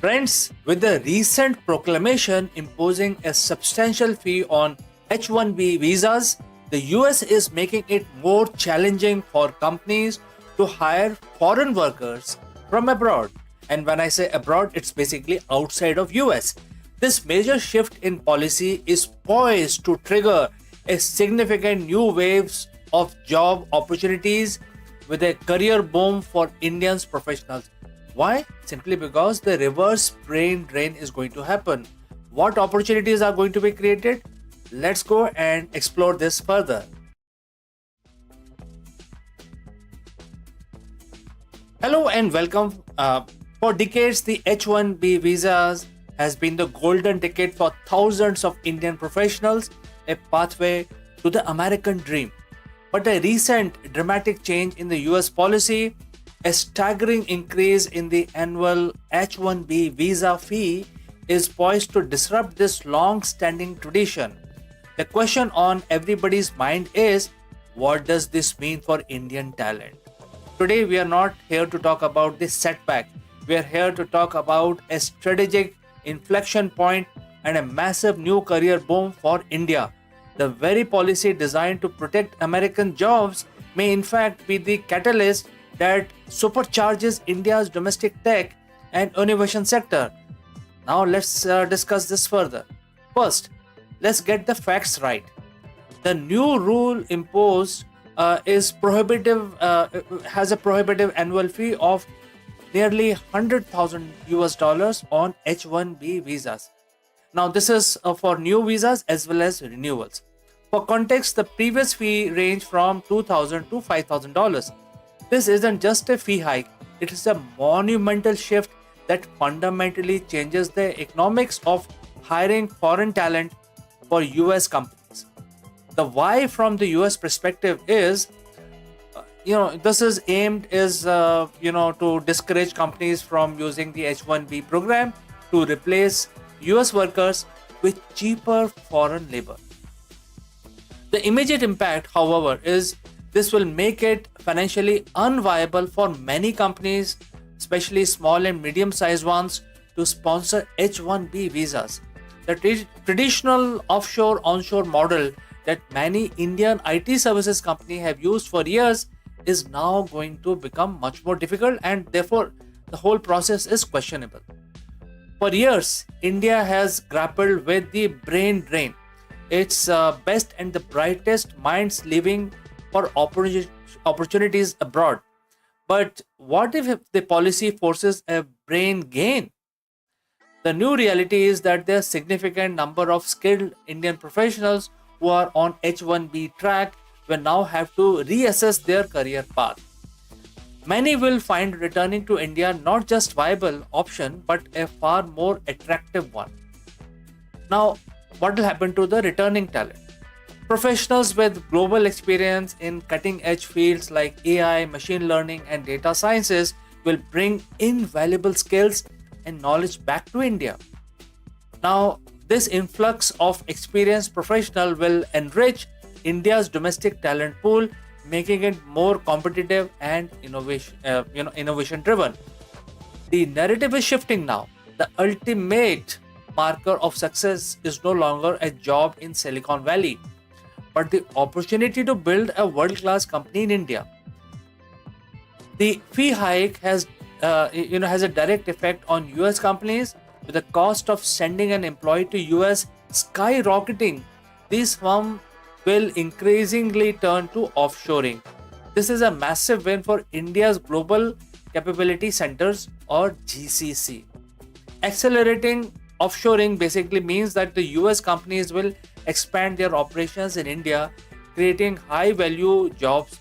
Friends, with the recent proclamation imposing a substantial fee on H-1B visas, the US is making it more challenging for companies to hire foreign workers from abroad. And when I say abroad, it's basically outside of US. This major shift in policy is poised to trigger a significant new waves of job opportunities with a career boom for Indians professionals. Why? Simply because the reverse brain drain is going to happen. What opportunities are going to be created? Let's go and explore this further. Hello and welcome. For decades, the H-1B visas has been the golden ticket for thousands of Indian professionals, a pathway to the American dream. But a recent dramatic change in the US policy, a staggering increase in the annual H-1B visa fee, is poised to disrupt this long-standing tradition. The question on everybody's mind is, what does this mean for Indian talent? Today, we are not here to talk about this setback. We are here to talk about a strategic inflection point and a massive new career boom for India. The very policy designed to protect American jobs may in fact be the catalyst that supercharges India's domestic tech and innovation sector. Now let's discuss this further. First, let's get the facts right. The new rule imposed is prohibitive, has a prohibitive annual fee of nearly 100,000 US dollars on H-1B visas. Now, this is for new visas as well as renewals. For context, the previous fee ranged from $2,000 to $5,000. This isn't just a fee hike, it is a monumental shift that fundamentally changes the economics of hiring foreign talent for US companies. The why from the US perspective is, this is aimed to discourage companies from using the H-1B program to replace US workers with cheaper foreign labor. The immediate impact, however, is this will make it financially unviable for many companies, especially small and medium-sized ones, to sponsor H-1B visas. The traditional offshore-onshore model that many Indian IT services companies have used for years is now going to become much more difficult, and therefore the whole process is questionable. For years, India has grappled with the brain drain. Its best and the brightest minds leaving for opportunities abroad. But what if the policy forces a brain gain? The new reality is that there are significant number of skilled Indian professionals who are on H-1B track will now have to reassess their career path. Many will find returning to India not just viable option but a far more attractive one. Now, what will happen to the returning talent? Professionals with global experience in cutting-edge fields like AI, machine learning, and data sciences will bring invaluable skills and knowledge back to India. Now, this influx of experienced professionals will enrich India's domestic talent pool, making it more competitive and innovation-driven. The narrative is shifting now. The ultimate marker of success is no longer a job in Silicon Valley, but the opportunity to build a world-class company in India. The fee hike has a direct effect on US companies, with the cost of sending an employee to US skyrocketing. These firms will increasingly turn to offshoring. This is a massive win for India's Global Capability Centers, or GCC. Accelerating offshoring basically means that the US companies will expand their operations in India, creating high value jobs,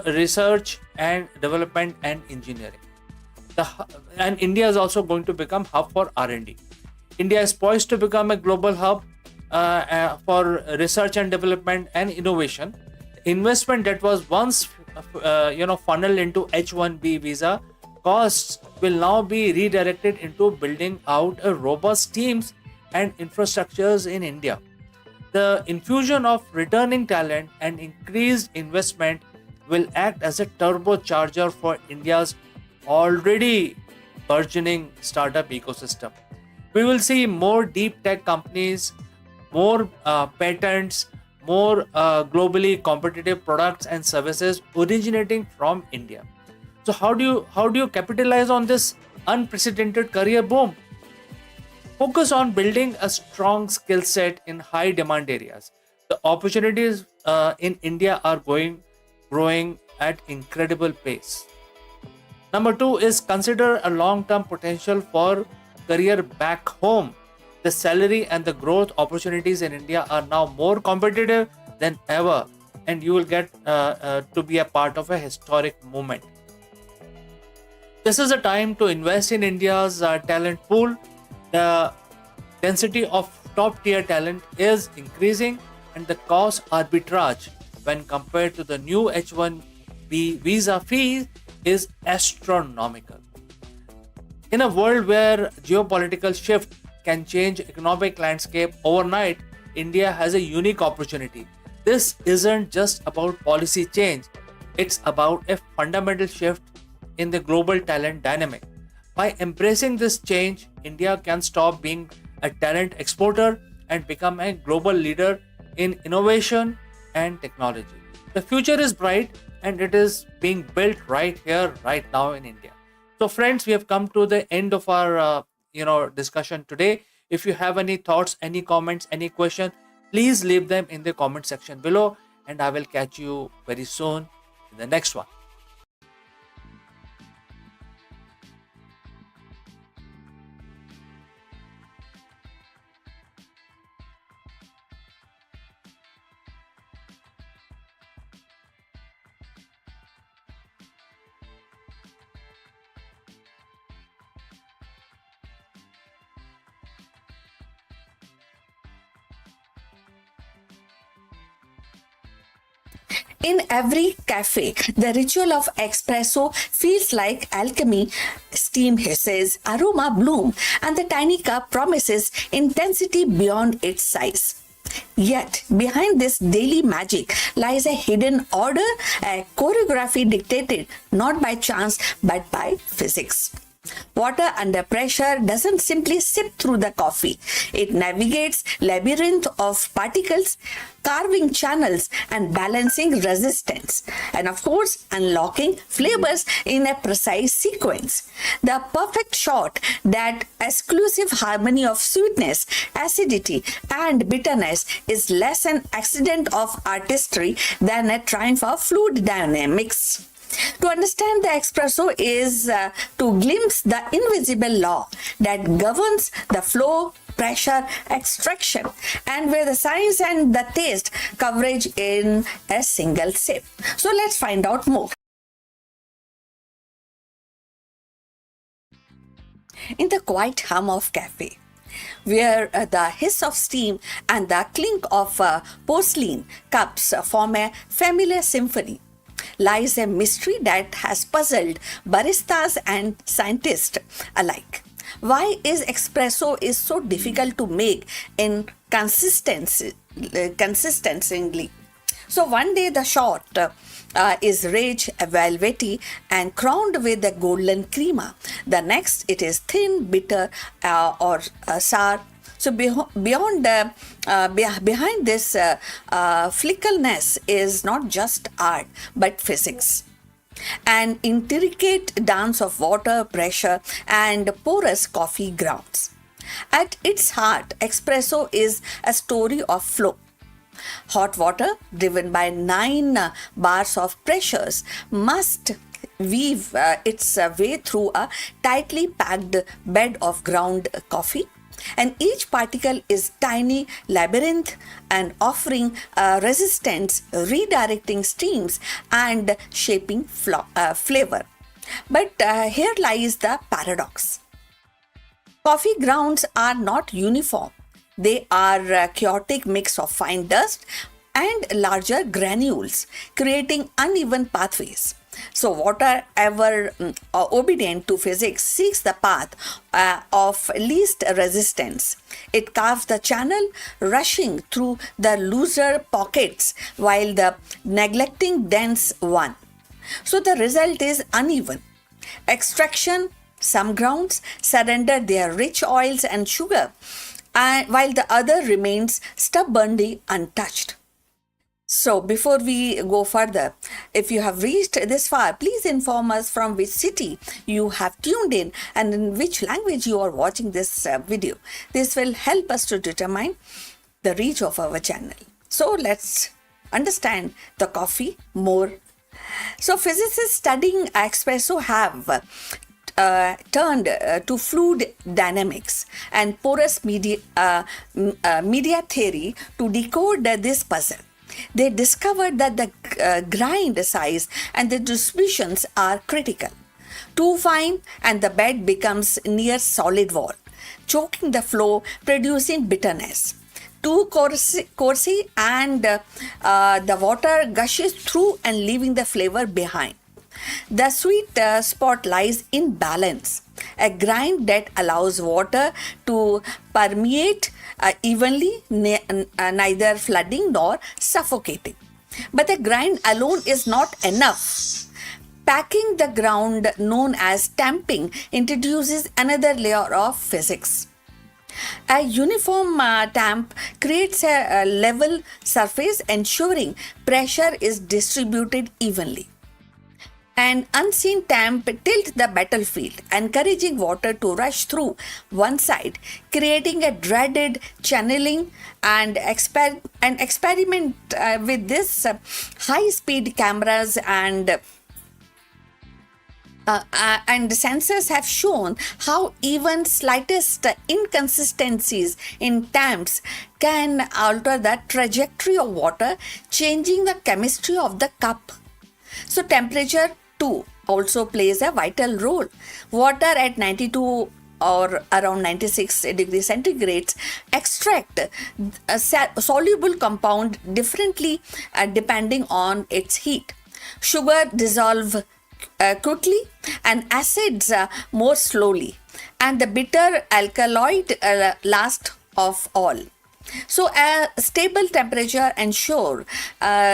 research and development and engineering. And India is also going to become hub for R&D. India is poised to become a global hub for research and development and innovation. Investment that was once funneled into H-1B visa costs will now be redirected into building out a robust teams and infrastructures in India. The infusion of returning talent and increased investment will act as a turbocharger for India's already burgeoning startup ecosystem. We will see more deep tech companies, more patents, more globally competitive products and services originating from India. So how do you capitalize on this unprecedented career boom? Focus on building a strong skill set in high demand areas. The opportunities in India are growing at incredible pace. Number two is consider a long term potential for career back home. The salary and the growth opportunities in India are now more competitive than ever, and you will get to be a part of a historic movement. This is a time to invest in India's talent pool. The density of top tier talent is increasing, and the cost arbitrage when compared to the new H1B visa fee is astronomical. In a world where geopolitical shift can change economic landscape overnight, India has a unique opportunity. This isn't just about policy change, it's about a fundamental shift in the global talent dynamic. By embracing this change, India can stop being a talent exporter and become a global leader in innovation and technology. The future is bright and it is being built right here, right now in India. So, friends, we have come to the end of our discussion today. If you have any thoughts, any comments, any questions, please leave them in the comment section below, and I will catch you very soon in the next one. In every cafe, the ritual of espresso feels like alchemy. Steam hisses, aroma bloom, and the tiny cup promises intensity beyond its size. Yet, behind this daily magic lies a hidden order, a choreography dictated not by chance but by physics. Water under pressure doesn't simply sip through the coffee. It navigates labyrinth of particles, carving channels and balancing resistance, and of course unlocking flavors in a precise sequence. The perfect shot, that exclusive harmony of sweetness, acidity and bitterness, is less an accident of artistry than a triumph of fluid dynamics. To understand the espresso is to glimpse the invisible law that governs the flow, pressure, extraction, and where the science and the taste coverage in a single sip. So let's find out more. In the quiet hum of cafe, where the hiss of steam and the clink of porcelain cups form a familiar symphony, lies a mystery that has puzzled baristas and scientists alike. Why is espresso is so difficult to make in consistently? So one day the shot is rich, velvety, and crowned with a golden crema. The next it is thin, bitter, or sour. So behind this fickleness is not just art but physics. An intricate dance of water, pressure, and porous coffee grounds. At its heart, espresso is a story of flow. Hot water, driven by 9 bars of pressures, must weave its way through a tightly packed bed of ground coffee, and each particle is tiny labyrinth and offering resistance, redirecting streams and shaping flavor. But here lies the paradox. Coffee grounds are not uniform. They are a chaotic mix of fine dust and larger granules, creating uneven pathways. So water, ever obedient to physics, seeks the path of least resistance. It carves the channel, rushing through the looser pockets while the neglecting dense one. So the result is uneven extraction, Some grounds surrender their rich oils and sugar, while the other remains stubbornly untouched. So, before we go further, if you have reached this far, please inform us from which city you have tuned in and in which language you are watching this video. This will help us to determine the reach of our channel. So, let's understand the coffee more. So, physicists studying espresso have turned to fluid dynamics and porous media theory to decode this puzzle. They discovered that the grind size and the distributions are critical. Too fine and the bed becomes near solid wall, choking the flow, producing bitterness. Too coarse and the water gushes through and leaving the flavor behind. The sweet spot lies in balance, a grind that allows water to permeate evenly, neither flooding nor suffocating. But the grind alone is not enough. Packing the ground, known as tamping, introduces another layer of physics. A uniform tamp creates a level surface, ensuring pressure is distributed evenly. An unseen tamp tilts the battlefield, encouraging water to rush through one side, creating a dreaded channeling and experiment with this high-speed cameras and sensors have shown how even slightest inconsistencies in tamps can alter the trajectory of water, changing the chemistry of the cup. So temperature too also plays a vital role. Water at 92 or around 96 degrees centigrade extract a soluble compound differently depending on its heat. Sugar dissolve quickly and acids more slowly, and the bitter alkaloid last of all. So a stable temperature ensure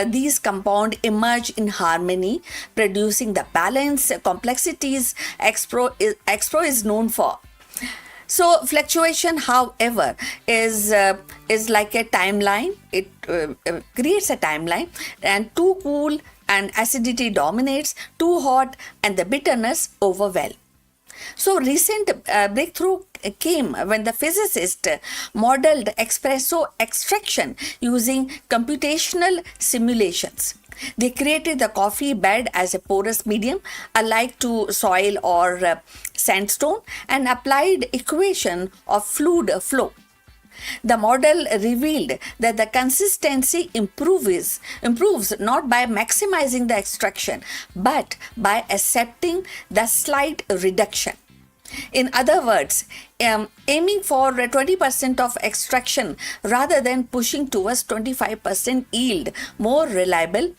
these compounds emerge in harmony, producing the balance complexities Expro is known for. So fluctuation, however, is like a timeline. It creates a timeline, and too cool and acidity dominates, too hot and the bitterness overwhelm. So recent breakthrough came when the physicists modeled espresso extraction using computational simulations. They created the coffee bed as a porous medium alike to soil or sandstone and applied equation of fluid flow. The model revealed that the consistency improves not by maximizing the extraction but by accepting the slight reduction. In other words, aiming for 20% of extraction rather than pushing towards 25% yield more reliable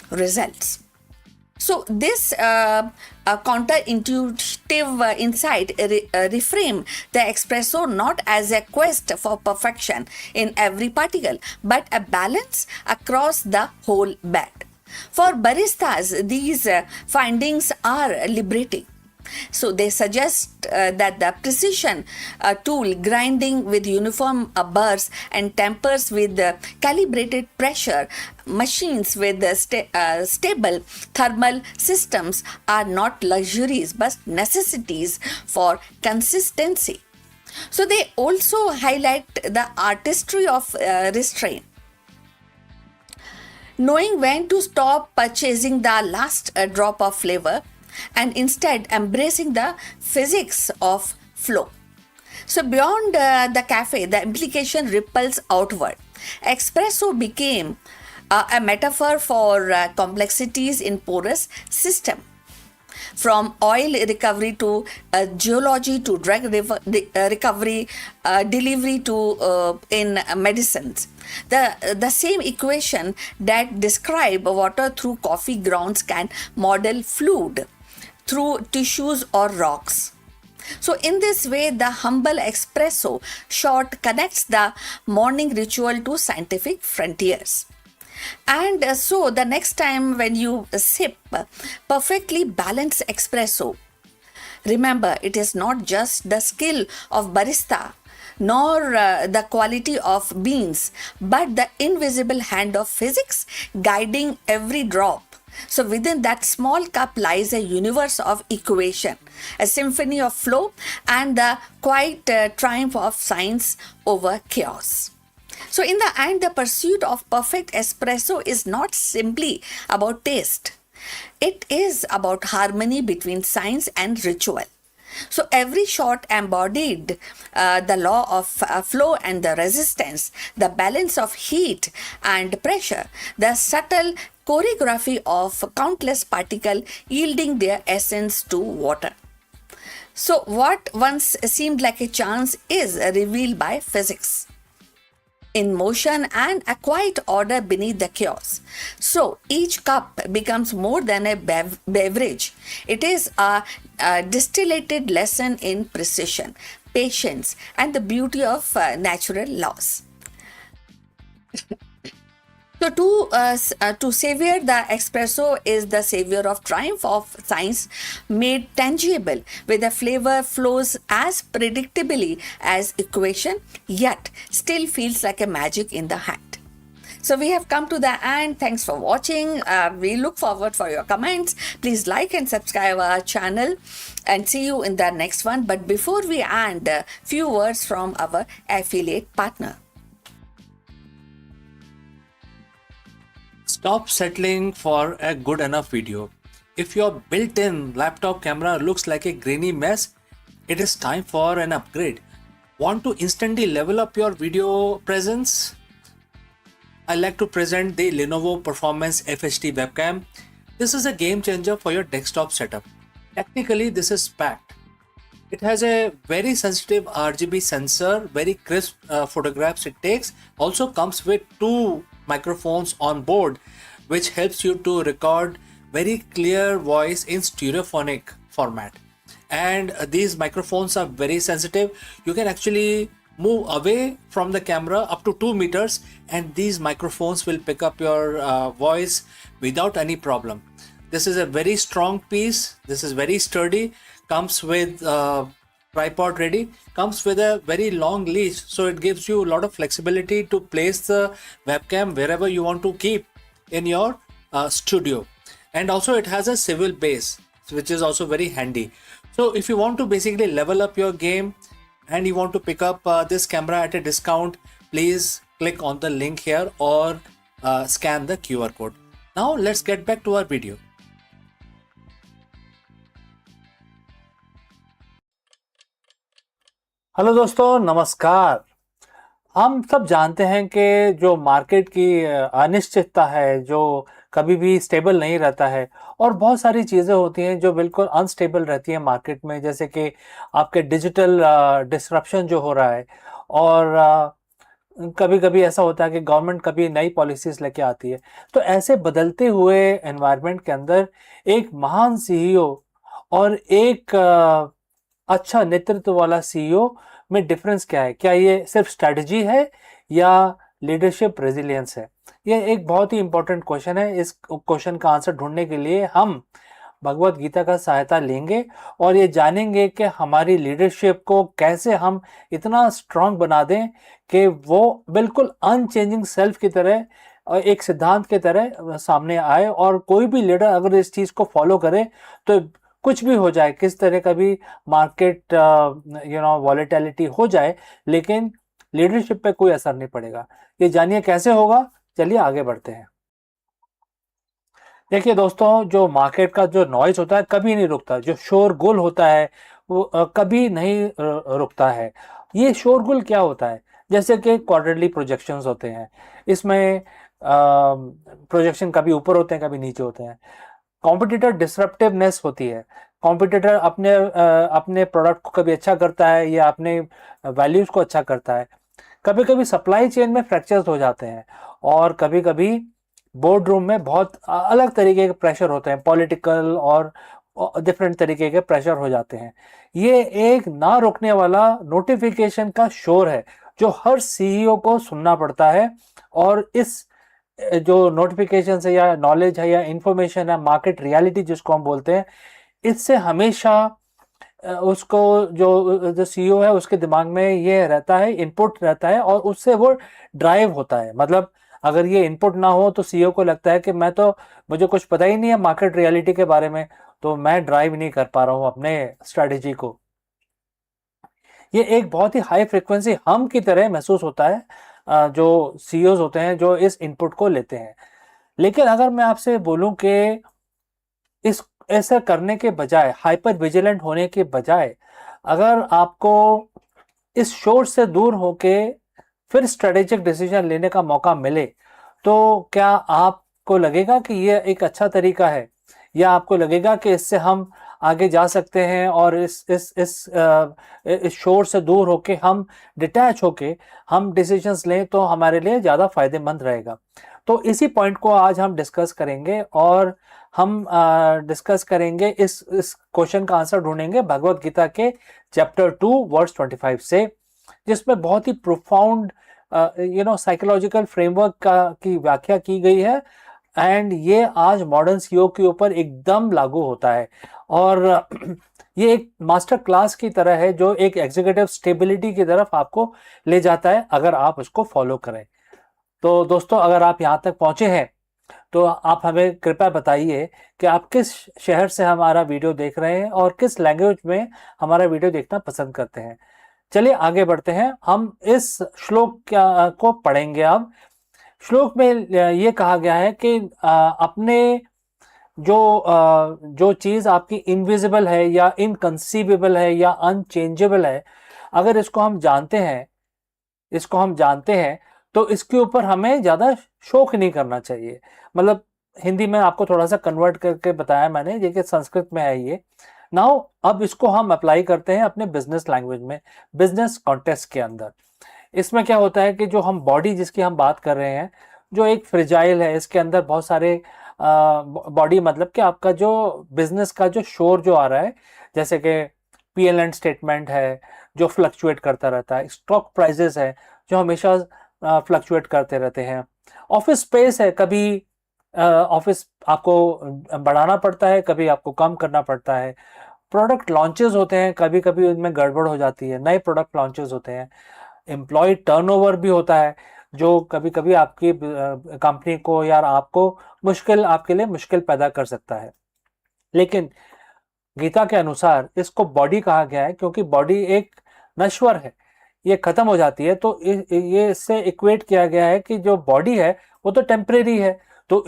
results. So this counterintuitive insight reframe the espresso not as a quest for perfection in every particle, but a balance across the whole bed. For baristas, these findings are liberating. So they suggest that the precision tool grinding with uniform burrs and tempers with calibrated pressure machines with stable thermal systems are not luxuries but necessities for consistency. So they also highlight the artistry of restraint. Knowing when to stop purchasing the last drop of flavor and instead embracing the physics of flow. So beyond the cafe, the implication ripples outward. Espresso became a metaphor for complexities in porous system. From oil recovery to geology to drug recovery, delivery to in medicines. The same equation that describe water through coffee grounds can model fluid through tissues or rocks. So in this way, the humble espresso shot connects the morning ritual to scientific frontiers. And so the next time when you sip perfectly balanced espresso, Remember, it is not just the skill of barista nor the quality of beans, but the invisible hand of physics guiding every drop. So within that small cup lies a universe of equation, a symphony of flow, and the quiet triumph of science over chaos. So, in the end, the pursuit of perfect espresso is not simply about taste, it is about harmony between science and ritual. So, every shot embodied the law of flow and the resistance, the balance of heat and pressure, the subtle choreography of countless particles yielding their essence to water. So, what once seemed like a chance is revealed by physics in motion and a quiet order beneath the chaos. So each cup becomes more than a beverage. It is a distillated lesson in precision, patience, and the beauty of natural laws. So to savor the espresso is the savior of triumph of science made tangible, where the flavor flows as predictably as equation, yet still feels like a magic in the hand. So we have come to the end. Thanks for watching. We look forward for your comments. Please like and subscribe our channel and see you in the next one. But before we end, a few words from our affiliate partner. Stop settling for a good enough video. If your built-in laptop camera looks like a grainy mess, it is time for an upgrade. Want to instantly level up your video presence? I like to present the Lenovo Performance FHD webcam. This is a game changer for your desktop setup. Technically, this is packed. It has a very sensitive RGB sensor, very crisp photographs it takes. Also comes with two microphones on board, which helps you to record very clear voice in stereophonic format. And these microphones are very sensitive. You can actually move away from the camera up to 2 meters and these microphones will pick up your voice without any problem. This is a very strong piece. This is very sturdy. Comes with tripod ready, comes with a very long leash, so it gives you a lot of flexibility to place the webcam wherever you want to keep in your studio. And also it has a swivel base, which is also very handy. So if you want to basically level up your game and you want to pick up this camera at a discount, please click on the link here or scan the QR code. Now let's get back to our video. Hello दोस्तों, नमस्कार। हम सब जानते हैं कि जो market की अनिश्चितता है, जो कभी भी स्टेबल नहीं रहता है और बहुत सारी चीज़ें होती हैं जो बिल्कुल अनस्टेबल रहती हैं मार्केट में, जैसे कि आपके डिजिटल डिसरप्शन जो हो रहा है और कभी-कभी ऐसा होता है कि गवर्नमेंट कभी नई पॉलिसीज़ लेके आती है। तो ऐसे बदलते हुए एनवायरनमेंट के अंदर एक महान सीईओ और एक अच्छा नेतृत्व वाला सीईओ में डिफरेंस क्या है? क्या ये सिर्फ स्ट्रैटेजी है या लीडरशिप रेजिलियंस है? ये एक बहुत ही इंपॉर्टेंट क्वेश्चन है। इस क्वेश्चन का आंसर ढूंढने के लिए हम भगवत गीता का सहायता लेंगे और ये जानेंगे कि हमारी लीडरशिप को कैसे हम इतना स्ट्रांग बना दें कि वो बिल्कुल अनचेंजिंग सेल्फ की तरह और एक सिद्धांत की तरह सामने आए और कोई भी लीडर अगर इस चीज़ को फॉलो करे तो कुछ भी हो जाए, किस तरह का भी मार्केट वॉलेटिलिटी हो जाए, लेकिन लीडरशिप पे कोई असर नहीं पड़ेगा। ये जानिए कैसे होगा। चलिए आगे बढ़ते हैं। देखिए दोस्तों, जो मार्केट का जो नॉइज होता है कभी नहीं रुकता, जो शोरगुल होता है वो कभी नहीं रुकता है। ये शोरगुल क्या होता है? जैसे कि क्वार्टरली प्रोजेक्शंस होते हैं, इसमें प्रोजेक्शन कभी ऊपर होते हैं कभी नीचे होते हैं। कॉम्पिटिटर डिसरप्टिवनेस होती है। कॉम्पिटिटर अपने प्रोडक्ट को कभी अच्छा करता है या अपने वैल्यूज को अच्छा करता है। कभी कभी सप्लाई चेन में फ्रैक्चर्स हो जाते हैं और कभी कभी बोर्ड रूम में बहुत अलग तरीके के प्रेशर होते हैं, पॉलिटिकल और डिफरेंट तरीके के प्रेशर हो जाते हैं। ये एक ना रुकने वाला नोटिफिकेशन का शोर है जो हर सीईओ को सुनना पड़ता है और इस जो नोटिफिकेशन है या नॉलेज है या इंफॉर्मेशन है, मार्केट रियलिटी जिसको हम बोलते हैं, इससे हमेशा उसको जो जो सीईओ है उसके दिमाग में ये रहता है, इनपुट रहता है और उससे वो ड्राइव होता है। मतलब अगर ये इनपुट ना हो तो सीईओ को लगता है कि मुझे कुछ पता ही नहीं है मार्केट रियलिटी के बारे में, तो मैं ड्राइव नहीं कर पा रहा हूँ अपने स्ट्रेटेजी को। ये एक बहुत ही हाई फ्रिक्वेंसी हम की तरह महसूस होता है जो सीईओज होते हैं जो इस इनपुट को लेते हैं। लेकिन अगर मैं आपसे बोलूं कि इस ऐसा करने के बजाय, हाइपर विजिलेंट होने के बजाय, अगर आपको इस शोर से दूर होके फिर स्ट्रेटेजिक डिसीजन लेने का मौका मिले, तो क्या आपको लगेगा कि ये एक अच्छा तरीका है, या आपको लगेगा कि इससे हम आगे जा सकते हैं और इस शोर से दूर होके हम डिटैच होके हम डिसीजंस लें तो हमारे लिए ज़्यादा फायदेमंद रहेगा? तो इसी पॉइंट को आज हम डिस्कस करेंगे और हम डिस्कस करेंगे, इस क्वेश्चन का आंसर ढूंढेंगे भगवत गीता के चैप्टर 2 वर्स 25 से, जिसमें बहुत ही प्रोफाउंड साइकोलॉजिकल फ्रेमवर्क की व्याख्या की गई है। एंड ये आज मॉडर्न सीईओ के ऊपर एकदम लागू होता है और ये एक मास्टर क्लास की तरह है जो एक एग्जीक्यूटिव स्टेबिलिटी की तरफ आपको ले जाता है अगर आप उसको फॉलो करें। तो दोस्तों, अगर आप यहाँ तक पहुंचे हैं तो आप हमें कृपया बताइए कि आप किस शहर से हमारा वीडियो देख रहे हैं और किस लैंग्वेज में हमारा वीडियो देखना पसंद करते हैं। चलिए आगे बढ़ते हैं, हम इस श्लोक को पढ़ेंगे। अब श्लोक में ये कहा गया है कि अपने जो चीज आपकी इनविजिबल है या इनकंसीवेबल है या अनचेंजेबल है, अगर इसको हम जानते हैं तो इसके ऊपर हमें ज्यादा शोक नहीं करना चाहिए। मतलब हिंदी में आपको थोड़ा सा कन्वर्ट करके बताया मैंने, ये कि संस्कृत में है ये। नाउ अब इसको हम अप्लाई करते हैं अपने बिजनेस लैंग्वेज में, बिजनेस कॉन्टेक्स्ट के अंदर। इसमें क्या होता है कि जो हम बॉडी जिसकी हम बात कर रहे हैं, जो एक फ्रिजाइल है, इसके अंदर बहुत सारे बॉडी, मतलब कि आपका जो बिजनेस का जो शोर जो आ रहा है, जैसे कि पीएल एंड स्टेटमेंट है जो फ्लक्चुएट करता रहता है, स्टॉक प्राइजेस है जो हमेशा फ्लक्चुएट करते रहते हैं, ऑफिस स्पेस है, कभी ऑफिस आपको बढ़ाना पड़ता है, कभी आपको कम करना पड़ता है, प्रोडक्ट लॉन्चेस होते हैं, कभी कभी उनमें गड़बड़ हो जाती है, नए प्रोडक्ट लॉन्चेस होते हैं, एम्प्लॉय टर्नओवर भी होता है जो कभी कभी आपकी कंपनी को या आपको आपके लिए मुश्किल पैदा कर सकता है। लेकिन गीता के अनुसार इसको बॉडी कहा गया है क्योंकि बॉडी एक नश्वर है, ये खत्म हो जाती है। तो ये इससे इक्वेट किया गया है कि जो बॉडी है वो तो टेम्परेरी है, तो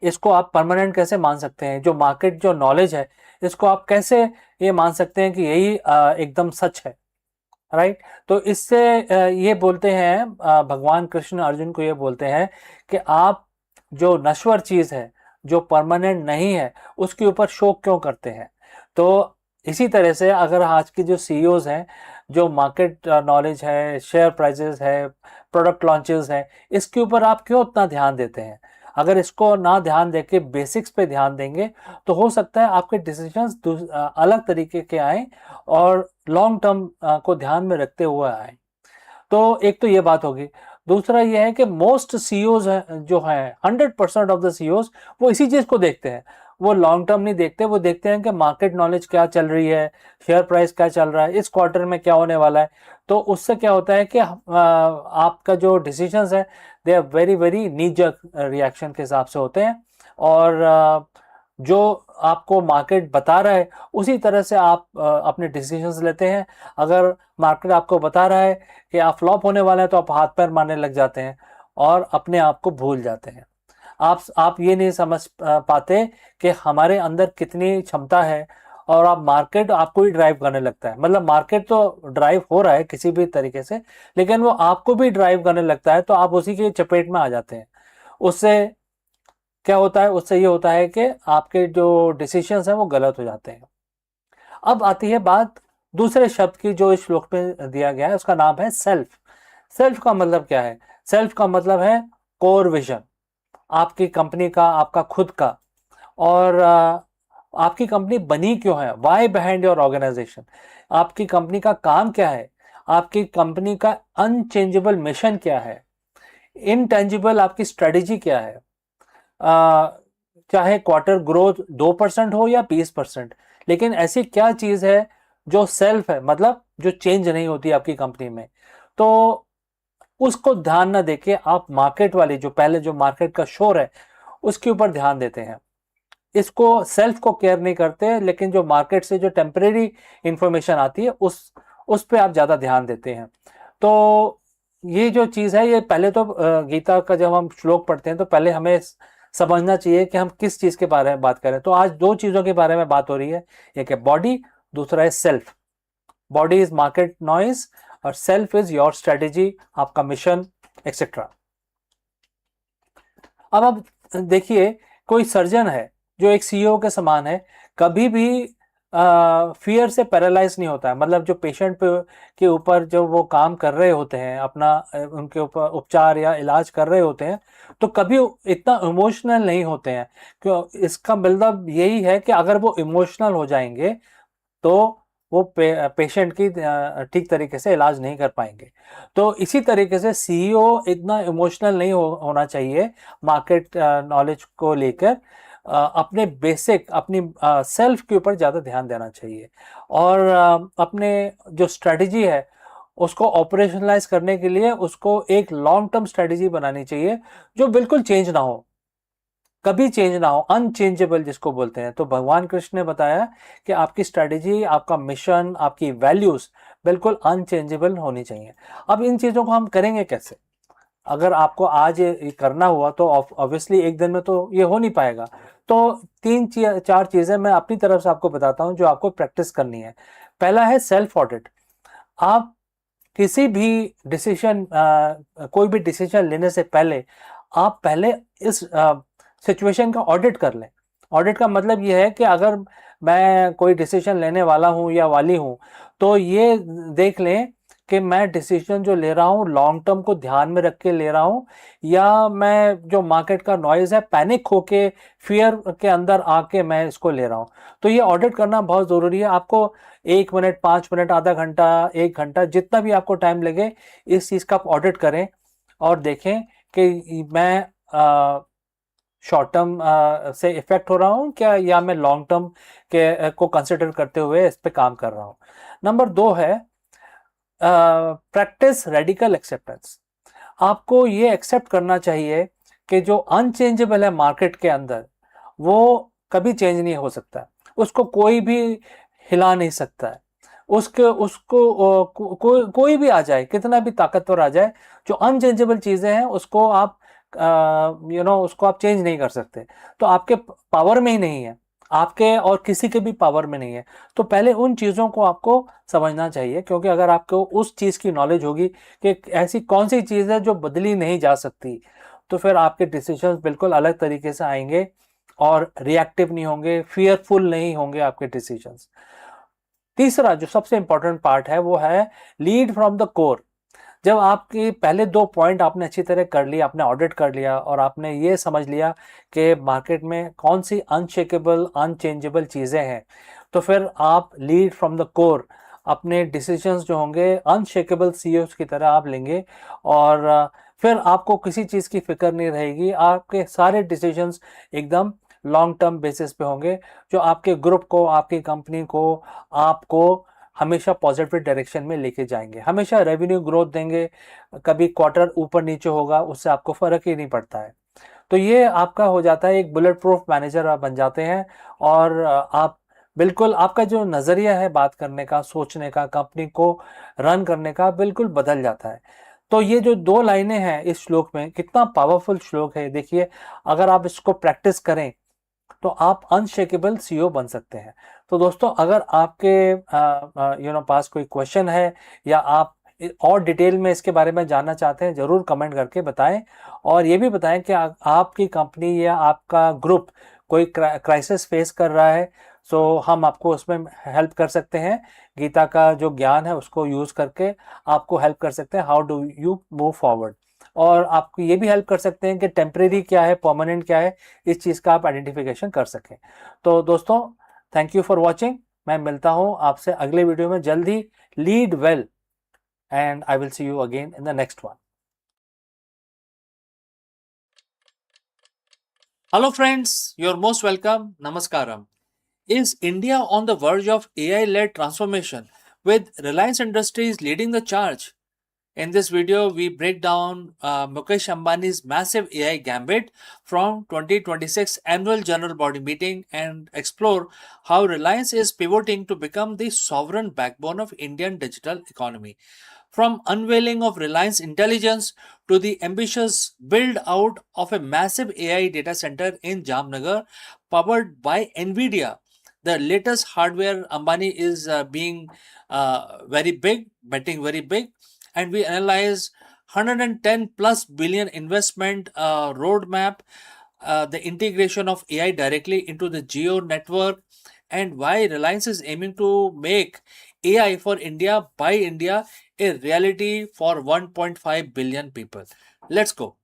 इसको आप परमानेंट कैसे मान सकते हैं? जो मार्केट जो नॉलेज है, इसको आप कैसे ये मान सकते हैं कि यही एकदम सच है? राइट। तो इससे ये बोलते हैं भगवान कृष्ण अर्जुन को ये बोलते हैं कि आप जो नश्वर चीज है, जो परमानेंट नहीं है, उसके ऊपर शोक क्यों करते हैं? तो इसी तरह से अगर आज के जो सीईओज हैं, जो मार्केट नॉलेज है, शेयर प्राइसेस है, प्रोडक्ट लॉन्चेस है, इसके ऊपर आप क्यों उतना ध्यान देते हैं? अगर इसको ना ध्यान देके बेसिक्स पे ध्यान देंगे तो हो सकता है आपके डिसीजंस अलग तरीके के आए और लॉन्ग टर्म को ध्यान में रखते हुए आए। तो एक तो ये बात होगी। दूसरा ये है कि मोस्ट सीईओज जो हैं, 100% ऑफ द सीईओज वो इसी चीज को देखते हैं। वो लॉन्ग टर्म नहीं देखते, वो देखते हैं कि मार्केट नॉलेज क्या चल रही है, शेयर प्राइस क्या चल रहा है, इस क्वार्टर में क्या होने वाला है। तो उससे क्या होता है कि आपका जो डिसीजंस है they are very very knee jerk reaction के हिसाब से होते हैं, और जो आपको मार्केट बता रहा है उसी तरह से आप अपने डिसीजंस लेते हैं। अगर मार्केट आपको बता रहा है कि आप फ्लॉप होने वाले हैं तो आप हाथ पैर मारने लग जाते हैं और अपने आप को भूल जाते हैं। आप ये नहीं समझ पाते कि हमारे अंदर कितनी क्षमता है, और आप मार्केट आपको ही ड्राइव करने लगता है। मतलब मार्केट तो ड्राइव हो रहा है किसी भी तरीके से, लेकिन वो आपको भी ड्राइव करने लगता है, तो आप उसी के चपेट में आ जाते हैं। उससे क्या होता है? उससे ये होता है कि आपके जो डिसीजंस हैं वो गलत हो जाते हैं। अब आती है बात दूसरे शब्द की जो इस श्लोक में दिया गया है, उसका नाम है सेल्फ। सेल्फ का मतलब क्या है? सेल्फ का मतलब है कोर विजन, आपकी कंपनी का, आपका खुद का। और आपकी कंपनी बनी क्यों है? Why behind your organisation. आपकी कंपनी का काम क्या है? आपकी कंपनी का अनचेंजेबल मिशन क्या है? इनटेंजिबल आपकी स्ट्रेटेजी क्या है? चाहे क्वार्टर ग्रोथ 2% हो या 20%, लेकिन ऐसी क्या चीज है जो सेल्फ है, मतलब जो चेंज नहीं होती आपकी कंपनी में, तो उसको ध्यान ना देके आप मार्केट वाली जो पहले जो मार्केट का शोर है उसके ऊपर ध्यान देते हैं। इसको सेल्फ को केयर नहीं करते, लेकिन जो मार्केट से जो टेम्परेरी इंफॉर्मेशन आती है उस पे आप ज्यादा ध्यान देते हैं। तो ये जो चीज है, ये पहले तो गीता का जब हम श्लोक पढ़ते हैं तो पहले हमें समझना चाहिए कि हम किस चीज के बारे में बात करें। तो आज दो चीजों के बारे में बात हो रही है, एक है बॉडी, दूसरा है self. Body is market noise और सेल्फ इज योर स्ट्रेटेजी, आपका मिशन, एक्सेट्रा। अब आप देखिए, कोई सर्जन है जो एक सीईओ के समान है, कभी भी फियर से पैरालाइज नहीं होता है। मतलब जो पेशेंट पे के ऊपर जो वो काम कर रहे होते हैं, अपना उनके ऊपर उपचार या इलाज कर रहे होते हैं, तो कभी इतना इमोशनल नहीं होते हैं। क्यों? इसका मतलब यही है कि अगर वो इमोशनल हो जाएंगे तो वो पेशेंट की ठीक तरीके से इलाज नहीं कर पाएंगे। तो इसी तरीके से सीईओ इतना इमोशनल नहीं होना चाहिए मार्केट नॉलेज को लेकर। अपने बेसिक, अपनी सेल्फ के ऊपर ज़्यादा ध्यान देना चाहिए, और अपने जो स्ट्रेटजी है उसको ऑपरेशनलाइज करने के लिए उसको एक लॉन्ग टर्म स्ट्रेटजी बनानी चाहिए जो बिल्कुल चेंज ना हो, कभी चेंज ना हो, अनचेंजेबल जिसको बोलते हैं। तो भगवान कृष्ण ने बताया कि आपकी स्ट्रेटेजी, आपका मिशन, आपकी वैल्यूज बिल्कुल अनचेंजेबल होनी चाहिए। अब इन चीजों को हम करेंगे कैसे? अगर आपको आज ये करना हुआ तो ऑब्वियसली एक दिन में तो ये हो नहीं पाएगा। तो चार चीजें मैं अपनी तरफ से आपको बताता हूं जो आपको प्रैक्टिस करनी है। पहला है सेल्फ ऑडिट। आप किसी भी डिसीजन, कोई भी डिसीजन लेने से पहले आप पहले इस सिचुएशन का ऑडिट कर लें। ऑडिट का मतलब ये है कि अगर मैं कोई डिसीजन लेने वाला हूं या वाली हूं, तो ये देख लें कि मैं डिसीजन जो ले रहा हूं लॉन्ग टर्म को ध्यान में रख के ले रहा हूं, या मैं जो मार्केट का नॉइज है, पैनिक होके, फियर के अंदर आके मैं इसको ले रहा हूं। तो ये ऑडिट करना बहुत जरूरी है। आपको 1 मिनट, 5 मिनट, आधा घंटा, 1 घंटा, जितना भी आपको टाइम लगे, इस चीज का आप ऑडिट करें और देखें कि मैं शॉर्ट टर्म से इफेक्ट हो रहा हूं क्या, या मैं लॉन्ग टर्म के को कंसिडर करते हुए इस पे काम कर रहा हूं। नंबर 2 है प्रैक्टिस रेडिकल एक्सेप्टेंस। आपको ये एक्सेप्ट करना चाहिए कि जो अनचेंजेबल है मार्केट के अंदर, वो कभी चेंज नहीं हो सकता, उसको कोई भी हिला नहीं सकता है। उसके उसको कोई भी आ जाए, कितना भी ताकतवर आ जाए, जो अनचेंजेबल चीजें हैं उसको आप उसको आप चेंज नहीं कर सकते। तो आपके पावर में ही नहीं है, आपके और किसी के भी पावर में नहीं है। तो पहले उन चीज़ों को आपको समझना चाहिए, क्योंकि अगर आपको उस चीज़ की नॉलेज होगी कि ऐसी कौन सी चीज़ है जो बदली नहीं जा सकती, तो फिर आपके डिसीजंस बिल्कुल अलग तरीके से आएंगे और रिएक्टिव नहीं होंगे, फियरफुल नहीं होंगे आपके डिसीजंस। तीसरा जो सबसे इंपॉर्टेंट पार्ट है वो है लीड फ्रॉम द कोर। जब आपकी पहले 2 पॉइंट आपने अच्छी तरह कर लिया, आपने ऑडिट कर लिया और आपने ये समझ लिया कि मार्केट में कौन सी अनशेकेबल, अनचेंजेबल चीज़ें हैं, तो फिर आप लीड फ्रॉम द कोर अपने डिसीजंस जो होंगे अनशेकेबल सीईओज की तरह आप लेंगे, और फिर आपको किसी चीज़ की फिक्र नहीं रहेगी। आपके सारे डिसीजंस एकदम लॉन्ग टर्म बेसिस पे होंगे, जो आपके ग्रुप को, आपकी कंपनी को, आपको हमेशा पॉजिटिव डायरेक्शन में लेके जाएंगे, हमेशा रेवेन्यू ग्रोथ देंगे। कभी क्वार्टर ऊपर नीचे होगा उससे आपको फर्क ही नहीं पड़ता है। तो ये आपका हो जाता है, एक बुलेट प्रूफ मैनेजर आप बन जाते हैं, और आप बिल्कुल, आपका जो नज़रिया है बात करने का, सोचने का, कंपनी को रन करने का, बिल्कुल बदल जाता है। तो ये जो 2 लाइनें हैं इस श्लोक में, कितना पावरफुल श्लोक है देखिए। अगर आप इसको प्रैक्टिस करें तो आप अनशेकेबल सीईओ बन सकते हैं। तो दोस्तों, अगर आपके पास कोई क्वेश्चन है, या आप और डिटेल में इसके बारे में जानना चाहते हैं, जरूर कमेंट करके बताएं। और ये भी बताएं कि आपकी कंपनी या आपका ग्रुप कोई क्राइसिस फेस कर रहा है, सो हम आपको उसमें हेल्प कर सकते हैं। गीता का जो ज्ञान है उसको यूज करके आपको हेल्प कर सकते हैं, how do you move forward. और आपको ये भी हेल्प कर सकते हैं कि टेम्परेरी क्या है, परमानेंट क्या है, इस चीज़ का आप आइडेंटिफिकेशन कर सकें। तो दोस्तों, थैंक यू फॉर वॉचिंग। मैं मिलता हूँ आपसे अगले वीडियो में जल्दी। Lead well, and I will see you again in the next one. Hello, friends. You're most welcome. Namaskaram. Is India on the verge of AI led transformation with Reliance Industries leading the charge? In this video, we break down Mukesh Ambani's massive AI gambit from 2026 annual general body meeting and explore how Reliance is pivoting to become the sovereign backbone of Indian digital economy. From unveiling of Reliance Intelligence to the ambitious build out of a massive AI data center in Jamnagar powered by Nvidia. The latest hardware Ambani is being very big, betting very big, and we analyze 110 plus billion investment roadmap, the integration of AI directly into the geo network, and why Reliance is aiming to make AI for India by India a reality for 1.5 billion people. Let's go.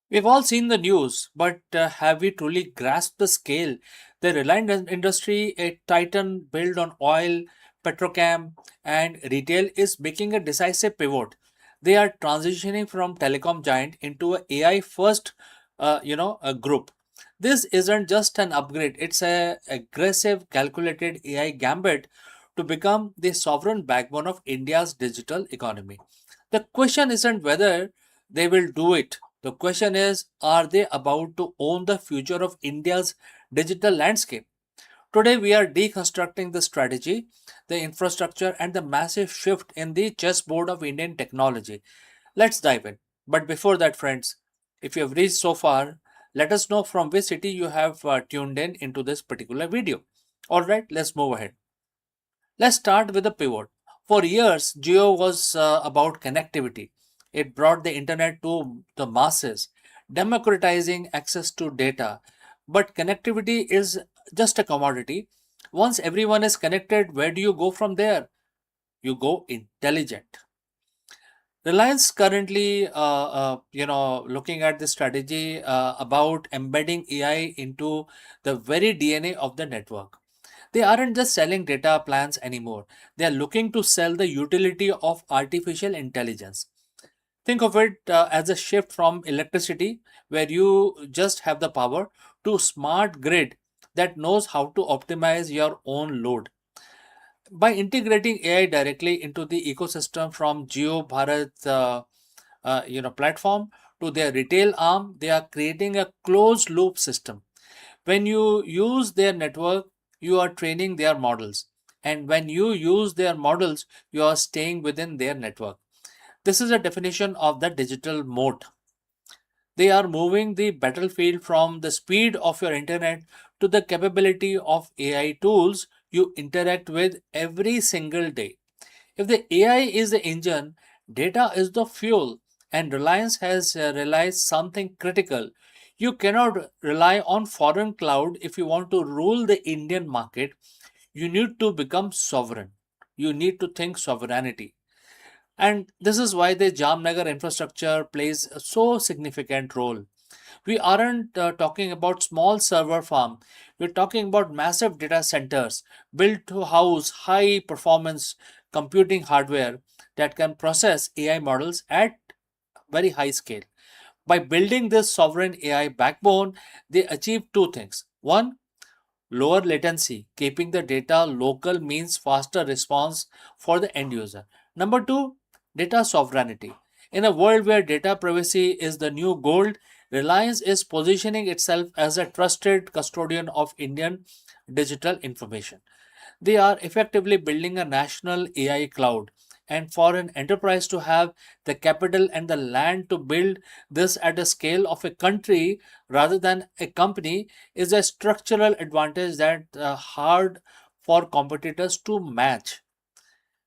We've all seen the news, but have we truly grasped the scale? The Reliance industry, a titan built on oil, petrochem, and retail, is making a decisive pivot. They are transitioning from telecom giant into a AI first, a group. This isn't just an upgrade; it's a aggressive, calculated AI gambit to become the sovereign backbone of India's digital economy. The question isn't whether they will do it. The question is, are they about to own the future of India's digital landscape? Today, we are deconstructing the strategy, the infrastructure, and the massive shift in the chessboard of Indian technology. Let's dive in. But before that, friends, if you have reached so far, let us know from which city you have tuned in into this particular video. Alright, let's move ahead. Let's start with a pivot. For years, Geo was about connectivity. It brought the internet to the masses, democratizing access to data. But connectivity is just a commodity. Once everyone is connected, where do you go from there? You go intelligent. Reliance currently, looking at the strategy about embedding AI into the very DNA of the network. They aren't just selling data plans anymore. They are looking to sell the utility of artificial intelligence. Think of it as a shift from electricity, where you just have the power, to smart grid that knows how to optimize your own load. By integrating AI directly into the ecosystem from Jio Bharat platform to their retail arm, they are creating a closed loop system. When you use their network, you are training their models. And when you use their models, you are staying within their network. This is a definition of the digital moat. They are moving the battlefield from the speed of your internet to the capability of AI tools you interact with every single day. If the AI is the engine, data is the fuel, and Reliance has realized something critical. You cannot rely on foreign cloud if you want to rule the Indian market. You need to become sovereign. You need to think sovereignty. And this is why the Jamnagar infrastructure plays a so significant role. We aren't talking about small server farm. We're talking about massive data centers built to house high performance computing hardware that can process AI models at very high scale. By building this sovereign AI backbone, they achieve two things. One, lower latency. Keeping the data local means faster response for the end user. Number two, data sovereignty. In a world where data privacy is the new gold, Reliance is positioning itself as a trusted custodian of Indian digital information. They are effectively building a national AI cloud. And for an enterprise to have the capital and the land to build this at a scale of a country rather than a company is a structural advantage that hard for competitors to match.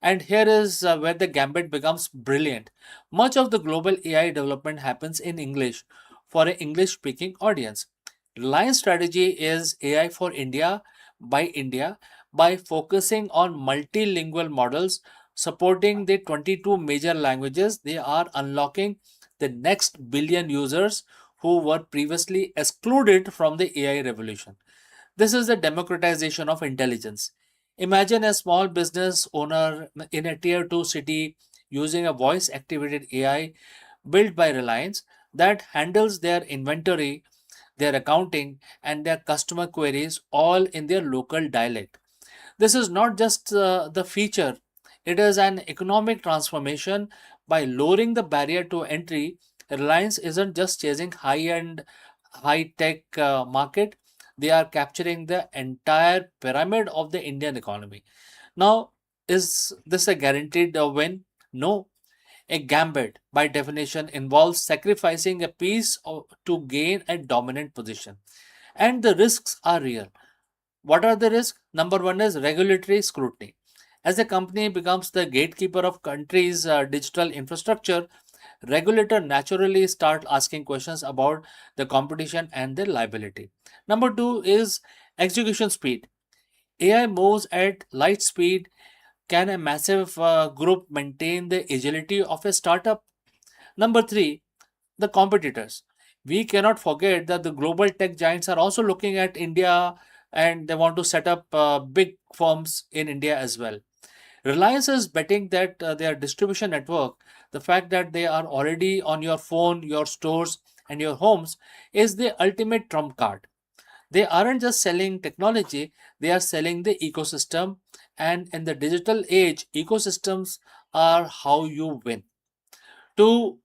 And here is where the gambit becomes brilliant. Much of the global AI development happens in English for an English speaking audience. Reliance strategy is AI for India by focusing on multilingual models supporting the 22 major languages. They are unlocking the next billion users who were previously excluded from the AI revolution. This is the democratization of intelligence. Imagine a small business owner in a tier 2 city using a voice activated AI built by Reliance. that handles their inventory, their accounting, and their customer queries all in their local dialect. This is not just the feature, it is an economic transformation. By lowering the barrier to entry, Reliance isn't just chasing high end, high tech market, they are capturing the entire pyramid of the Indian economy. Now, is this a guaranteed win? No. A gambit, by definition, involves sacrificing a piece to gain a dominant position. And the risks are real. What are the risks? Number one is regulatory scrutiny. As a company becomes the gatekeeper of country's digital infrastructure, regulator naturally start asking questions about the competition and their liability. Number two is execution speed. AI moves at light speed. Can a massive group maintain the agility of a startup? Number three, the competitors. We cannot forget that the global tech giants are also looking at India and they want to set up big firms in India as well. Reliance is betting that their distribution network, the fact that they are already on your phone, your stores, and your homes, is the ultimate trump card. They aren't just selling technology, they are selling the ecosystem. And in the digital age, ecosystems are how you win. To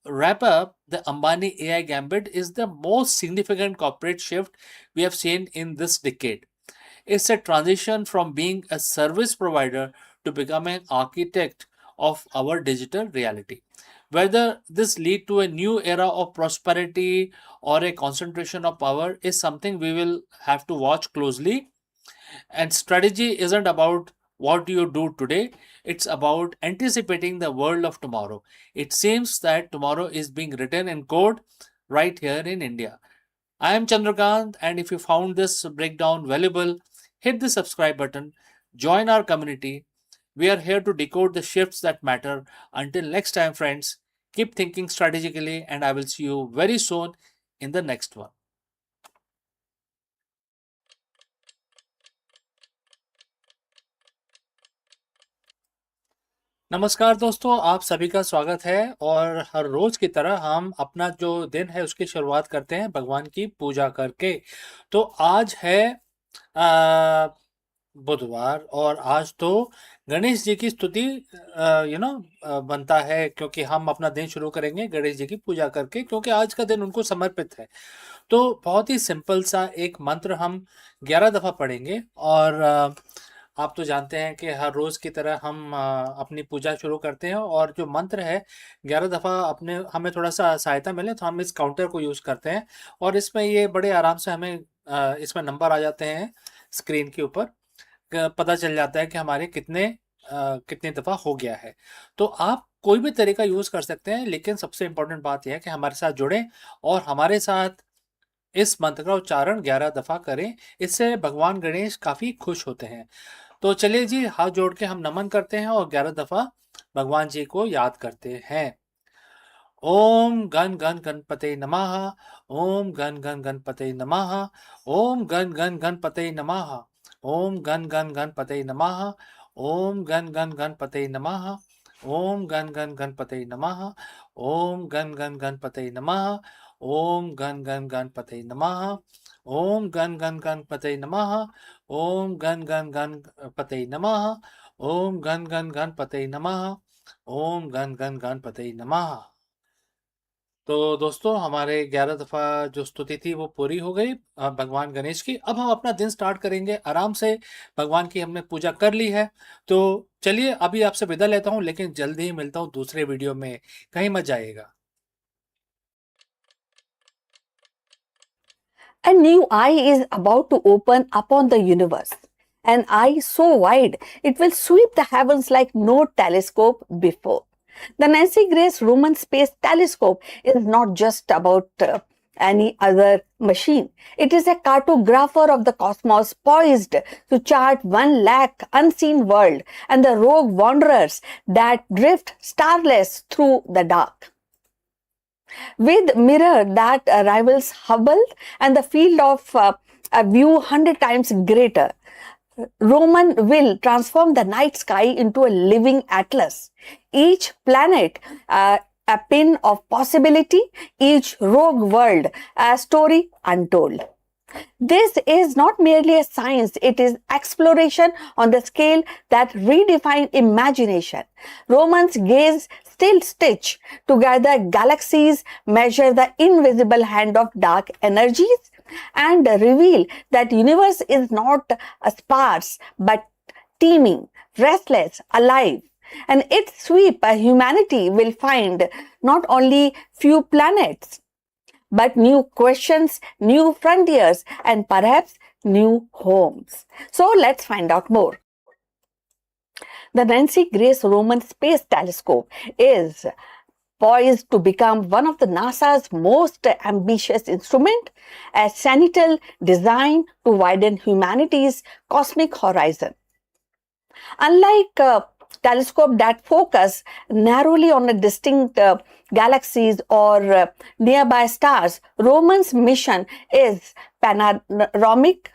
wrap up, the Ambani AI gambit is the most significant corporate shift we have seen in this decade. It's a transition from being a service provider to becoming an architect of our digital reality. Whether this lead to a new era of prosperity or a concentration of power is something we will have to watch closely. And strategy isn't about what you do today, it's about anticipating the world of tomorrow. It seems that tomorrow is being written in code right here in India. I am Chandrakant, and if you found this breakdown valuable, hit the subscribe button, join our community. We are here to decode the shifts that matter. Until next time, friends, keep thinking strategically, and I will see you very soon in the next one. नमस्कार दोस्तों, आप सभी का स्वागत है और हर रोज की तरह हम अपना जो दिन है उसकी शुरुआत करते हैं भगवान की पूजा करके। तो आज है आ, बुधवार और आज तो गणेश जी की स्तुति बनता है क्योंकि हम अपना दिन शुरू करेंगे गणेश जी की पूजा करके क्योंकि आज का दिन उनको समर्पित है। तो बहुत ही सिंपल सा एक मंत्र हम 11 दफा पढ़ेंगे और आप तो जानते हैं कि हर रोज की तरह हम अपनी पूजा शुरू करते हैं और जो मंत्र है 11 दफा अपने हमें थोड़ा सा सहायता मिले तो हम इस काउंटर को यूज करते हैं और इसमें ये बड़े आराम से हमें इसमें नंबर आ जाते हैं स्क्रीन के ऊपर। पता चल जाता है कि हमारे कितनी दफा हो गया है। तो आप कोई भी तरीका यूज कर सकते हैं लेकिन सबसे इंपॉर्टेंट बात यह है कि हमारे साथ जुड़ें और हमारे साथ इस मंत्र का उच्चारण 11 दफा करें। इससे भगवान गणेश काफी खुश होते हैं। तो चलिए जी, हाथ जोड़ के हम नमन करते हैं और 11 दफा भगवान जी को याद करते हैं। ओम गण गण गणपते नमः। ओम गण गण गणपते नमः। ओम गण गण गणपते नमः। ओम गण गण गणपते नमः। ओम गण गण गणपते नमः। ओम गण गण गणपते नमः। ओम गण गण गणपते नमः। ओम गण गण गणपते नमः। ओम गण गण गणपते नमः। ओम गण गण गणपते नमः। ओम गण गण गणपते नमः। ओम गण गण गणपते नमः। तो दोस्तों, हमारे 11 दफा जो स्तुति थी वो पूरी हो गई भगवान गणेश की। अब हम अपना दिन स्टार्ट करेंगे आराम से। भगवान की हमने पूजा कर ली है तो चलिए अभी आपसे विदा लेता हूँ, लेकिन जल्दी ही मिलता हूँ दूसरे वीडियो में। कहीं मत जाइएगा। A new eye is about to open upon the universe. An eye so wide it will sweep the heavens like no telescope before. The Nancy Grace Roman Space Telescope is not just about any other machine. It is a cartographer of the cosmos poised to chart 1 lakh unseen world and the rogue wanderers that drift starless through the dark. With mirror that rivals Hubble and the field of view 100 times greater, Roman will transform the night sky into a living atlas. Each planet a pin of possibility, each rogue world a story untold. This is not merely a science, it is exploration on the scale that redefines imagination. Romans gaze still stitch together galaxies, measure the invisible hand of dark energies, and reveal that universe is not a sparse but teeming, restless, alive. And its sweep, humanity will find not only few planets, but new questions, new frontiers, and perhaps new homes. So let's find out more. The Nancy Grace Roman Space Telescope is poised to become one of the NASA's most ambitious instruments, a sentinel designed to widen humanity's cosmic horizon. Unlike telescopes that focus narrowly on a distinct galaxies or nearby stars, Roman's mission is panoramic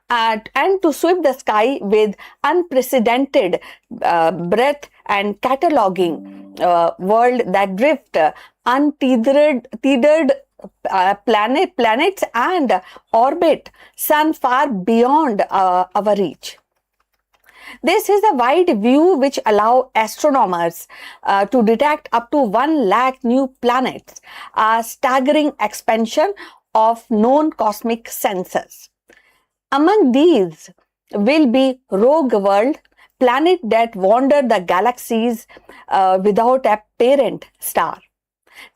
and to sweep the sky with unprecedented breadth and cataloging world that drift untethered planets and orbit sun far beyond our reach. This is a wide view which allows astronomers to detect up to 1 lakh new planets, a staggering expansion of known cosmic sensors. Among these will be rogue world, planets that wander the galaxies without a parent star,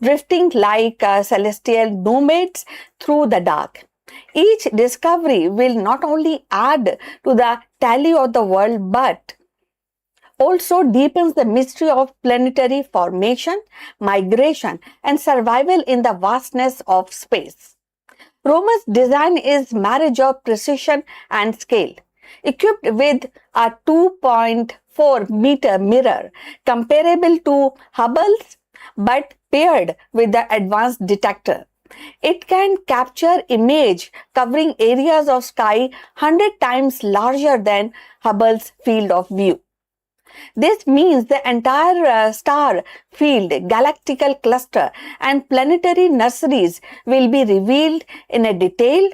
drifting like celestial nomads through the dark. Each discovery will not only add to the tally of the world but also deepens the mystery of planetary formation, migration, and survival in the vastness of space. Roma's design is marriage of precision and scale. Equipped with a 2.4-meter mirror comparable to Hubble's but paired with the advanced detector, it can capture image covering areas of sky 100 times larger than Hubble's field of view. This means the entire star field, galactical cluster, and planetary nurseries will be revealed in a detail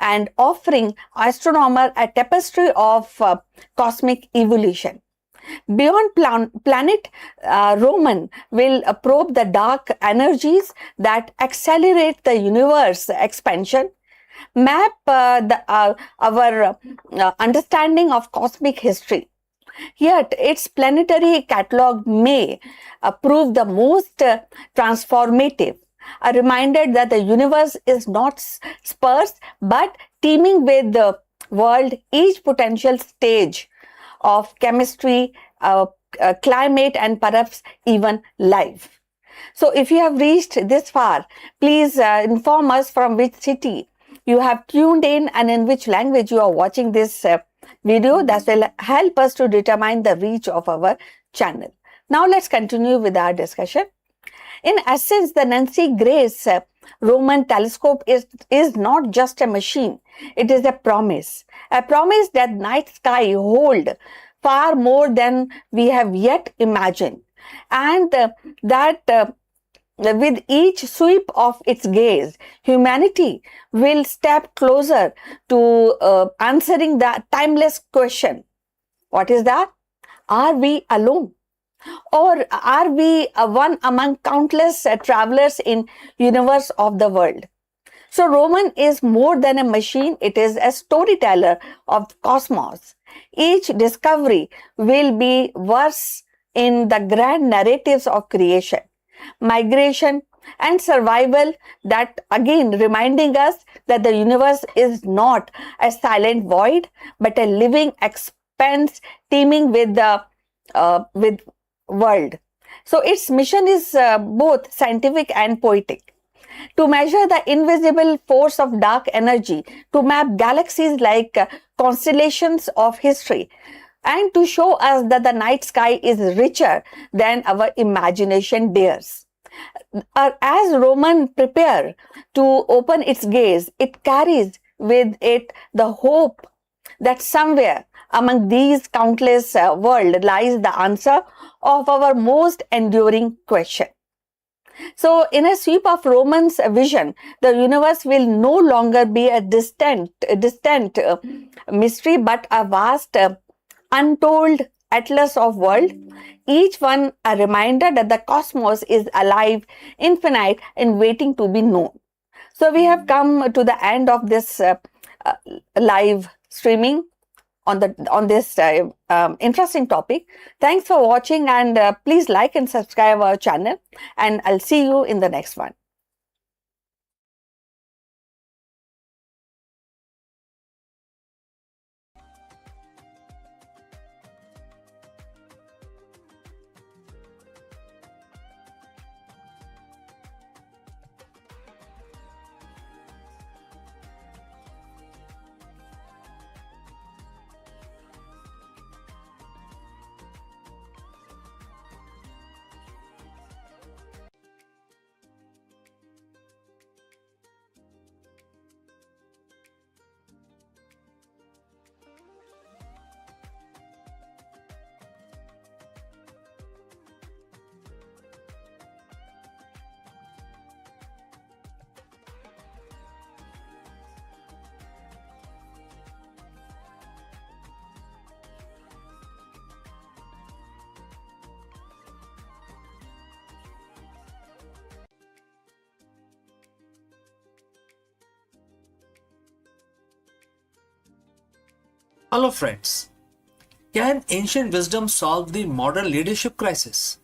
and offering astronomers a tapestry of cosmic evolution. Beyond planet, Roman will probe the dark energies that accelerate the universe expansion, map our understanding of cosmic history. Yet its planetary catalog may prove the most transformative, a reminder that the universe is not sparse but teeming with the world, each potential stage of chemistry, climate, and perhaps even life. So if you have reached this far, please inform us from which city you have tuned in and in which language you are watching this video. That will help us to determine the reach of our channel. Now let's continue with our discussion. In essence, the Nancy Grace Roman telescope is not just a machine, it is a promise that night sky hold far more than we have yet imagined, and that with each sweep of its gaze, humanity will step closer to answering the timeless question. What is that? Are we alone? Or are we one among countless travelers in universe of the world? So Roman is more than a machine, it is a storyteller of cosmos. Each discovery will be verse in the grand narratives of creation, migration, and survival, that again reminding us that the universe is not a silent void but a living expanse teeming with the world. So its mission is both scientific and poetic. To measure the invisible force of dark energy, to map galaxies like constellations of history, and to show us that the night sky is richer than our imagination dares. As Roman prepare to open its gaze, it carries with it the hope that somewhere among these countless worlds lies the answer of our most enduring question. So, in a sweep of Roman's vision, the universe will no longer be a distant mystery, but a vast, untold atlas of world. Each one a reminder that the cosmos is alive, infinite, and waiting to be known. So, we have come to the end of this uh, live streaming on this interesting topic. Thanks for watching, and please like and subscribe our channel, and I'll see you in the next one. Hello friends. Can ancient wisdom solve the modern leadership crisis?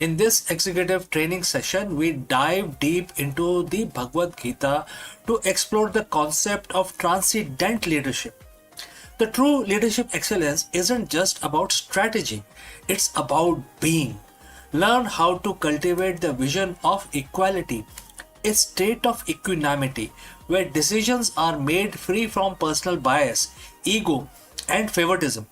In this executive training session, we dive deep into the Bhagavad Gita to explore the concept of transcendent leadership. The true leadership excellence isn't just about strategy, it's about being. Learn how to cultivate the vision of equality, a state of equanimity where decisions are made free from personal bias, ego, and favoritism.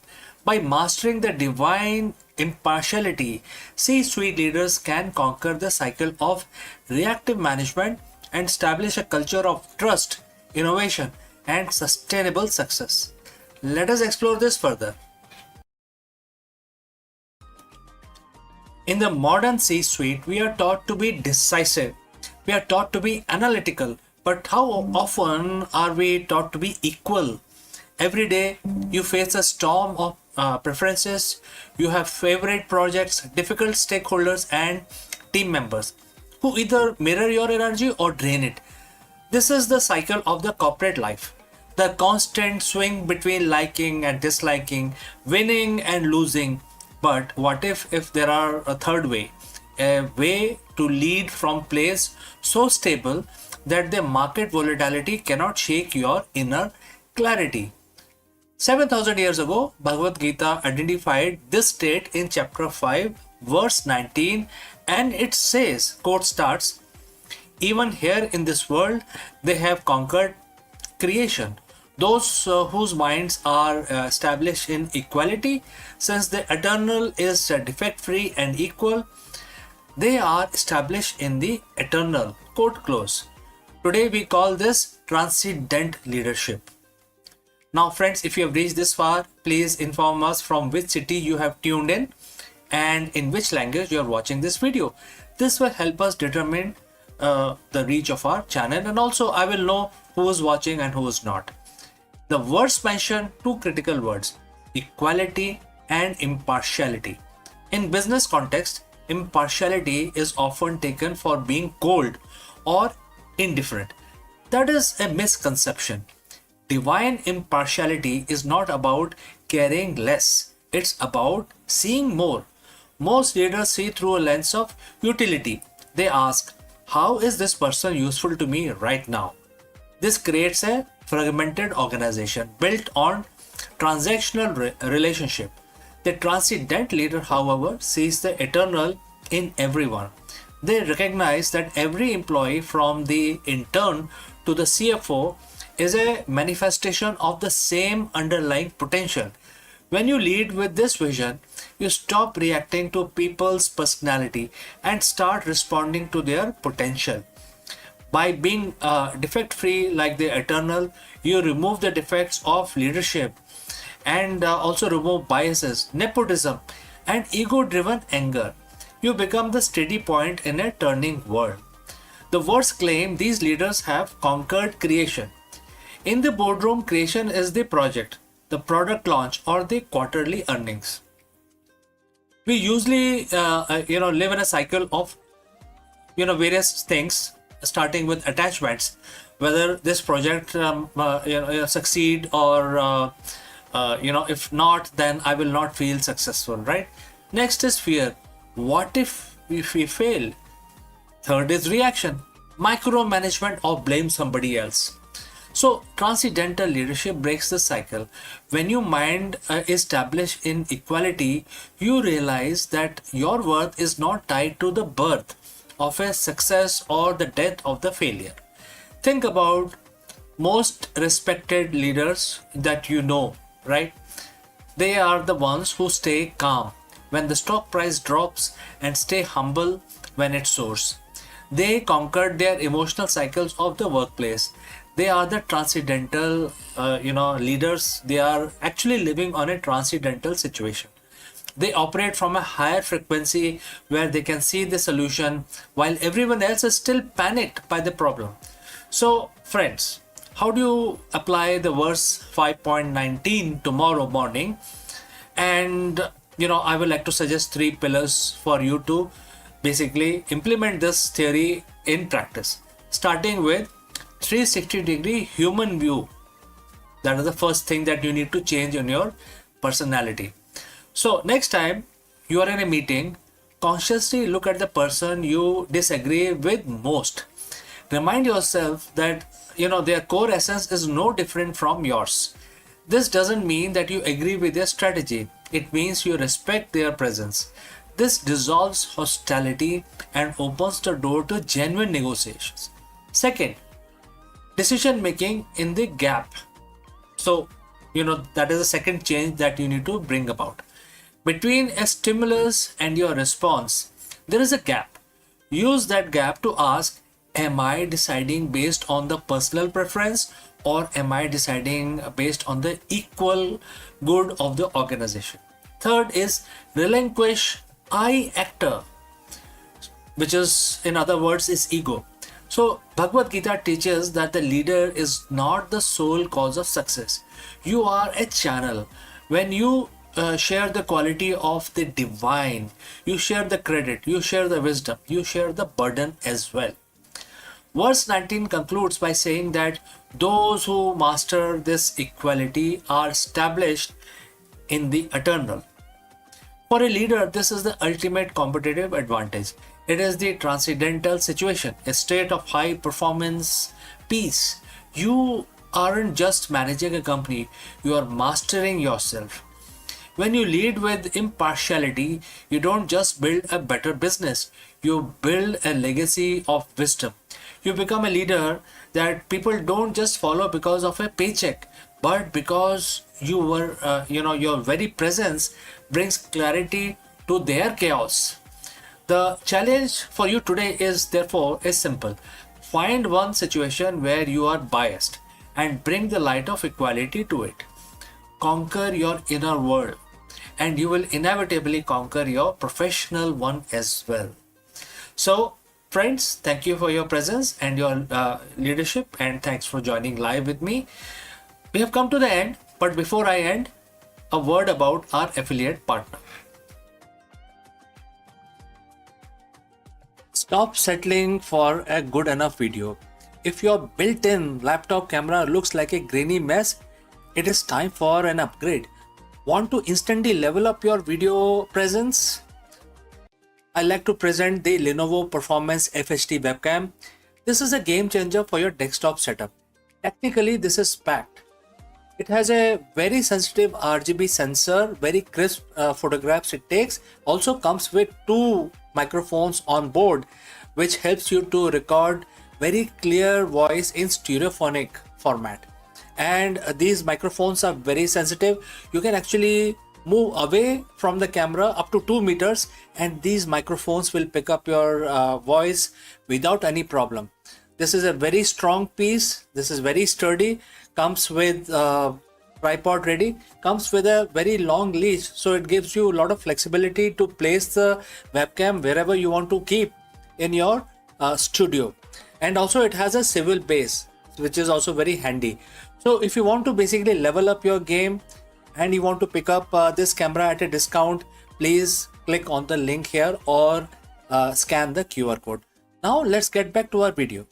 By mastering the divine impartiality, C-suite leaders can conquer the cycle of reactive management and establish a culture of trust, innovation, and sustainable success. Let us explore this further. In the modern C-suite, we are taught to be decisive. We are taught to be analytical. But how often are we taught to be equal? Every day you face a storm of preferences. You have favorite projects, difficult stakeholders, and team members who either mirror your energy or drain it. This is the cycle of the corporate life. The constant swing between liking and disliking, winning and losing. But what if there are a third way? A way to lead from place so stable that the market volatility cannot shake your inner clarity. 7,000 years ago, Bhagavad Gita identified this state in chapter 5, verse 19, and it says, quote starts, even here in this world, they have conquered creation. Those whose minds are established in equality, since the eternal is defect-free and equal, they are established in the eternal. Quote close. Today we call this transcendent leadership. Now friends, if you have reached this far, please inform us from which city you have tuned in and in which language you are watching this video. This will help us determine the reach of our channel, and also I will know who is watching and who is not. The words mention two critical words, equality and impartiality. In business context, impartiality is often taken for being cold or indifferent. That is a misconception. Divine impartiality is not about caring less, it's about seeing more. Most leaders see through a lens of utility. They ask, how is this person useful to me right now? This creates a fragmented organization built on transactional relationship. The transcendent leader, however, sees the eternal in everyone. They recognize that every employee, from the intern to the CFO, is a manifestation of the same underlying potential. When you lead with this vision, you stop reacting to people's personality and start responding to their potential. By being defect free like the eternal, you remove the defects of leadership and also remove biases, nepotism, and ego driven anger. You become the steady point in a turning world. The words claim these leaders have conquered creation. In the boardroom, creation is the project, the product launch, or the quarterly earnings. We usually, live in a cycle of, various things, starting with attachments, whether this project, succeed or, if not, then I will not feel successful, right? Next is fear. What if we fail? Third is reaction, micromanagement or blame somebody else. So, transcendental leadership breaks the cycle. When your mind is established in equality, you realize that your worth is not tied to the birth of a success or the death of the failure. Think about most respected leaders that you know, right? They are the ones who stay calm when the stock price drops and stay humble when it soars. They conquered their emotional cycles of the workplace. They are the transcendental, leaders. They are actually living on a transcendental situation. They operate from a higher frequency where they can see the solution while everyone else is still panicked by the problem. So, friends, how do you apply the verse 5.19 tomorrow morning? And, I would like to suggest 3 pillars for you to basically implement this theory in practice, starting with 360-degree human view. That is the first thing that you need to change in your personality. So next time you are in a meeting, consciously look at the person you disagree with most. Remind yourself that their core essence is no different from yours. This doesn't mean that you agree with their strategy. It means you respect their presence. This dissolves hostility and opens the door to genuine negotiations. Second, decision making in the gap. So, that is the second change that you need to bring about. Between a stimulus and your response, there is a gap. Use that gap to ask, am I deciding based on the personal preference or am I deciding based on the equal good of the organization? Third is relinquish I actor, which is, in other words, is ego. So Bhagavad Gita teaches that the leader is not the sole cause of success. You are a channel. When you share the quality of the divine, you share the credit, you share the wisdom, you share the burden as well. Verse 19 concludes by saying that those who master this equality are established in the eternal. For a leader, this is the ultimate competitive advantage. It is the transcendental situation, a state of high performance peace. You aren't just managing a company, you are mastering yourself. When you lead with impartiality, you don't just build a better business, you build a legacy of wisdom. You become a leader that people don't just follow because of a paycheck, but because your very presence brings clarity to their chaos. The challenge for you today is therefore simple. Find one situation where you are biased and bring the light of equality to it. Conquer your inner world and you will inevitably conquer your professional one as well. So friends, thank you for your presence and your leadership, and thanks for joining live with me. We have come to the end, but before I end, a word about our affiliate partner. Stop settling for a good enough video. If your built-in laptop camera looks like a grainy mess, it is time for an upgrade. Want to instantly level up your video presence? I like to present the Lenovo Performance FHD webcam. This is a game changer for your desktop setup. Technically, this is packed. It has a very sensitive RGB sensor, very crisp photographs it takes. Also comes with 2 microphones on board, which helps you to record very clear voice in stereophonic format. And these microphones are very sensitive. You can actually move away from the camera up to 2 meters and these microphones will pick up your voice without any problem. This is a very strong piece. This is very sturdy. Comes with tripod ready. Comes with a very long leash, so it gives you a lot of flexibility to place the webcam wherever you want to keep in your studio. And also it has a swivel base, which is also very handy. So if you want to basically level up your game and you want to pick up this camera at a discount, please click on the link here or scan the QR code. Now let's get back to our video.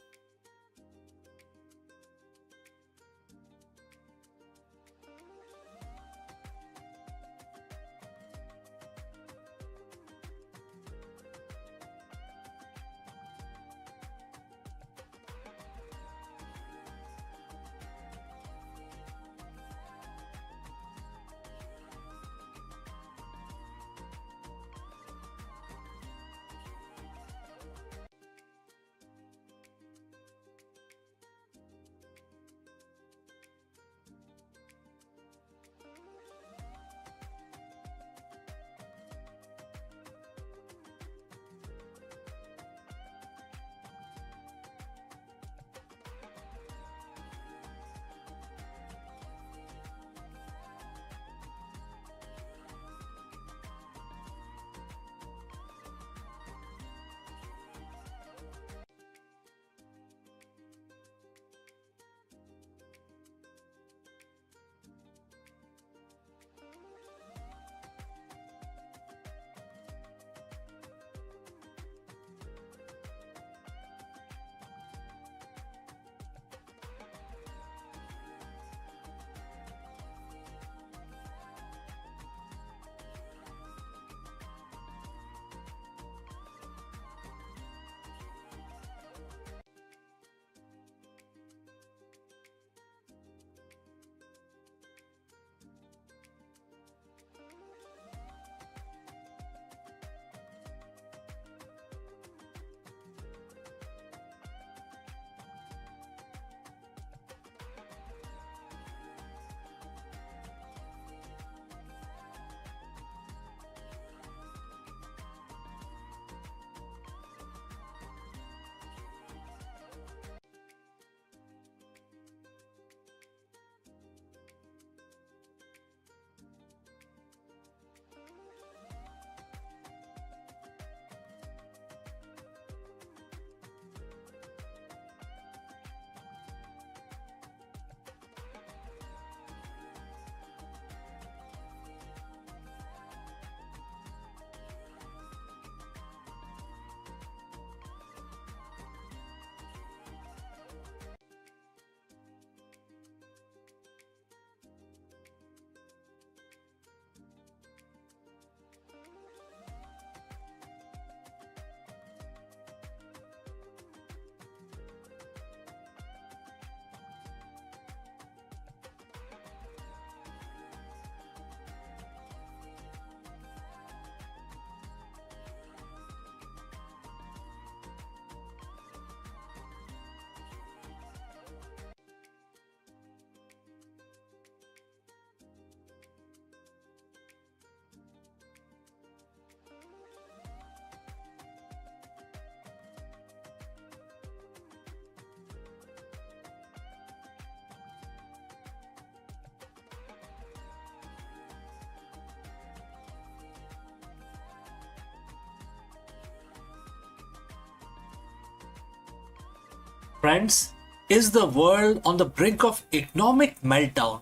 Friends, is the world on the brink of economic meltdown?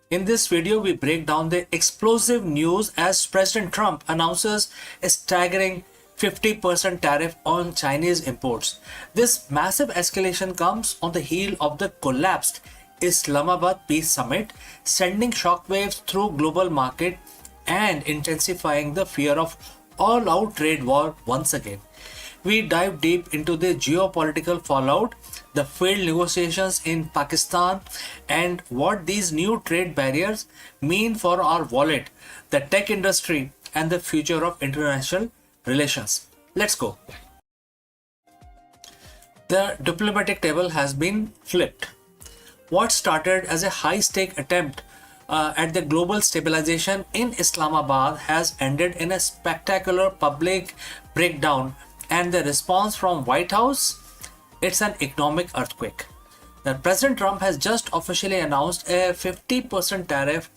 In this video, we break down the explosive news as President Trump announces a staggering 50% tariff on Chinese imports. This massive escalation comes on the heel of the collapsed Islamabad Peace Summit, sending shockwaves through global market and intensifying the fear of all-out trade war once again. We dive deep into the geopolitical fallout, the failed negotiations in Pakistan, and what these new trade barriers mean for our wallet, the tech industry, and the future of international relations. Let's go. The diplomatic table has been flipped. What started as a high-stake attempt at the global stabilization in Islamabad has ended in a spectacular public breakdown, and the response from White House, it's an economic earthquake. that President Trump has just officially announced a 50% tariff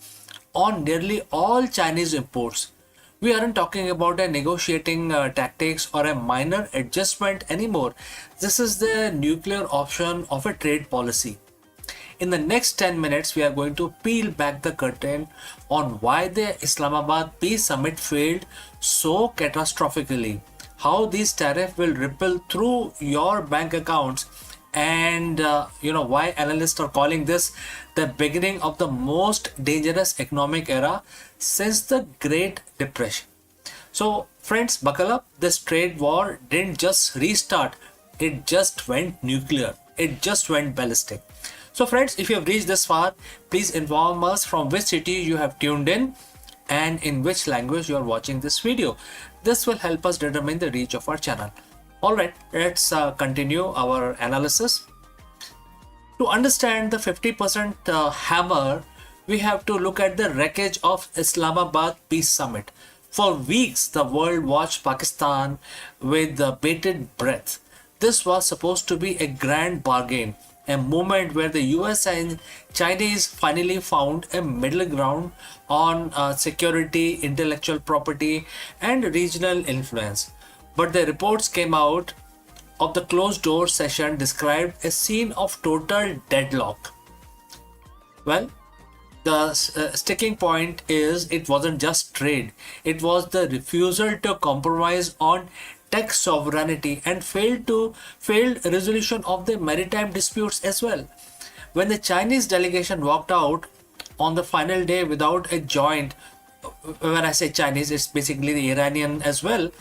on nearly all Chinese imports. We aren't talking about a negotiating tactics or a minor adjustment anymore. This is the nuclear option of a trade policy. In the next 10 minutes, we are going to peel back the curtain on why the Islamabad Peace Summit failed so catastrophically, how these tariffs will ripple through your bank accounts, and why analysts are calling this the beginning of the most dangerous economic era since the Great Depression. So friends, buckle up. This trade war didn't just restart, it just went nuclear, it just went ballistic. So friends, if you have reached this far, please inform us from which city you have tuned in and in which language you are watching this video. This will help us determine the reach of our channel. Alright, let's continue our analysis. To understand the 50% hammer, we have to look at the wreckage of Islamabad Peace Summit. For weeks, the world watched Pakistan with bated breath. This was supposed to be a grand bargain, a moment where the US and Chinese finally found a middle ground on security, intellectual property, and regional influence. But the reports came out of the closed door session described a scene of total deadlock. Well, the sticking point is it wasn't just trade, it was the refusal to compromise on tech sovereignty and failed resolution of the maritime disputes as well. When the Chinese delegation walked out on the final day without a joint, when I say Chinese, it's basically the Iranian as well,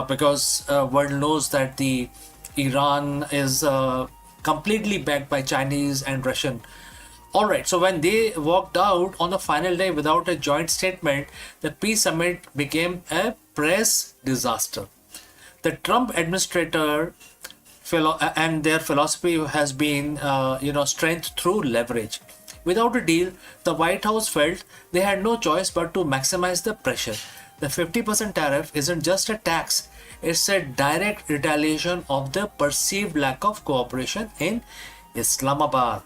because world knows that the Iran is completely backed by Chinese and Russian. Alright, so when they walked out on the final day without a joint statement, the peace summit became a press disaster. The Trump administrator and their philosophy has been, strength through leverage. Without a deal, the White House felt they had no choice but to maximize the pressure. The 50% tariff isn't just a tax, it's a direct retaliation of the perceived lack of cooperation in Islamabad.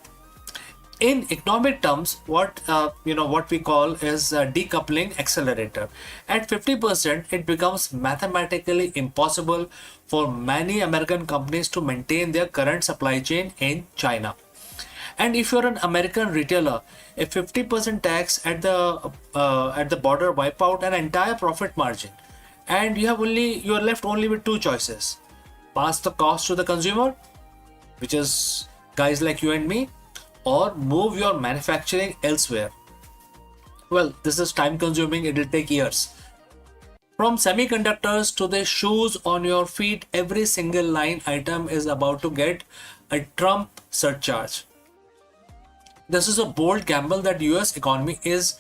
In economic terms, what we call is a decoupling accelerator. At 50%, it becomes mathematically impossible for many American companies to maintain their current supply chain in China. And if you're an American retailer, a 50% tax at the border wipe out an entire profit margin, and you're left only with two choices: pass the cost to the consumer, which is guys like you and me, or move your manufacturing elsewhere. Well, this is time consuming, it will take years. From semiconductors to the shoes on your feet, every single line item is about to get a Trump surcharge. This is a bold gamble that US economy is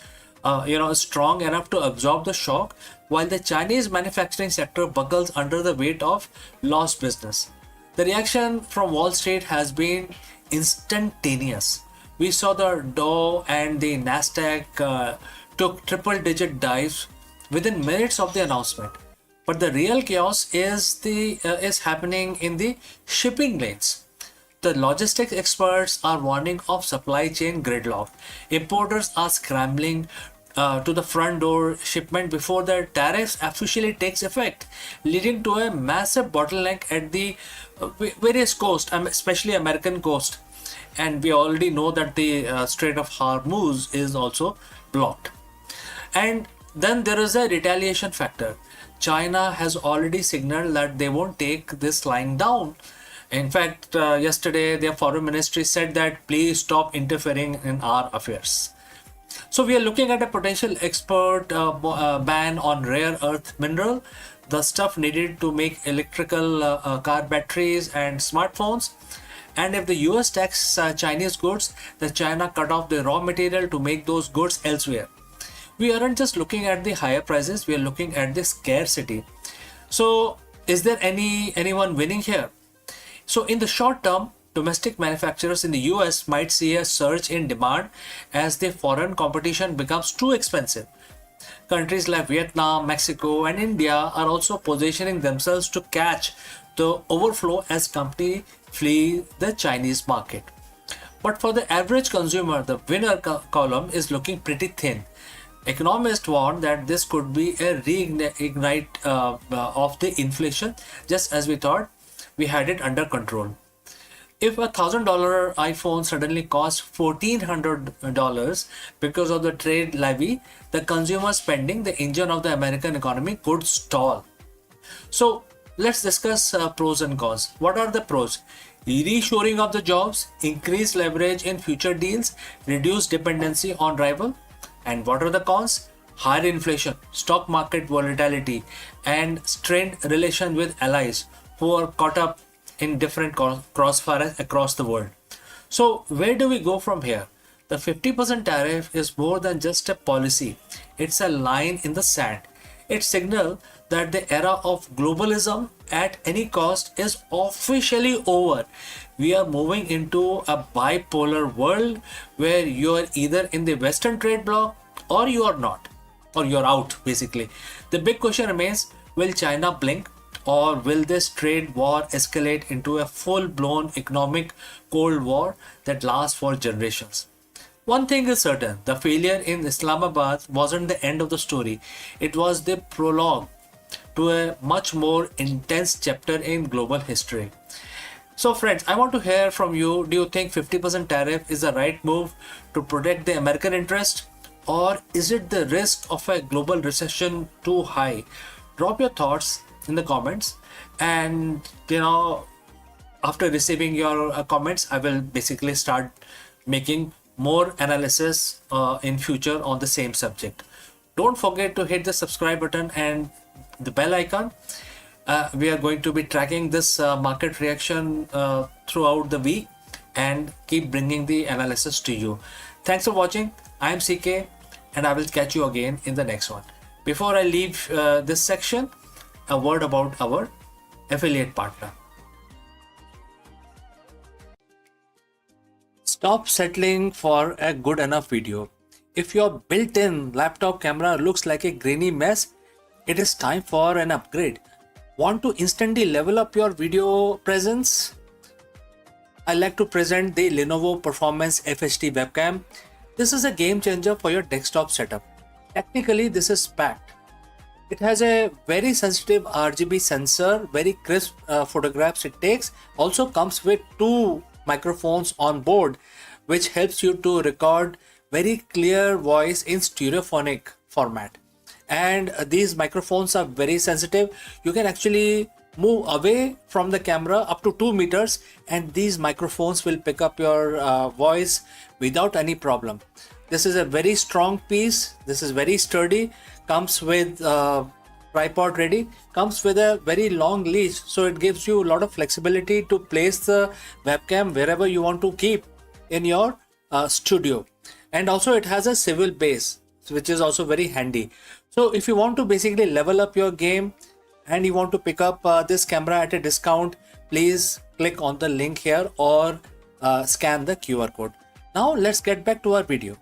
strong enough to absorb the shock, while the Chinese manufacturing sector buckles under the weight of lost business. The reaction from Wall Street has been instantaneous. We saw the Dow and the Nasdaq took triple-digit dives within minutes of the announcement. But the real chaos is happening in the shipping lanes. The logistics experts are warning of supply chain gridlock. Importers are scrambling to the front door shipment before the tariffs officially takes effect, leading to a massive bottleneck at the various coasts, especially American coast. And we already know that the Strait of Hormuz is also blocked. And then there is a retaliation factor. China has already signaled that they won't take this lying down. In fact, yesterday their foreign ministry said that please stop interfering in our affairs. So we are looking at a potential export ban on rare earth mineral, the stuff needed to make electrical car batteries and smartphones. And if the US tax Chinese goods, then China cut off the raw material to make those goods elsewhere. We aren't just looking at the higher prices, we are looking at the scarcity. So is there anyone winning here? So in the short term, domestic manufacturers in the US might see a surge in demand as the foreign competition becomes too expensive. Countries like Vietnam, Mexico, and India are also positioning themselves to catch the overflow as companies flee the Chinese market. But for the average consumer, the winner column is looking pretty thin. Economists warn that this could be a reignite of the inflation, just as we thought we had it under control. If $1,000 iPhone suddenly costs $1,400 because of the trade levy, the consumer spending, the engine of the American economy, could stall. So let's discuss pros and cons. What are the pros? Reshoring of the jobs, increased leverage in future deals, reduced dependency on rival. And what are the cons? Higher inflation, stock market volatility, and strained relation with allies who are caught up in different crossfires across the world. So where do we go from here? The 50% tariff is more than just a policy. It's a line in the sand. It signals that the era of globalism at any cost is officially over. We are moving into a bipolar world where you are either in the Western trade bloc or you are not, or you're out basically. The big question remains, will China blink, or will this trade war escalate into a full-blown economic Cold War that lasts for generations? One thing is certain, the failure in Islamabad wasn't the end of the story. It was the prologue to a much more intense chapter in global history. So friends, I want to hear from you. Do you think 50% tariff is the right move to protect the American interest? Or is it the risk of a global recession too high? Drop your thoughts in the comments, and after receiving your comments, I will basically start making more analysis in future on the same subject. Don't forget to hit the subscribe button and the bell icon. We are going to be tracking this market reaction throughout the week and keep bringing the analysis to you. Thanks for watching. I am CK, and I will catch you again in the next one. Before I leave this section, a word about our affiliate partner. Stop settling for a good enough video. If your built-in laptop camera looks like a grainy mess, it is time for an upgrade. Want to instantly level up your video presence? I like to present the Lenovo Performance FHD webcam. This is a game changer for your desktop setup. Technically, this is packed. It has a very sensitive RGB sensor, very crisp photographs it takes. Also comes with 2 microphones on board, which helps you to record very clear voice in stereophonic format. And these microphones are very sensitive. You can actually move away from the camera up to 2 meters, and these microphones will pick up your voice without any problem. This is a very strong piece. This is very sturdy. Comes with tripod ready. Comes with a very long leash, so it gives you a lot of flexibility to place the webcam wherever you want to keep in your studio. And also it has a swivel base, which is also very handy. So if you want to basically level up your game and you want to pick up this camera at a discount, please click on the link here or scan the QR code. Now let's get back to our video.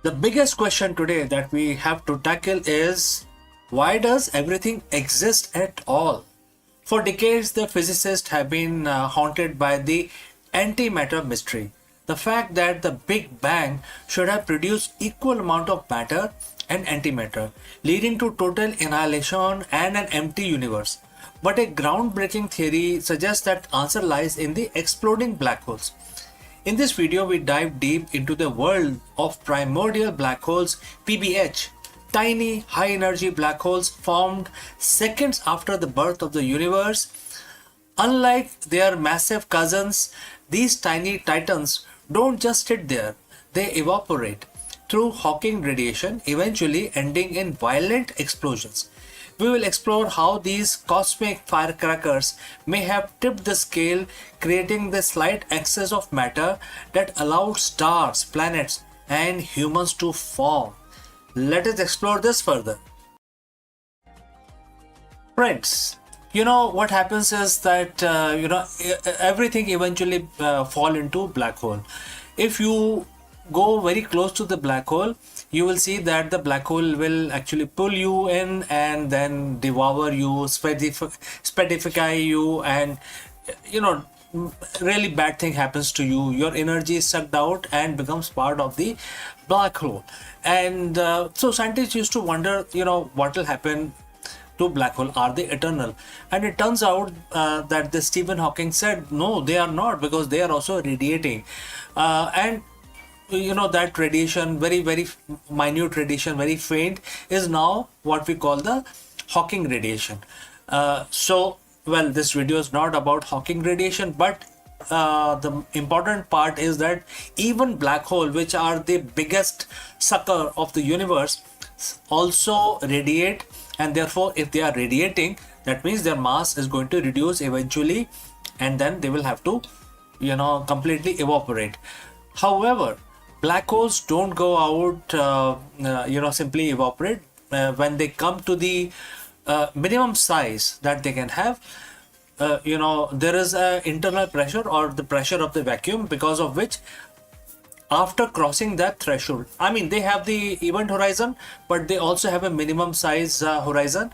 The biggest question today that we have to tackle is, why does everything exist at all? For decades, the physicists have been haunted by the antimatter mystery. The fact that the Big Bang should have produced equal amount of matter and antimatter, leading to total annihilation and an empty universe. But a groundbreaking theory suggests that answer lies in the exploding black holes. In this video, we dive deep into the world of primordial black holes, PBH, tiny high energy black holes formed seconds after the birth of the universe. Unlike their massive cousins, these tiny titans don't just sit there, they evaporate through Hawking radiation, eventually ending in violent explosions. We will explore how these cosmic firecrackers may have tipped the scale, creating the slight excess of matter that allowed stars, planets, and humans to form. Let us explore this further. Friends, what happens is that everything eventually fall into black hole. If you go very close to the black hole, you will see that the black hole will actually pull you in and then devour you, spedify you, and really bad thing happens to you. Your energy is sucked out and becomes part of the black hole. And so scientists used to wonder, what will happen to black hole. Are they eternal? And it turns out that the Stephen Hawking said no, they are not, because they are also radiating, and that radiation, very very minute radiation, very faint, is now what we call the Hawking radiation. Well, this video is not about Hawking radiation, but the important part is that even black hole, which are the biggest sucker of the universe, also radiate, and therefore if they are radiating, that means their mass is going to reduce eventually, and then they will have to completely evaporate. However, black holes don't go out simply evaporate. When they come to the minimum size that they can have, there is a internal pressure, or the pressure of the vacuum, because of which after crossing that threshold, I mean, they have the event horizon, but they also have a minimum size horizon.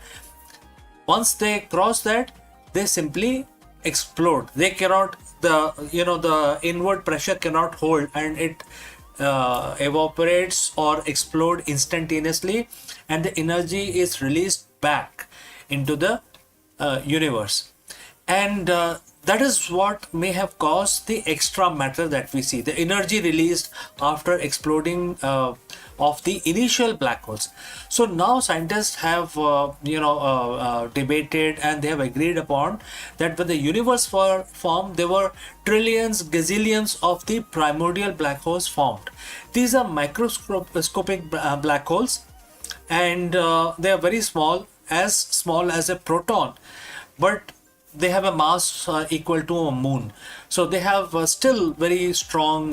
Once they cross that, they simply explode. They cannot, the inward pressure cannot hold, and it evaporates or explode instantaneously, and the energy is released back into the universe. And that is what may have caused the extra matter that we see, the energy released after exploding of the initial black holes. So now scientists have debated, and they have agreed upon that when the universe formed, there were trillions, gazillions of the primordial black holes formed. These are microscopic black holes, and they are very small as a proton, but they have a mass equal to a moon. So they have still very strong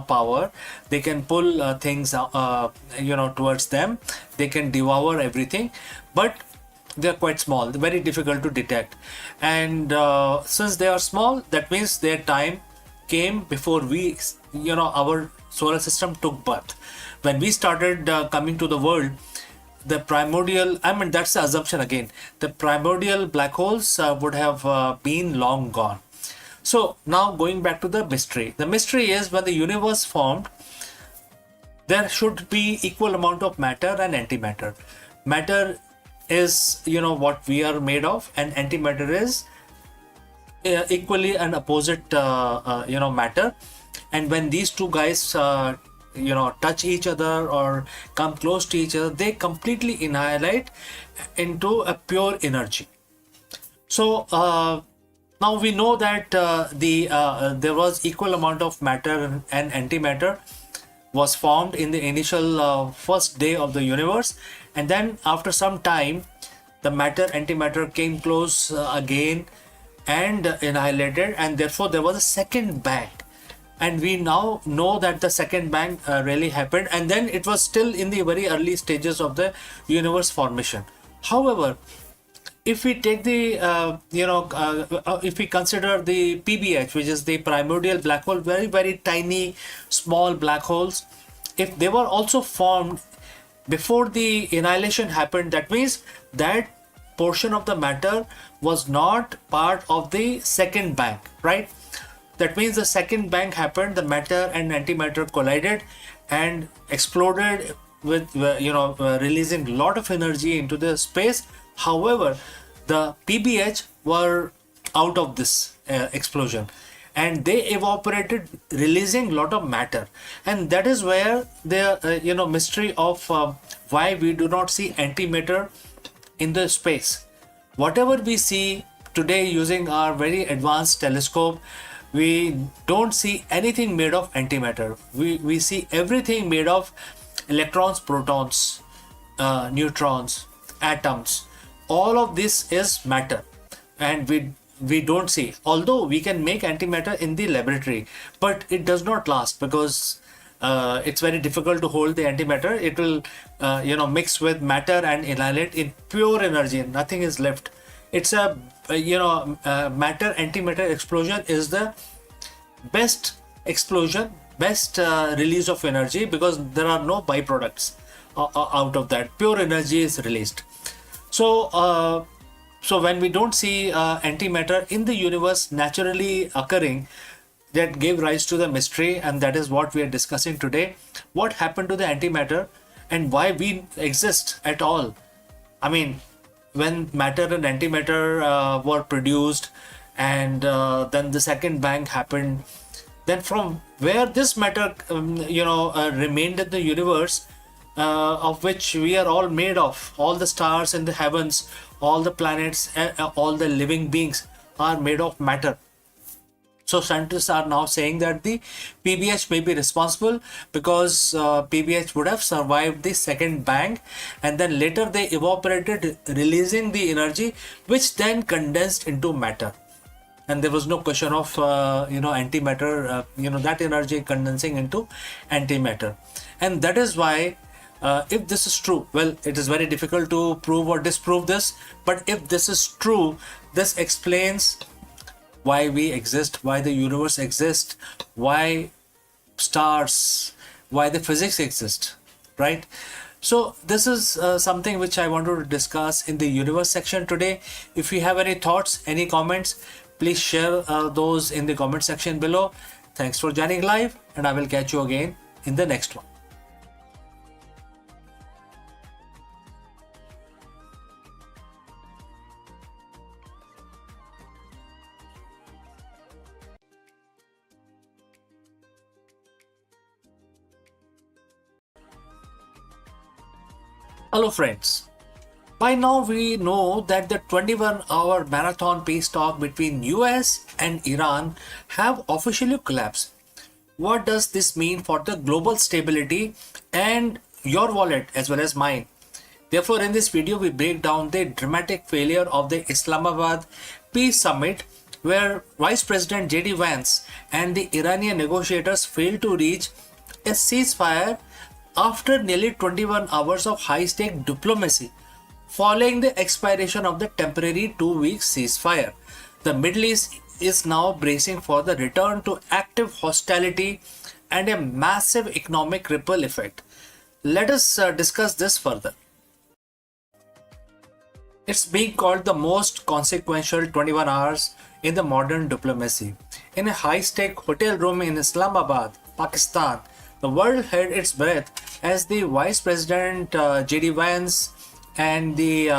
power. They can pull things towards them. They can devour everything, but they're quite small, very difficult to detect. And since they are small, that means their time came before our solar system took birth. When we started coming to the world, the primordial, that's the assumption again, the primordial black holes would have been long gone. So now going back to the mystery. The mystery is, when the universe formed, there should be equal amount of matter and antimatter. Matter is what we are made of, and antimatter is equally an opposite matter. And when these two guys touch each other or come close to each other, they completely annihilate into a pure energy. So now we know that there was equal amount of matter and antimatter was formed in the initial first day of the universe, and then after some time the matter antimatter came close again and annihilated, and therefore there was a second bang. And we now know that the second bang really happened, and then it was still in the very early stages of the universe formation. However, if we take the if we consider the PBH, which is the primordial black hole, very very tiny small black holes, if they were also formed before the annihilation happened, that means that portion of the matter was not part of the second bang, right? That means the second bang happened, the matter and antimatter collided and exploded with releasing a lot of energy into the space. However, the PBH were out of this explosion, and they evaporated, releasing a lot of matter. And that is where the mystery of why we do not see antimatter in the space. Whatever we see today using our very advanced telescope, we don't see anything made of antimatter. We see everything made of electrons, protons, neutrons, atoms. All of this is matter, and we don't see. Although we can make antimatter in the laboratory, but it does not last because it's very difficult to hold the antimatter. It will mix with matter and annihilate in pure energy. Nothing is left. It's a matter antimatter explosion is the best explosion, best release of energy, because there are no byproducts out of that. Pure energy is released. So when we don't see antimatter in the universe naturally occurring, that gave rise to the mystery, and that is what we are discussing today. What happened to the antimatter and why we exist at all? I mean, when matter and antimatter were produced, and then the second bang happened, then from where this matter remained in the universe, of which we are all made of, all the stars in the heavens, all the planets, all the living beings are made of matter. So scientists are now saying that the PBH may be responsible, because PBH would have survived the second bang, and then later they evaporated, releasing the energy, which then condensed into matter. And there was no question of antimatter, that energy condensing into antimatter. And that is why, if this is true, well, it is very difficult to prove or disprove this, but if this is true, this explains why we exist, why the universe exists, why stars, why the physics exist, right? So this is something which I wanted to discuss in the universe section today. If you have any thoughts, any comments, please share those in the comment section below. Thanks for joining live, and I will catch you again in the next one. Hello friends. By now we know that the 21-hour marathon peace talk between US and Iran have officially collapsed. What does this mean for the global stability and your wallet as well as mine? Therefore, in this video we break down the dramatic failure of the Islamabad Peace Summit, where Vice President J.D. Vance and the Iranian negotiators failed to reach a ceasefire after nearly 21 hours of high-stake diplomacy following the expiration of the temporary 2-week ceasefire. The Middle East is now bracing for the return to active hostility and a massive economic ripple effect. Let us discuss this further. It's being called the most consequential 21 hours in the modern diplomacy. In a high-stake hotel room in Islamabad, Pakistan, the world held its breath as the Vice President J.D. Vance and the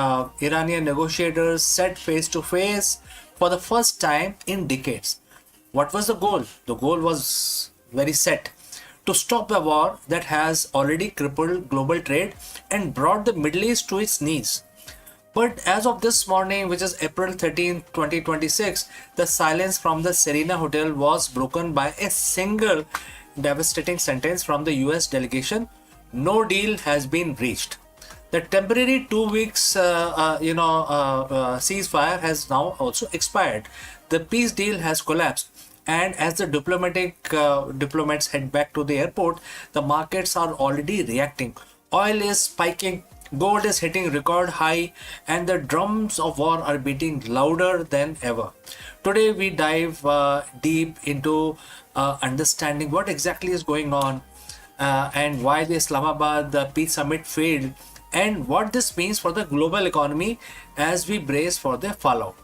Iranian negotiators sat face to face for the first time in decades. What was the goal? The goal was very set: to stop the war that has already crippled global trade and brought the Middle East to its knees. But as of this morning, which is April 13, 2026, the silence from the Serena Hotel was broken by a single devastating sentence from the US delegation: no deal has been reached. The temporary 2 weeks ceasefire has now also expired. The peace deal has collapsed, and as the diplomats head back to the airport, the markets are already reacting. Oil is spiking, gold is hitting record high, and the drums of war are beating louder than ever. Today we dive deep into understanding what exactly is going on, and why the Islamabad Peace Summit failed, and what this means for the global economy as we brace for the fallout.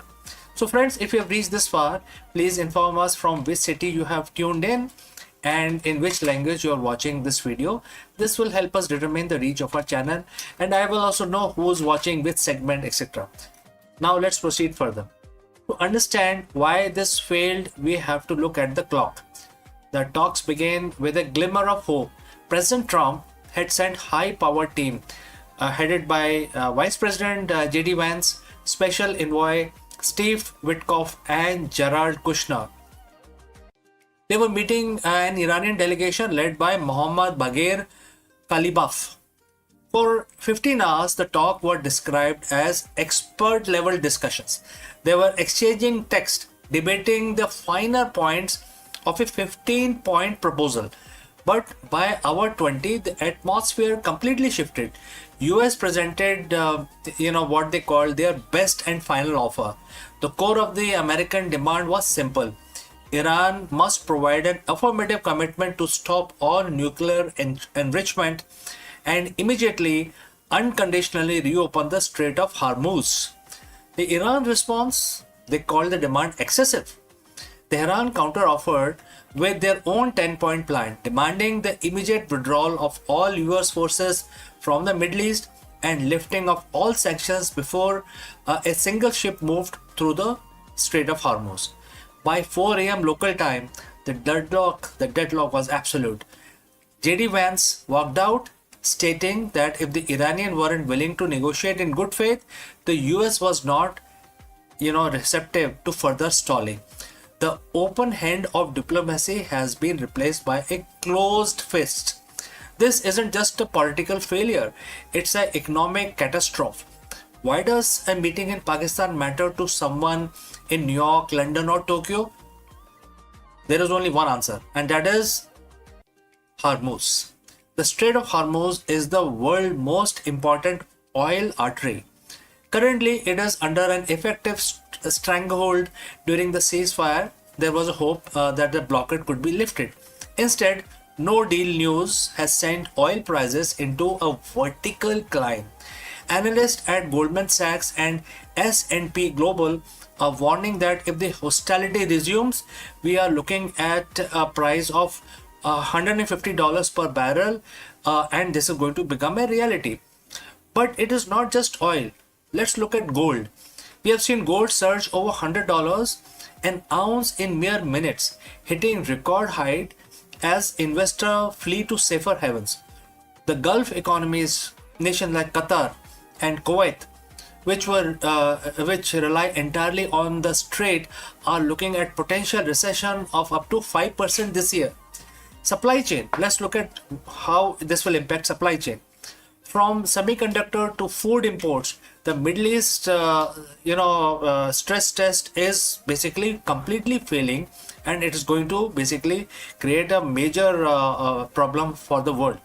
So friends, if you have reached this far, please inform us from which city you have tuned in and in which language you are watching this video. This will help us determine the reach of our channel, and I will also know who's watching which segment, etc. Now let's proceed further. To understand why this failed, we have to look at the clock. The talks began with a glimmer of hope. President Trump had sent high-powered team headed by Vice President J.D. Vance, Special Envoy Steve Witkoff, and Jared Kushner. They were meeting an Iranian delegation led by Mohammad Bagher Kalibaf. For 15 hours, the talk were described as expert-level discussions. They were exchanging text, debating the finer points of a 15-point proposal. But by hour 20, the atmosphere completely shifted. US presented, what they called their best and final offer. The core of the American demand was simple. Iran must provide an affirmative commitment to stop all nuclear enrichment and immediately, unconditionally reopen the Strait of Hormuz. The Iran response, they called the demand excessive. Tehran counter-offered with their own 10-point plan, demanding the immediate withdrawal of all US forces from the Middle East and lifting of all sanctions before a single ship moved through the Strait of Hormuz. By 4 a.m. local time, the deadlock was absolute. J.D. Vance walked out, stating that if the Iranians weren't willing to negotiate in good faith, the US was not, receptive to further stalling. The open hand of diplomacy has been replaced by a closed fist. This isn't just a political failure, it's an economic catastrophe. Why does a meeting in Pakistan matter to someone in New York, London, or Tokyo? There is only one answer, and that is Hormuz. The Strait of Hormuz is the world's most important oil artery. Currently, it is under an effective stranglehold. During the ceasefire, there was a hope that the blockade could be lifted. Instead, no deal news has sent oil prices into a vertical climb. Analysts at Goldman Sachs and S&P Global are warning that if the hostility resumes, we are looking at a price of $150 per barrel, and this is going to become a reality. But it is not just oil. Let's look at gold. We have seen gold surge over $100 an ounce in mere minutes, hitting record height as investors flee to safer havens. The Gulf economies, nations like Qatar and Kuwait, which rely entirely on the strait, are looking at potential recession of up to 5% this year. Supply chain. Let's look at how this will impact supply chain. From semiconductor to food imports, the Middle East, stress test is basically completely failing, and it is going to basically create a major problem for the world.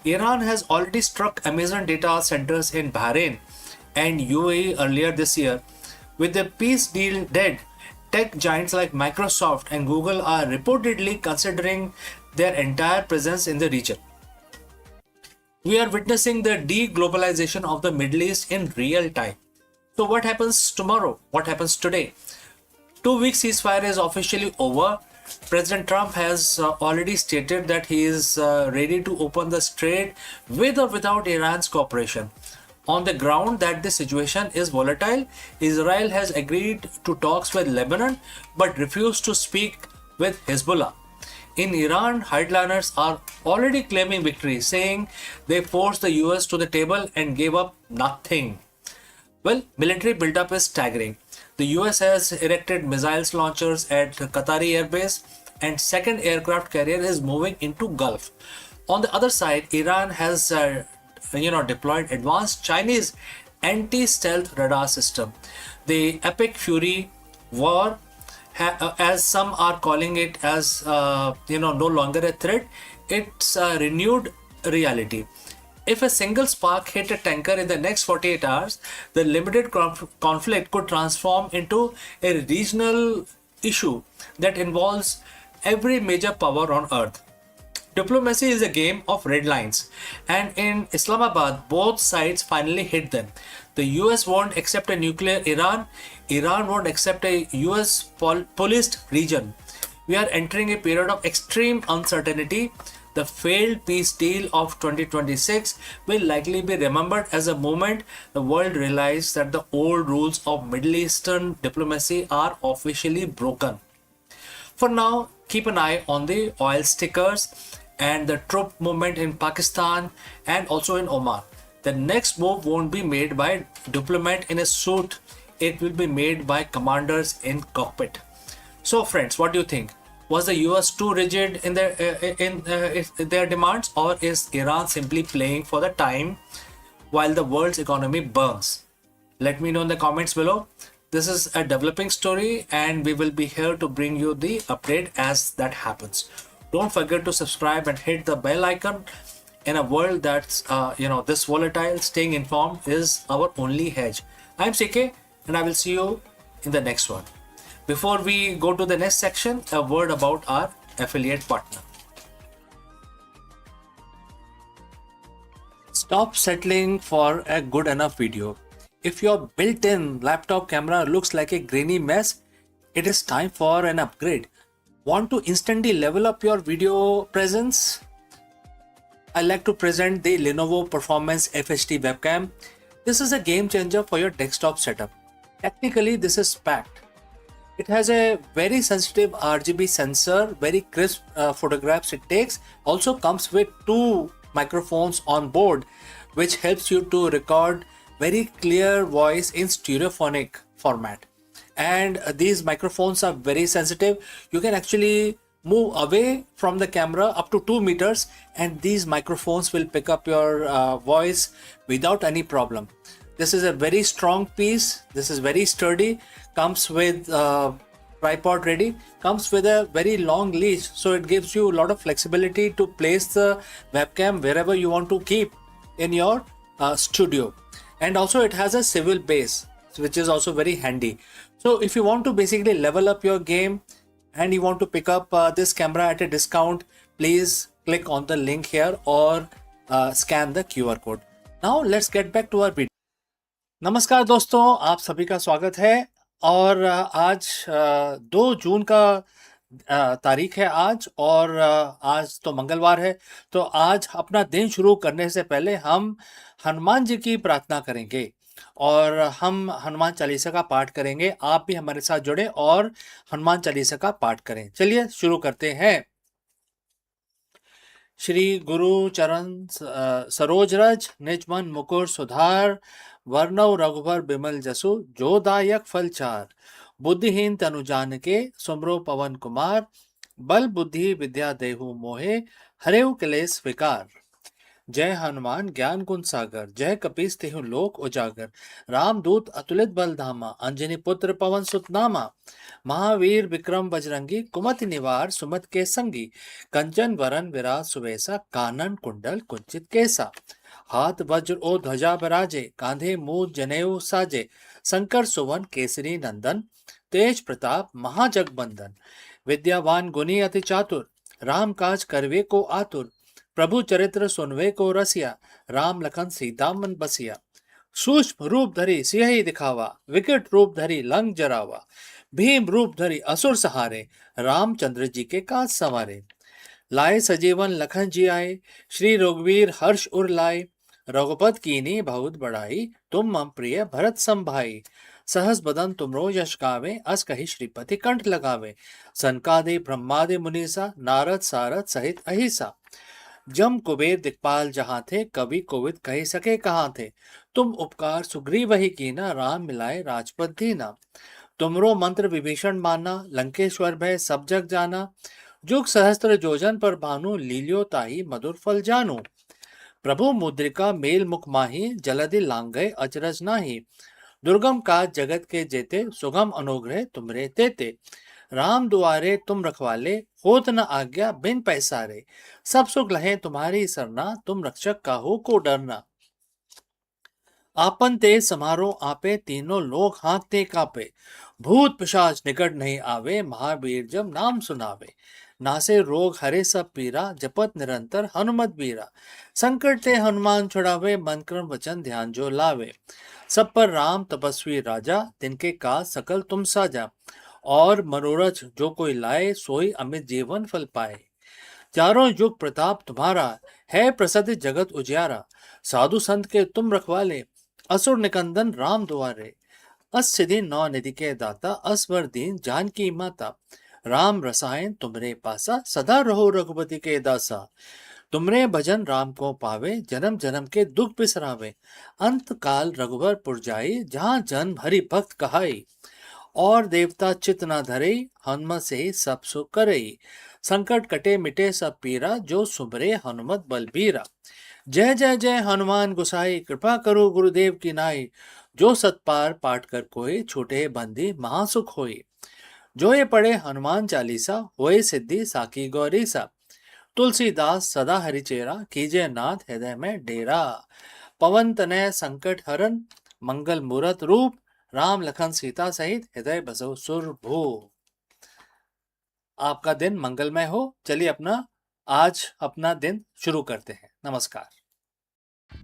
Iran has already struck Amazon data centers in Bahrain and UAE earlier this year. With the peace deal dead, tech giants like Microsoft and Google are reportedly considering their entire presence in the region. We are witnessing the de-globalization of the Middle East in real time. So what happens tomorrow? What happens today? 2-week ceasefire is officially over. President Trump has already stated that he is ready to open the strait with or without Iran's cooperation. On the ground that the situation is volatile, Israel has agreed to talks with Lebanon but refused to speak with Hezbollah. In Iran, hardliners are already claiming victory, saying they forced the US to the table and gave up nothing. Well, military buildup is staggering. The US has erected missiles launchers at Qatari Air Base, and second aircraft carrier is moving into Gulf. On the other side, Iran has deployed advanced Chinese anti-stealth radar system. The Epic Fury war, as some are calling it, as no longer a threat, it's a renewed reality. If a single spark hit a tanker in the next 48 hours, the limited conflict could transform into a regional issue that involves every major power on earth. Diplomacy is a game of red lines, and in Islamabad, both sides finally hit them. The US won't accept a nuclear Iran, Iran won't accept a US policed region. We are entering a period of extreme uncertainty. The failed peace deal of 2026 will likely be remembered as a moment the world realized that the old rules of Middle Eastern diplomacy are officially broken. For now, keep an eye on the oil stickers and the troop movement in Pakistan and also in Oman. The next move won't be made by a diplomat in a suit, it will be made by commanders in cockpit. So, friends, what do you think? Was the US too rigid in their demands, or is Iran simply playing for the time while the world's economy burns? Let me know in the comments below. This is a developing story, and we will be here to bring you the update as that happens. Don't forget to subscribe and hit the bell icon. In a world that's this volatile, staying informed is our only hedge. I'm CK, and I will see you in the next one. Before we go to the next section, a word about our affiliate partner. Stop settling for a good enough video. If your built-in laptop camera looks like a grainy mess, it is time for an upgrade. Want to instantly level up your video presence? I like to present the Lenovo Performance FHD webcam. This is a game changer for your desktop setup. Technically, this is packed. It has a very sensitive RGB sensor, very crisp photographs it takes. Also comes with 2 microphones on board, which helps you to record very clear voice in stereophonic format. And these microphones are very sensitive. You can actually move away from the camera up to 2 meters, and these microphones will pick up your voice without any problem. This is a very strong piece. This is very sturdy. Comes with tripod ready. Comes with a very long leash, so it gives you a lot of flexibility to place the webcam wherever you want to keep in your studio. And also it has a swivel base, which is also very handy. So if you want to basically level up your game and you want to pick up this camera at a discount, please click on the link here or scan the QR code. Now let's get back to our video. नमस्कार दोस्तों, आप सभी का स्वागत है। और आज 2 जून का तारीख है आज, और आज तो मंगलवार है। तो आज अपना दिन शुरू करने से पहले हम हनुमान जी की प्रार्थना करेंगे और हम हनुमान चालीसा का पाठ करेंगे। आप भी हमारे साथ जुड़े और हनुमान चालीसा का पाठ करें। चलिए शुरू करते हैं। श्री गुरु चरण सरोज रज, निज मन मुकुर सुधार, वर्णव रघुबर बिमल जसु, जो दायक फल चार। बुद्धिहीन तनु जान के, सुमरो पवन कुमार, बल बुद्धि विद्या देहु मोहे, हरेउ क्लेश विकार। जय हनुमान ज्ञान गुण सागर, जय कपीस तेहु लोक उजागर। रामदूत अतुलित बल धामा, अंजनी पुत्र पवन सुत नामा। महावीर विक्रम बजरंगी, कुमति निवार सुमत के संगी। कंचन वरन विराज सुवेसा, कानन कुंडल कुंचित केसा। हाथ वज्र ओ ध्वजा बराजे, कांधे मूज जनेऊ साजे। शंकर सुवन केसरी नंदन, तेज प्रताप महाजगबंदन। विद्यावान गुणी अति चातुर, राम काज करवे को आतुर। प्रभु चरित्र सुनवे को रसिया, राम लखन सीता मन बसिया। सूक्ष्म रूप धरी सिंह दिखावा, विकट रूप धरी लंक जरावा। भीम रूप धरी असुर सहारे, रामचंद्र जी के काज संवारे। लाए सजीवन लखन जी आए, श्री रघुवीर हर्ष उर लाए। रघुपत कीनी बहुत बढ़ाई, तुम मम प्रिय भरत संभाई। सहस बदन तुमरो यश गावे, अस कहि श्रीपति कंठ लगावे। सनकादि ब्रह्मादि मुनीसा, नारद सारद सहित अहिसा। जम कुबेर दिक्पाल जहां थे, कवि कोविद कह सके कहां थे। तुम उपकार सुग्रीव ही कीना, राम मिलाए राजपद दीना। तुमरो मंत्र विभीषण माना, लंकेश्वर भय सब जग जाना। जुग सहस्त्र जोजन पर भानु, लील्यो ताही मधुर फल जानू। प्रभु मुद्रिका मेल मुख माही, जलधि लांघे अचरज नाही। दुर्गम काज जगत के जेते, सुगम अनुग्रह तुमरे तेते। राम दुआरे तुम रखवाले, होत न आज्ञा बिन पैसारे। सब सुख लहे तुम्हारी सरना, तुम रक्षक काहू को डरना। आपन ते समारो आपे, तीनों लोग हाथते कापे। भूत पिशाच निकट नहीं आवे, महावीर जब नाम सुनावे। नासे रोग हरे सब पीरा, जपत निरंतर हनुमत बीरा। संकट ते हनुमान छुड़ावे, मन क्रम वचन ध्यान जो लावे। सब पर राम तपस्वी राजा, तिनके काज सकल तुम साजा। और मनोरथ जो कोई लाए, सोई अमित जीवन फल पाए। चारों युग प्रताप तुम्हारा, है प्रसिद्ध जगत उजियारा। साधु संत के तुम रखवाले, असुर निकंदन राम दुआरे। अस सिधि नौ निधि के दाता, असवर दीन जानकी माता। राम रसायन तुमरे पासा, सदा रहो रघुपति के दासा। तुमरे भजन राम को पावे, जन्म जन्म के दुख बिसरावे। अंत काल रघुवर पुर जाई, जहाँ जन्म हरि भक्त कहाई। और देवता चित न धरे, हनुमत से सब सुख करे। संकट कटे मिटे सब पीरा, जो सुमरे हनुमत बलबीरा। जय जय जय हनुमान गोसाई, कृपा करो गुरुदेव की नाई। जो सतपार पाठ कर कोई, छूटे बंदी महासुख होई। जो ये पढ़े हनुमान चालीसा, होए सिद्धि साकी गौरी सा। तुलसीदास सदा हरिचेरा, कीजिए नाथ हृदय में डेरा। पवन तनय संकट हरन, मंगल मूरत रूप। राम लखन सीता सहित, हृदय बसो सुरभूप। आपका दिन मंगलमय हो। चलिए आज अपना दिन शुरू करते हैं। नमस्कार।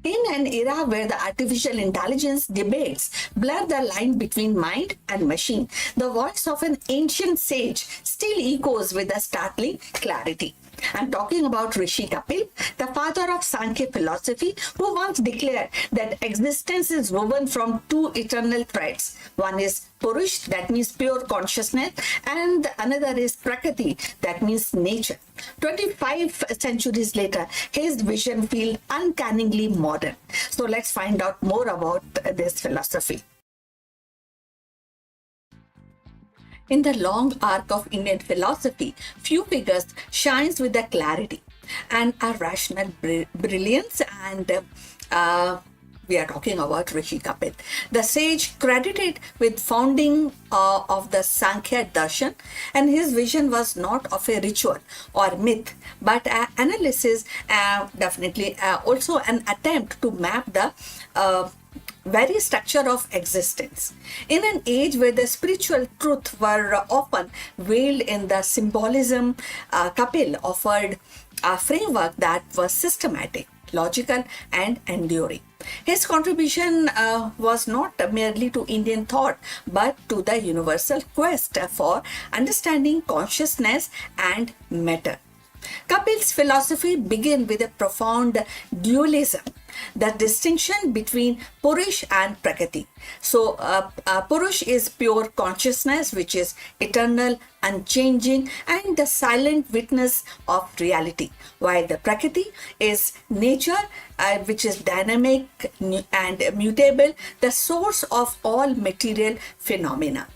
In an era where the artificial intelligence debates blur the line between mind and machine, the voice of an ancient sage still echoes with a startling clarity. I'm talking about Rishi Kapil, the father of Sankhya philosophy, who once declared that existence is woven from two eternal threads. One is Purush, that means pure consciousness, and another is Prakriti, that means nature. 25 centuries later, his vision feels uncannily modern. So let's find out more about this philosophy. In the long arc of Indian philosophy, few figures shines with the clarity and a rational brilliance, and we are talking about Rishi Kapil, the sage credited with founding of the Sankhya Darshan, and his vision was not of a ritual or myth, but an analysis, definitely also an attempt to map the very structure of existence. In an age where the spiritual truth were often veiled in the symbolism, Kapil offered a framework that was systematic, logical, and enduring. His contribution was not merely to Indian thought, but to the universal quest for understanding consciousness and matter. Kapil's philosophy began with a profound dualism, the distinction between Purush and Prakriti. So, Purush is pure consciousness, which is eternal, unchanging, and the silent witness of reality, while the Prakriti is nature, which is dynamic and mutable, the source of all material phenomena.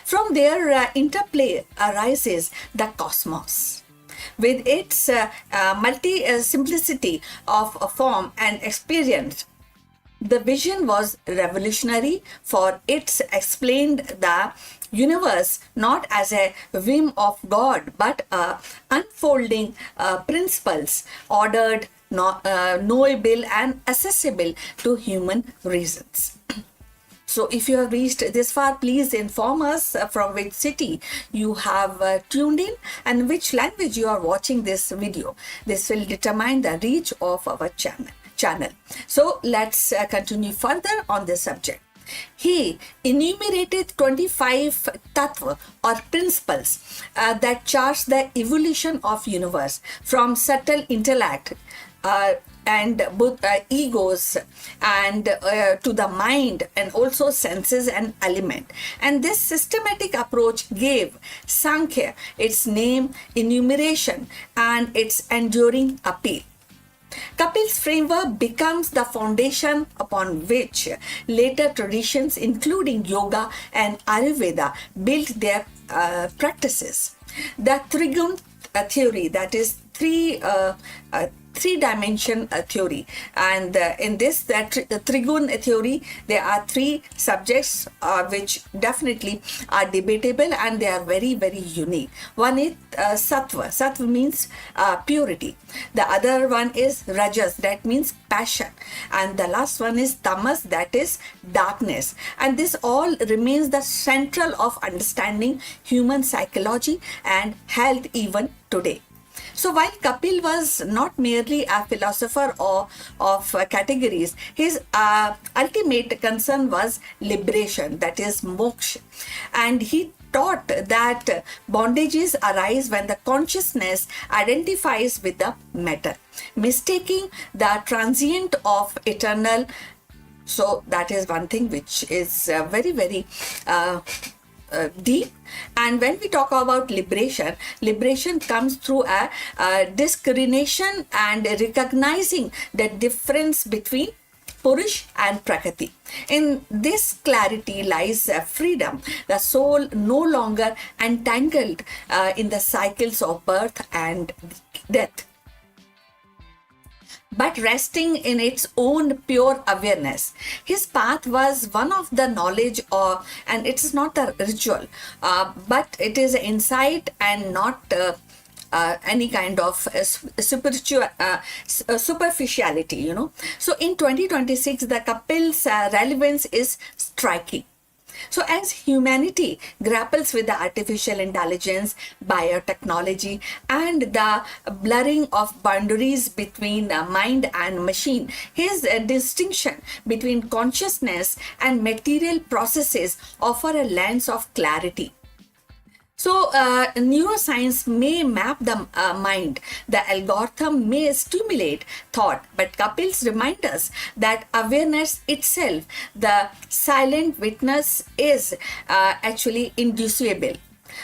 From their interplay arises the cosmos, with its multi-simplicity of form and experience. The vision was revolutionary, for it explained the universe not as a whim of God, but unfolding principles ordered, knowable, and accessible to human reasons. So if you have reached this far, please inform us from which city you have tuned in and which language you are watching this video. This will determine the reach of our channel. So let's continue further on this subject. He enumerated 25 tattva or principles that chart the evolution of universe from subtle intellect and egos and to the mind, and also senses and element. And this systematic approach gave Sankhya its name, enumeration, and its enduring appeal. Kapil's framework becomes the foundation upon which later traditions, including yoga and Ayurveda, built their practices. The Trigun theory, that is three three-dimension theory, and in this the Trigun theory, there are three subjects which definitely are debatable, and they are very, very unique. One is sattva. Sattva means purity. The other one is rajas, that means passion, and the last one is tamas, that is darkness. And this all remains the central of understanding human psychology and health even today. So while Kapil was not merely a philosopher of categories, his ultimate concern was liberation, that is moksha. And he taught that bondages arise when the consciousness identifies with the matter, mistaking the transient of eternal. So that is one thing which is very, very deep. And when we talk about liberation, liberation comes through a discrimination and recognizing the difference between Purush and Prakriti. In this clarity lies freedom, the soul no longer entangled in the cycles of birth and death, but resting in its own pure awareness. His path was one of the knowledge, and it is not a ritual, but it is insight and not any kind of spiritual superficiality, you know. So in 2026, the Kapil's relevance is striking. So as humanity grapples with the artificial intelligence, biotechnology, and the blurring of boundaries between mind and machine, his distinction between consciousness and material processes offer a lens of clarity. So, neuroscience may map the mind, the algorithm may stimulate thought, but Kapil's remind us that awareness itself, the silent witness, is actually indissoluble.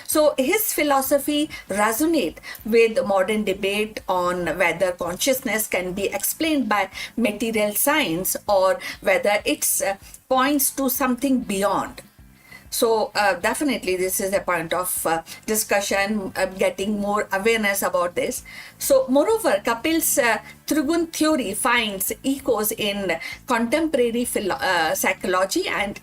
So his philosophy resonates with modern debate on whether consciousness can be explained by material science or whether it points to something beyond. So definitely this is a point of discussion, getting more awareness about this. So moreover, Kapil's Trigun theory finds echoes in contemporary psychology and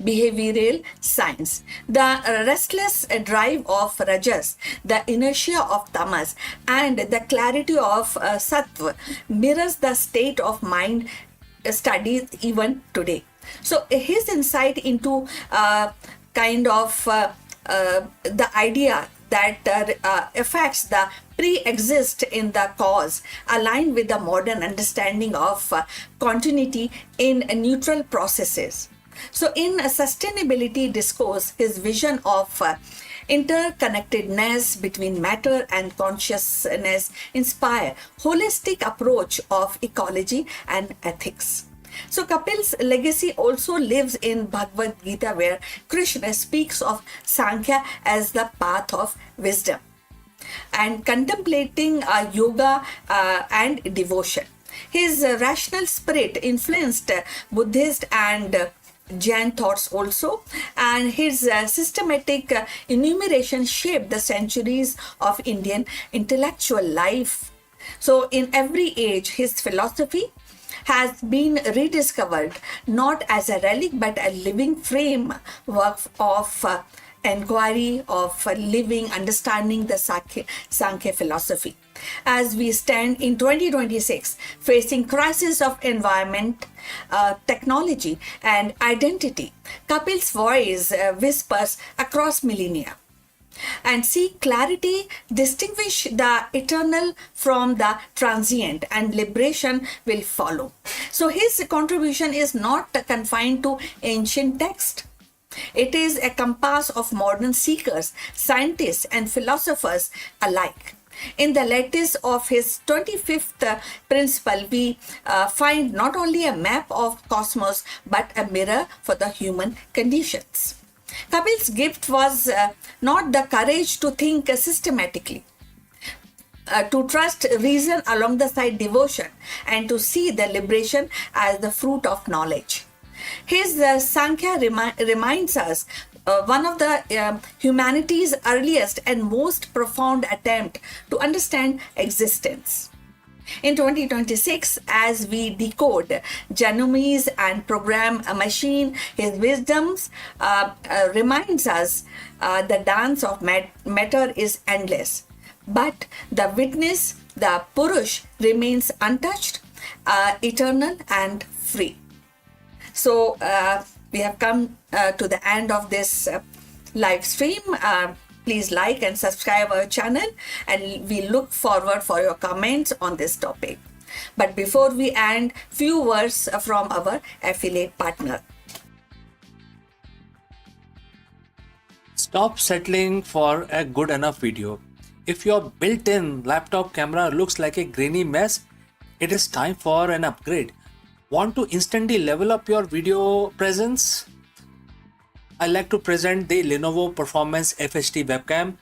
behavioral science. The restless drive of rajas, the inertia of tamas, and the clarity of sattva mirrors the state of mind studied even today. So his insight into kind of the idea that effects the pre-exist in the cause align with the modern understanding of continuity in neutral processes. So in a sustainability discourse, his vision of interconnectedness between matter and consciousness inspire holistic approach of ecology and ethics. So Kapil's legacy also lives in Bhagavad Gita, where Krishna speaks of Sankhya as the path of wisdom and contemplating yoga and devotion. His rational spirit influenced Buddhist and Jain thoughts also, and his systematic enumeration shaped the centuries of Indian intellectual life. So in every age, his philosophy has been rediscovered not as a relic but a living framework of inquiry, of living, understanding the Sankhya philosophy. As we stand in 2026, facing crisis of environment, technology, and identity, Kapil's voice whispers across millennia. And seek clarity, distinguish the eternal from the transient, and liberation will follow. So his contribution is not confined to ancient text. It is a compass of modern seekers, scientists, and philosophers alike. In the lattice of his 25th principle, we find not only a map of cosmos but a mirror for the human conditions. Kapil's gift was not the courage to think systematically, to trust reason along the side devotion, and to see the liberation as the fruit of knowledge. His Sankhya reminds us one of the humanity's earliest and most profound attempt to understand existence. In 2026, as we decode genomes and program a machine, his wisdoms reminds us the dance of matter is endless. But the witness, the Purush, remains untouched, eternal, and free. So we have come to the end of this live stream. Please like and subscribe our channel, and we look forward for your comments on this topic. But before we end, few words from our affiliate partner. Stop settling for a good enough video. If your built-in laptop camera looks like a grainy mess, it is time for an upgrade. Want to instantly level up your video presence? I like to present the Lenovo Performance FHD webcam.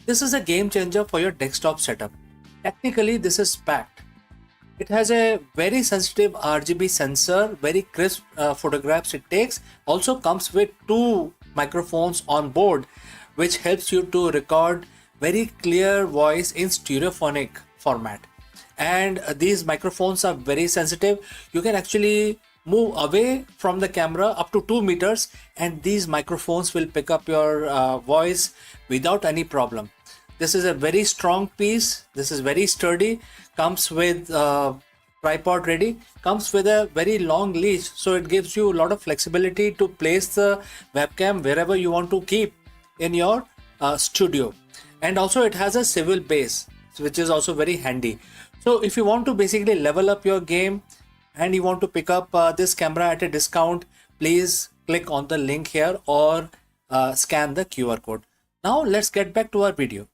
This is a game changer for your desktop setup. Technically, this is packed. It has a very sensitive RGB sensor, very crisp photographs it takes. Also comes with 2 microphones on board, which helps you to record very clear voice in stereophonic format. And these microphones are very sensitive. You can actually move away from the camera up to 2 meters, and these microphones will pick up your voice without any problem. This is a very strong piece. This is very sturdy. Comes with tripod ready. Comes with a very long leash, so it gives you a lot of flexibility to place the webcam wherever you want to keep in your studio. And also it has a swivel base, which is also very handy. So if you want to basically level up your game and you want to pick up this camera at a discount, please click on the link here or scan the QR code. Now let's get back to our video.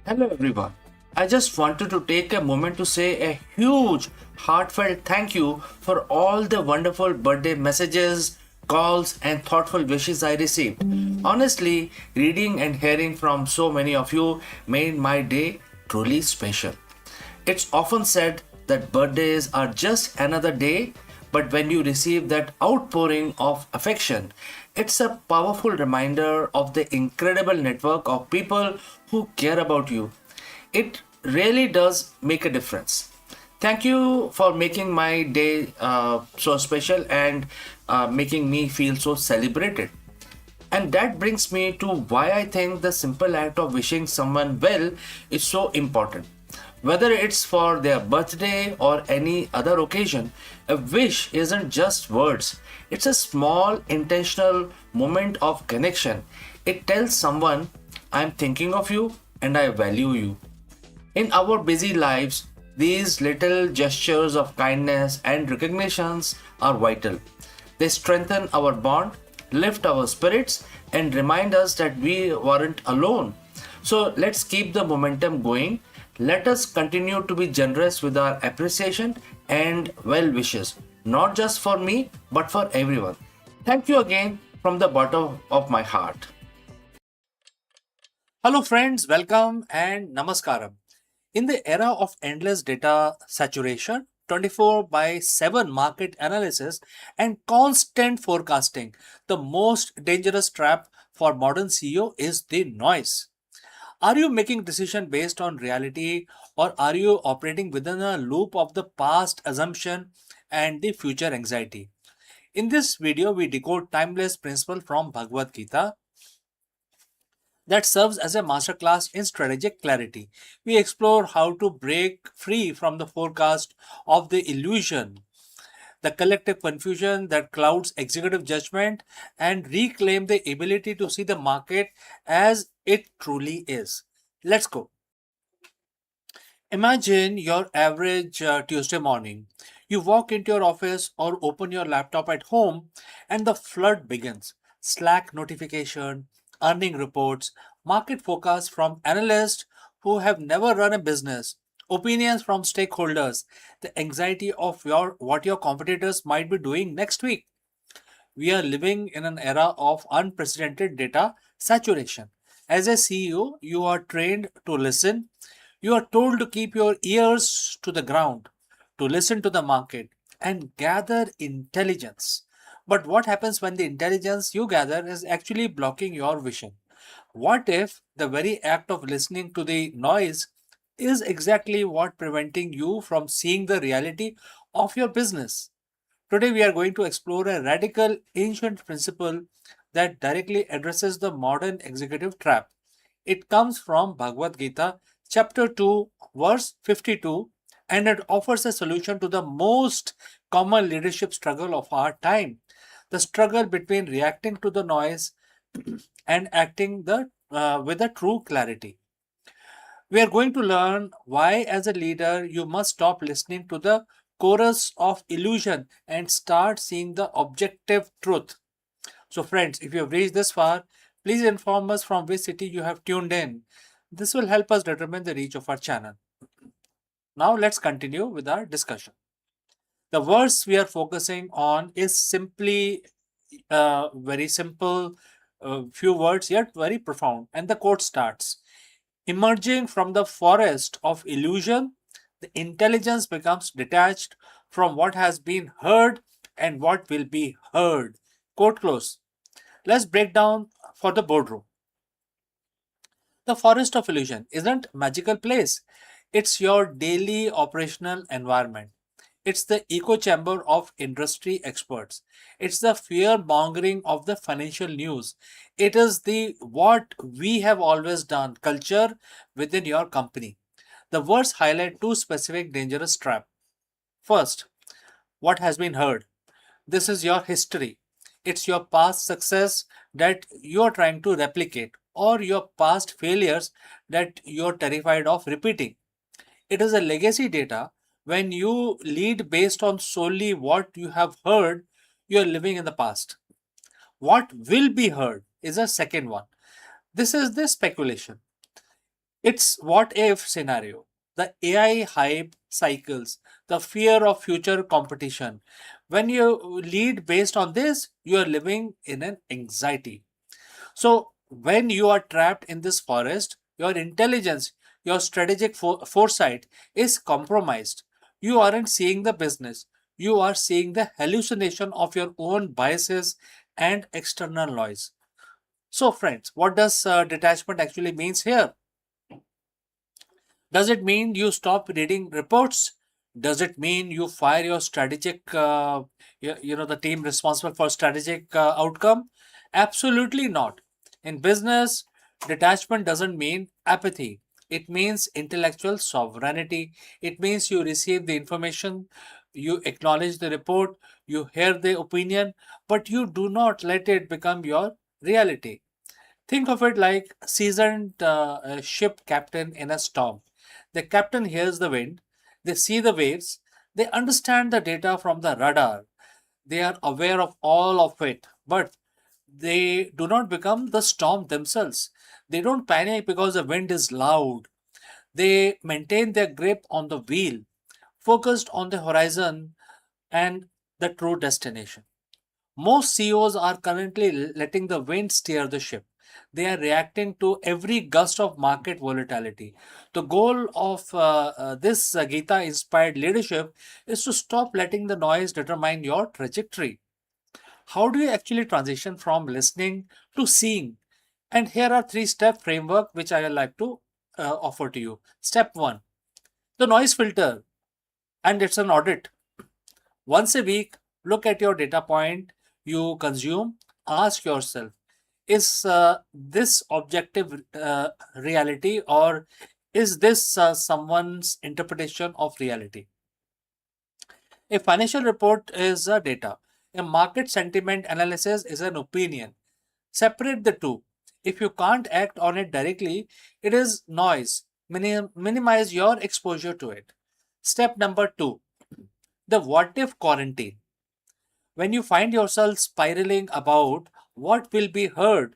Hello everyone. I just wanted to take a moment to say a huge heartfelt thank you for all the wonderful birthday messages, calls and thoughtful wishes I received. Honestly, reading and hearing from so many of you made my day truly special. It's often said that birthdays are just another day, but when you receive that outpouring of affection, it's a powerful reminder of the incredible network of people who care about you. It really does make a difference. Thank you for making my day so special and making me feel so celebrated. And that brings me to why I think the simple act of wishing someone well is so important. Whether it's for their birthday or any other occasion, a wish isn't just words. It's a small intentional moment of connection. It tells someone, I'm thinking of you and I value you. In our busy lives, these little gestures of kindness and recognitions are vital. They strengthen our bond, lift our spirits, and remind us that we weren't alone. So let's keep the momentum going. Let us continue to be generous with our appreciation and well wishes, not just for me, but for everyone. Thank you again from the bottom of my heart. Hello friends, welcome and namaskaram. In the era of endless data saturation, 24 by 7 market analysis, and constant forecasting, the most dangerous trap for modern CEO is the noise. Are you making decision based on reality, or are you operating within a loop of the past assumption and the future anxiety? In this video, we decode timeless principle from Bhagavad Gita that serves as a masterclass in strategic clarity. We explore how to break free from the forecast of the illusion, the collective confusion that clouds executive judgment, and reclaim the ability to see the market as it truly is. Let's go. Imagine your average Tuesday morning. You walk into your office or open your laptop at home, and the flood begins. Slack notification, earning reports, market forecasts from analysts who have never run a business, opinions from stakeholders, the anxiety of what your competitors might be doing next week. We are living in an era of unprecedented data saturation. As a CEO, you are trained to listen. You are told to keep your ears to the ground, to listen to the market, and gather intelligence. But what happens when the intelligence you gather is actually blocking your vision? What if the very act of listening to the noise is exactly what preventing you from seeing the reality of your business? Today, we are going to explore a radical ancient principle that directly addresses the modern executive trap. It comes from Bhagavad Gita, chapter 2, verse 52, and it offers a solution to the most common leadership struggle of our time, the struggle between reacting to the noise and acting with a true clarity. We are going to learn why, as a leader, you must stop listening to the chorus of illusion and start seeing the objective truth. So, friends, if you have reached this far, please inform us from which city you have tuned in. This will help us determine the reach of our channel. Now, let's continue with our discussion. The verse we are focusing on is simply very simple, few words, yet very profound. And the quote starts: emerging from the forest of illusion, the intelligence becomes detached from what has been heard and what will be heard. Quote close. Let's break down for the boardroom. The forest of illusion isn't a magical place. It's your daily operational environment. It's the echo chamber of industry experts. It's the fear mongering of the financial news. It is the what we have always done culture within your company. The words highlight two specific dangerous traps. First, what has been heard. This is your history. It's your past success that you're trying to replicate, or your past failures that you're terrified of repeating. It is a legacy data. When you lead based on solely what you have heard, you're living in the past. What will be heard is a second one. This is the speculation. It's what if scenario. The AI hype cycles, the fear of future competition. When you lead based on this, you are living in an anxiety. So, when you are trapped in this forest, your intelligence, your strategic foresight is compromised. You aren't seeing the business, you are seeing the hallucination of your own biases and external noise. So, friends, what does detachment actually means here? Does it mean you stop reading reports? Does it mean you fire your strategic, the team responsible for strategic outcome? Absolutely not. In business, detachment doesn't mean apathy. It means intellectual sovereignty. It means you receive the information, you acknowledge the report, you hear the opinion, but you do not let it become your reality. Think of it like seasoned ship captain in a storm. The captain hears the wind, they see the waves, they understand the data from the radar, they are aware of all of it, but they do not become the storm themselves. They don't panic because the wind is loud. They maintain their grip on the wheel, focused on the horizon and the true destination. Most CEOs are currently letting the wind steer the ship. They are reacting to every gust of market volatility. The goal of this Gita inspired leadership is to stop letting the noise determine your trajectory. How do you actually transition from listening to seeing? And here are three-step framework which I would like to offer to you. Step one, the noise filter, and it's an audit. Once a week, look at your data point you consume. Ask yourself, is this objective reality, or is this someone's interpretation of reality? A financial report is data. A market sentiment analysis is an opinion. Separate the two. If you can't act on it directly, it is noise. Minimize your exposure to it. Step number two, the what if quarantine. When you find yourself spiraling about what will be heard,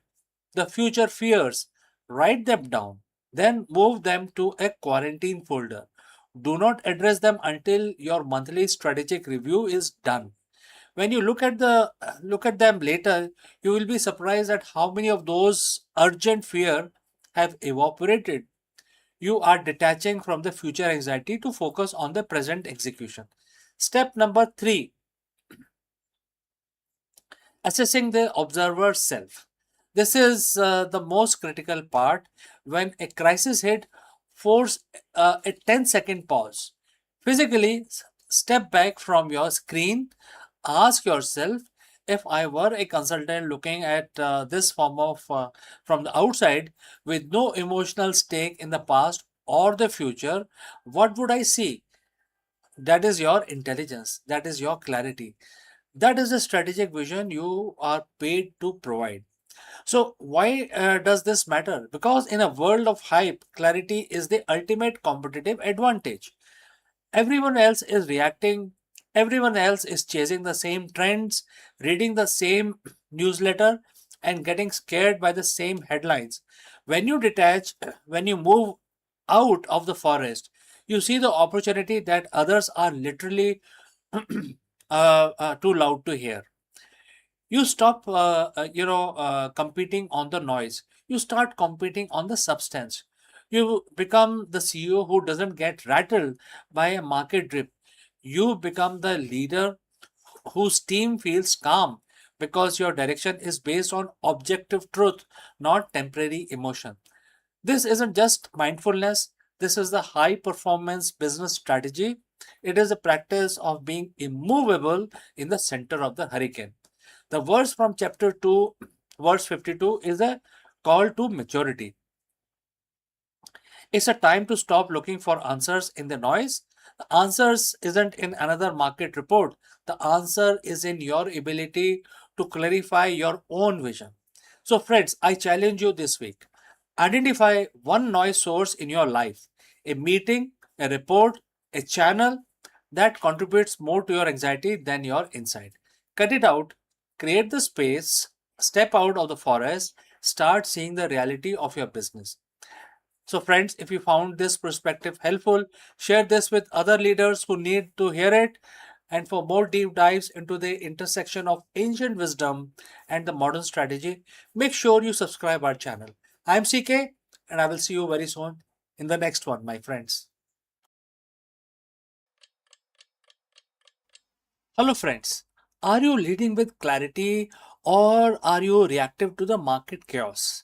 the future fears, write them down, then move them to a quarantine folder. Do not address them until your monthly strategic review is done. When you look at them later, you will be surprised at how many of those urgent fear have evaporated. You are detaching from the future anxiety to focus on the present execution. Step number 3, assessing the observer's self. This is the most critical part. When a crisis hit, force a 10-second pause. Physically, step back from your screen. Ask yourself, if I were a consultant looking at this form of from the outside with no emotional stake in the past or the future, what would I see? That is your intelligence. That is your clarity. That is the strategic vision you are paid to provide. So, why does this matter? Because in a world of hype, clarity is the ultimate competitive advantage. Everyone else is reacting, everyone else is chasing the same trends, reading the same newsletter, and getting scared by the same headlines. When you detach, when you move out of the forest, you see the opportunity that others are literally too loud to hear. You stop competing on the noise. You start competing on the substance. You become the CEO who doesn't get rattled by a market drip. You become the leader whose team feels calm because your direction is based on objective truth, not temporary emotion. This isn't just mindfulness, this is the high performance business strategy. It is a practice of being immovable in the center of the hurricane. The verse from chapter 2, verse 52 is a call to maturity. It's a time to stop looking for answers in the noise. The answers isn't in another market report. The answer is in your ability to clarify your own vision. So, friends, I challenge you this week. Identify one noise source in your life, a meeting, a report, a channel that contributes more to your anxiety than your insight. Cut it out, create the space, step out of the forest, start seeing the reality of your business. So, friends, if you found this perspective helpful, share this with other leaders who need to hear it. And for more deep dives into the intersection of ancient wisdom and the modern strategy, make sure you subscribe our channel. I'm CK, and I will see you very soon in the next one, my friends. Hello, friends. Are you leading with clarity or are you reactive to the market chaos?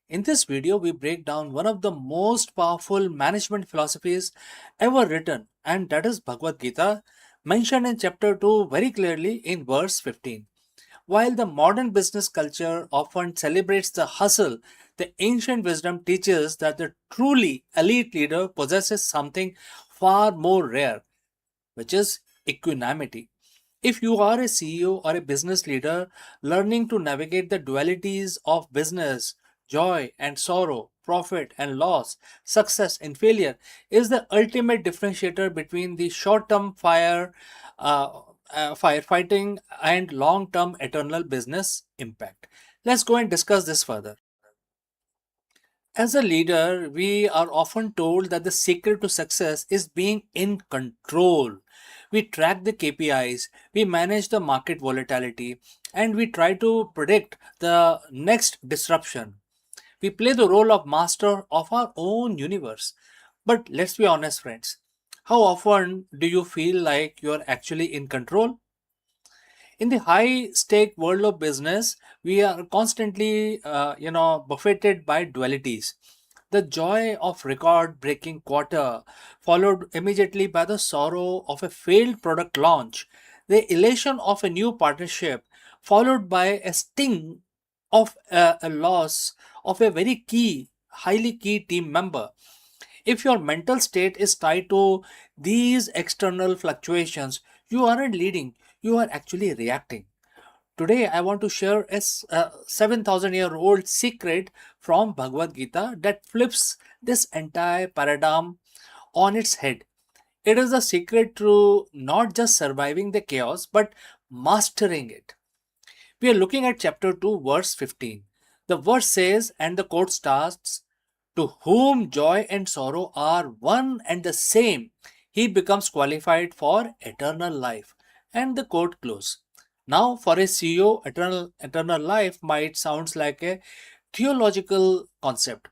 In this video, we break down one of the most powerful management philosophies ever written, and that is Bhagavad Gita, mentioned in chapter 2 very clearly in verse 15. While the modern business culture often celebrates the hustle, the ancient wisdom teaches that the truly elite leader possesses something far more rare, which is equanimity. If you are a CEO or a business leader, learning to navigate the dualities of business, joy and sorrow, profit and loss, success and failure, is the ultimate differentiator between the short-term firefighting and long-term eternal business impact. Let's go and discuss this further. As a leader, we are often told that the secret to success is being in control. We track the KPIs, we manage the market volatility, and we try to predict the next disruption. We play the role of master of our own universe. But let's be honest, friends. How often do you feel like you're actually in control? In the high stake world of business, we are constantly buffeted by dualities. The joy of record breaking quarter, followed immediately by the sorrow of a failed product launch, the elation of a new partnership, followed by a sting of a loss of a very highly key team member. If your mental state is tied to these external fluctuations, you aren't leading, you are actually reacting. Today, I want to share a 7,000-year-old secret from Bhagavad Gita that flips this entire paradigm on its head. It is a secret to not just surviving the chaos, but mastering it. We are looking at chapter 2, verse 15. The verse says, and the quote starts, to whom joy and sorrow are one and the same, he becomes qualified for eternal life. And the quote close. Now, for a CEO, eternal life might sound like a theological concept.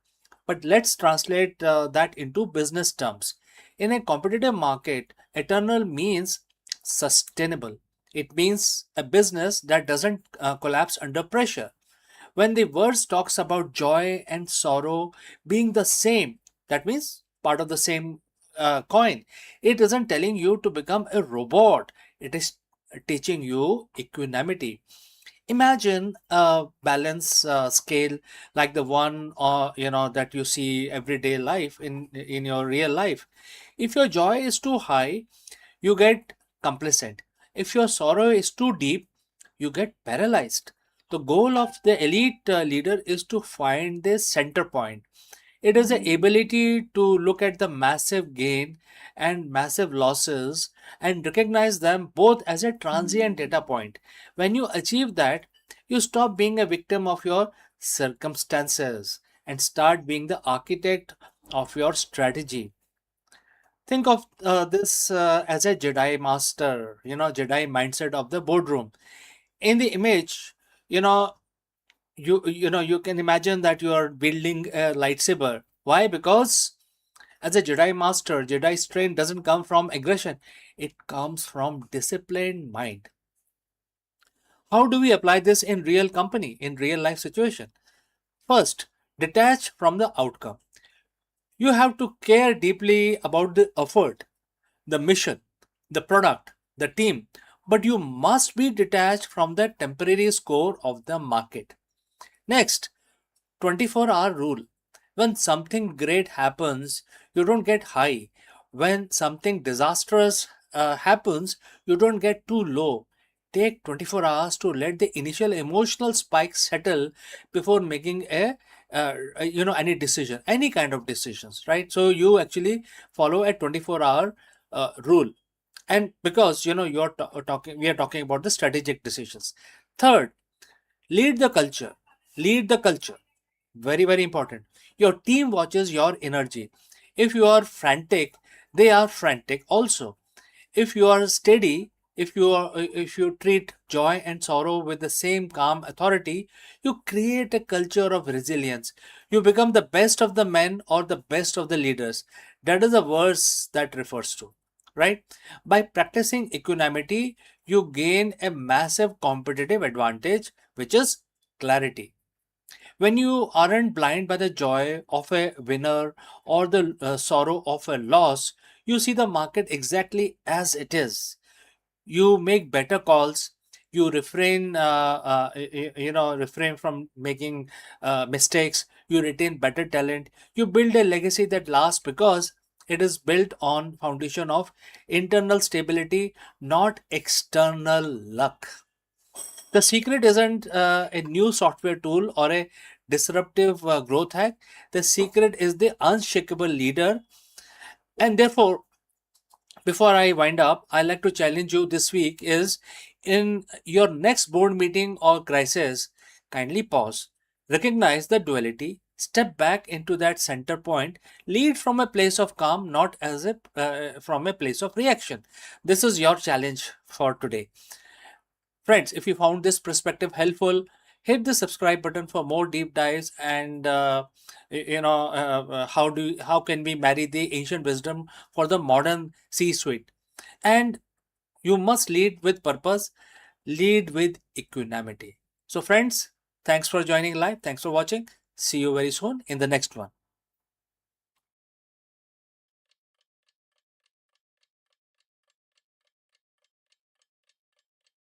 But let's translate that into business terms. In a competitive market, eternal means sustainable. It means a business that doesn't collapse under pressure. When the verse talks about joy and sorrow being the same, that means part of the same coin. It isn't telling you to become a robot, it is teaching you equanimity. Imagine a balance scale like the one that you see everyday life in your real life. If your joy is too high, you get complacent. If your sorrow is too deep, you get paralyzed. The goal of the elite leader is to find this center point. It is the ability to look at the massive gain and massive losses and recognize them both as a transient data point. When you achieve that, you stop being a victim of your circumstances and start being the architect of your strategy. Think of this as a Jedi master, Jedi mindset of the boardroom. In the image, you know, you can imagine that you are wielding a lightsaber. Why? Because as a Jedi master, Jedi strength doesn't come from aggression; it comes from disciplined mind. How do we apply this in real company, in real life situation? First, detach from the outcome. You have to care deeply about the effort, the mission, the product, the team, but you must be detached from the temporary score of the market. Next, 24-hour rule. When something great happens, you don't get high. When something disastrous happens, you don't get too low. Take 24 hours to let the initial emotional spike settle before making any decision, any kind of decisions, right? So you actually follow a 24-hour rule. And because we are talking about the strategic decisions. Third, lead the culture. Lead the culture. Very, very important. Your team watches your energy. If you are frantic, they are frantic also. If you are steady, if you treat joy and sorrow with the same calm authority, you create a culture of resilience. You become the best of the men or the best of the leaders. That is the verse that refers to, right? By practicing equanimity, you gain a massive competitive advantage, which is clarity. When you aren't blind by the joy of a winner or the sorrow of a loss, you see the market exactly as it is. You make better calls. You refrain from making mistakes. You retain better talent. You build a legacy that lasts because it is built on foundation of internal stability, not external luck. The secret isn't a new software tool or a disruptive growth hack. The secret is the unshakable leader. And therefore, before I wind up, I like to challenge you this week is in your next board meeting or crisis, kindly pause, recognize the duality, step back into that center point, lead from a place of calm, not as a from a place of reaction. This is your challenge for today. Friends, if you found this perspective helpful, hit the subscribe button for more deep dives and how can we marry the ancient wisdom for the modern C-suite? And you must lead with purpose, lead with equanimity. So friends, thanks for joining live. Thanks for watching. See you very soon in the next one.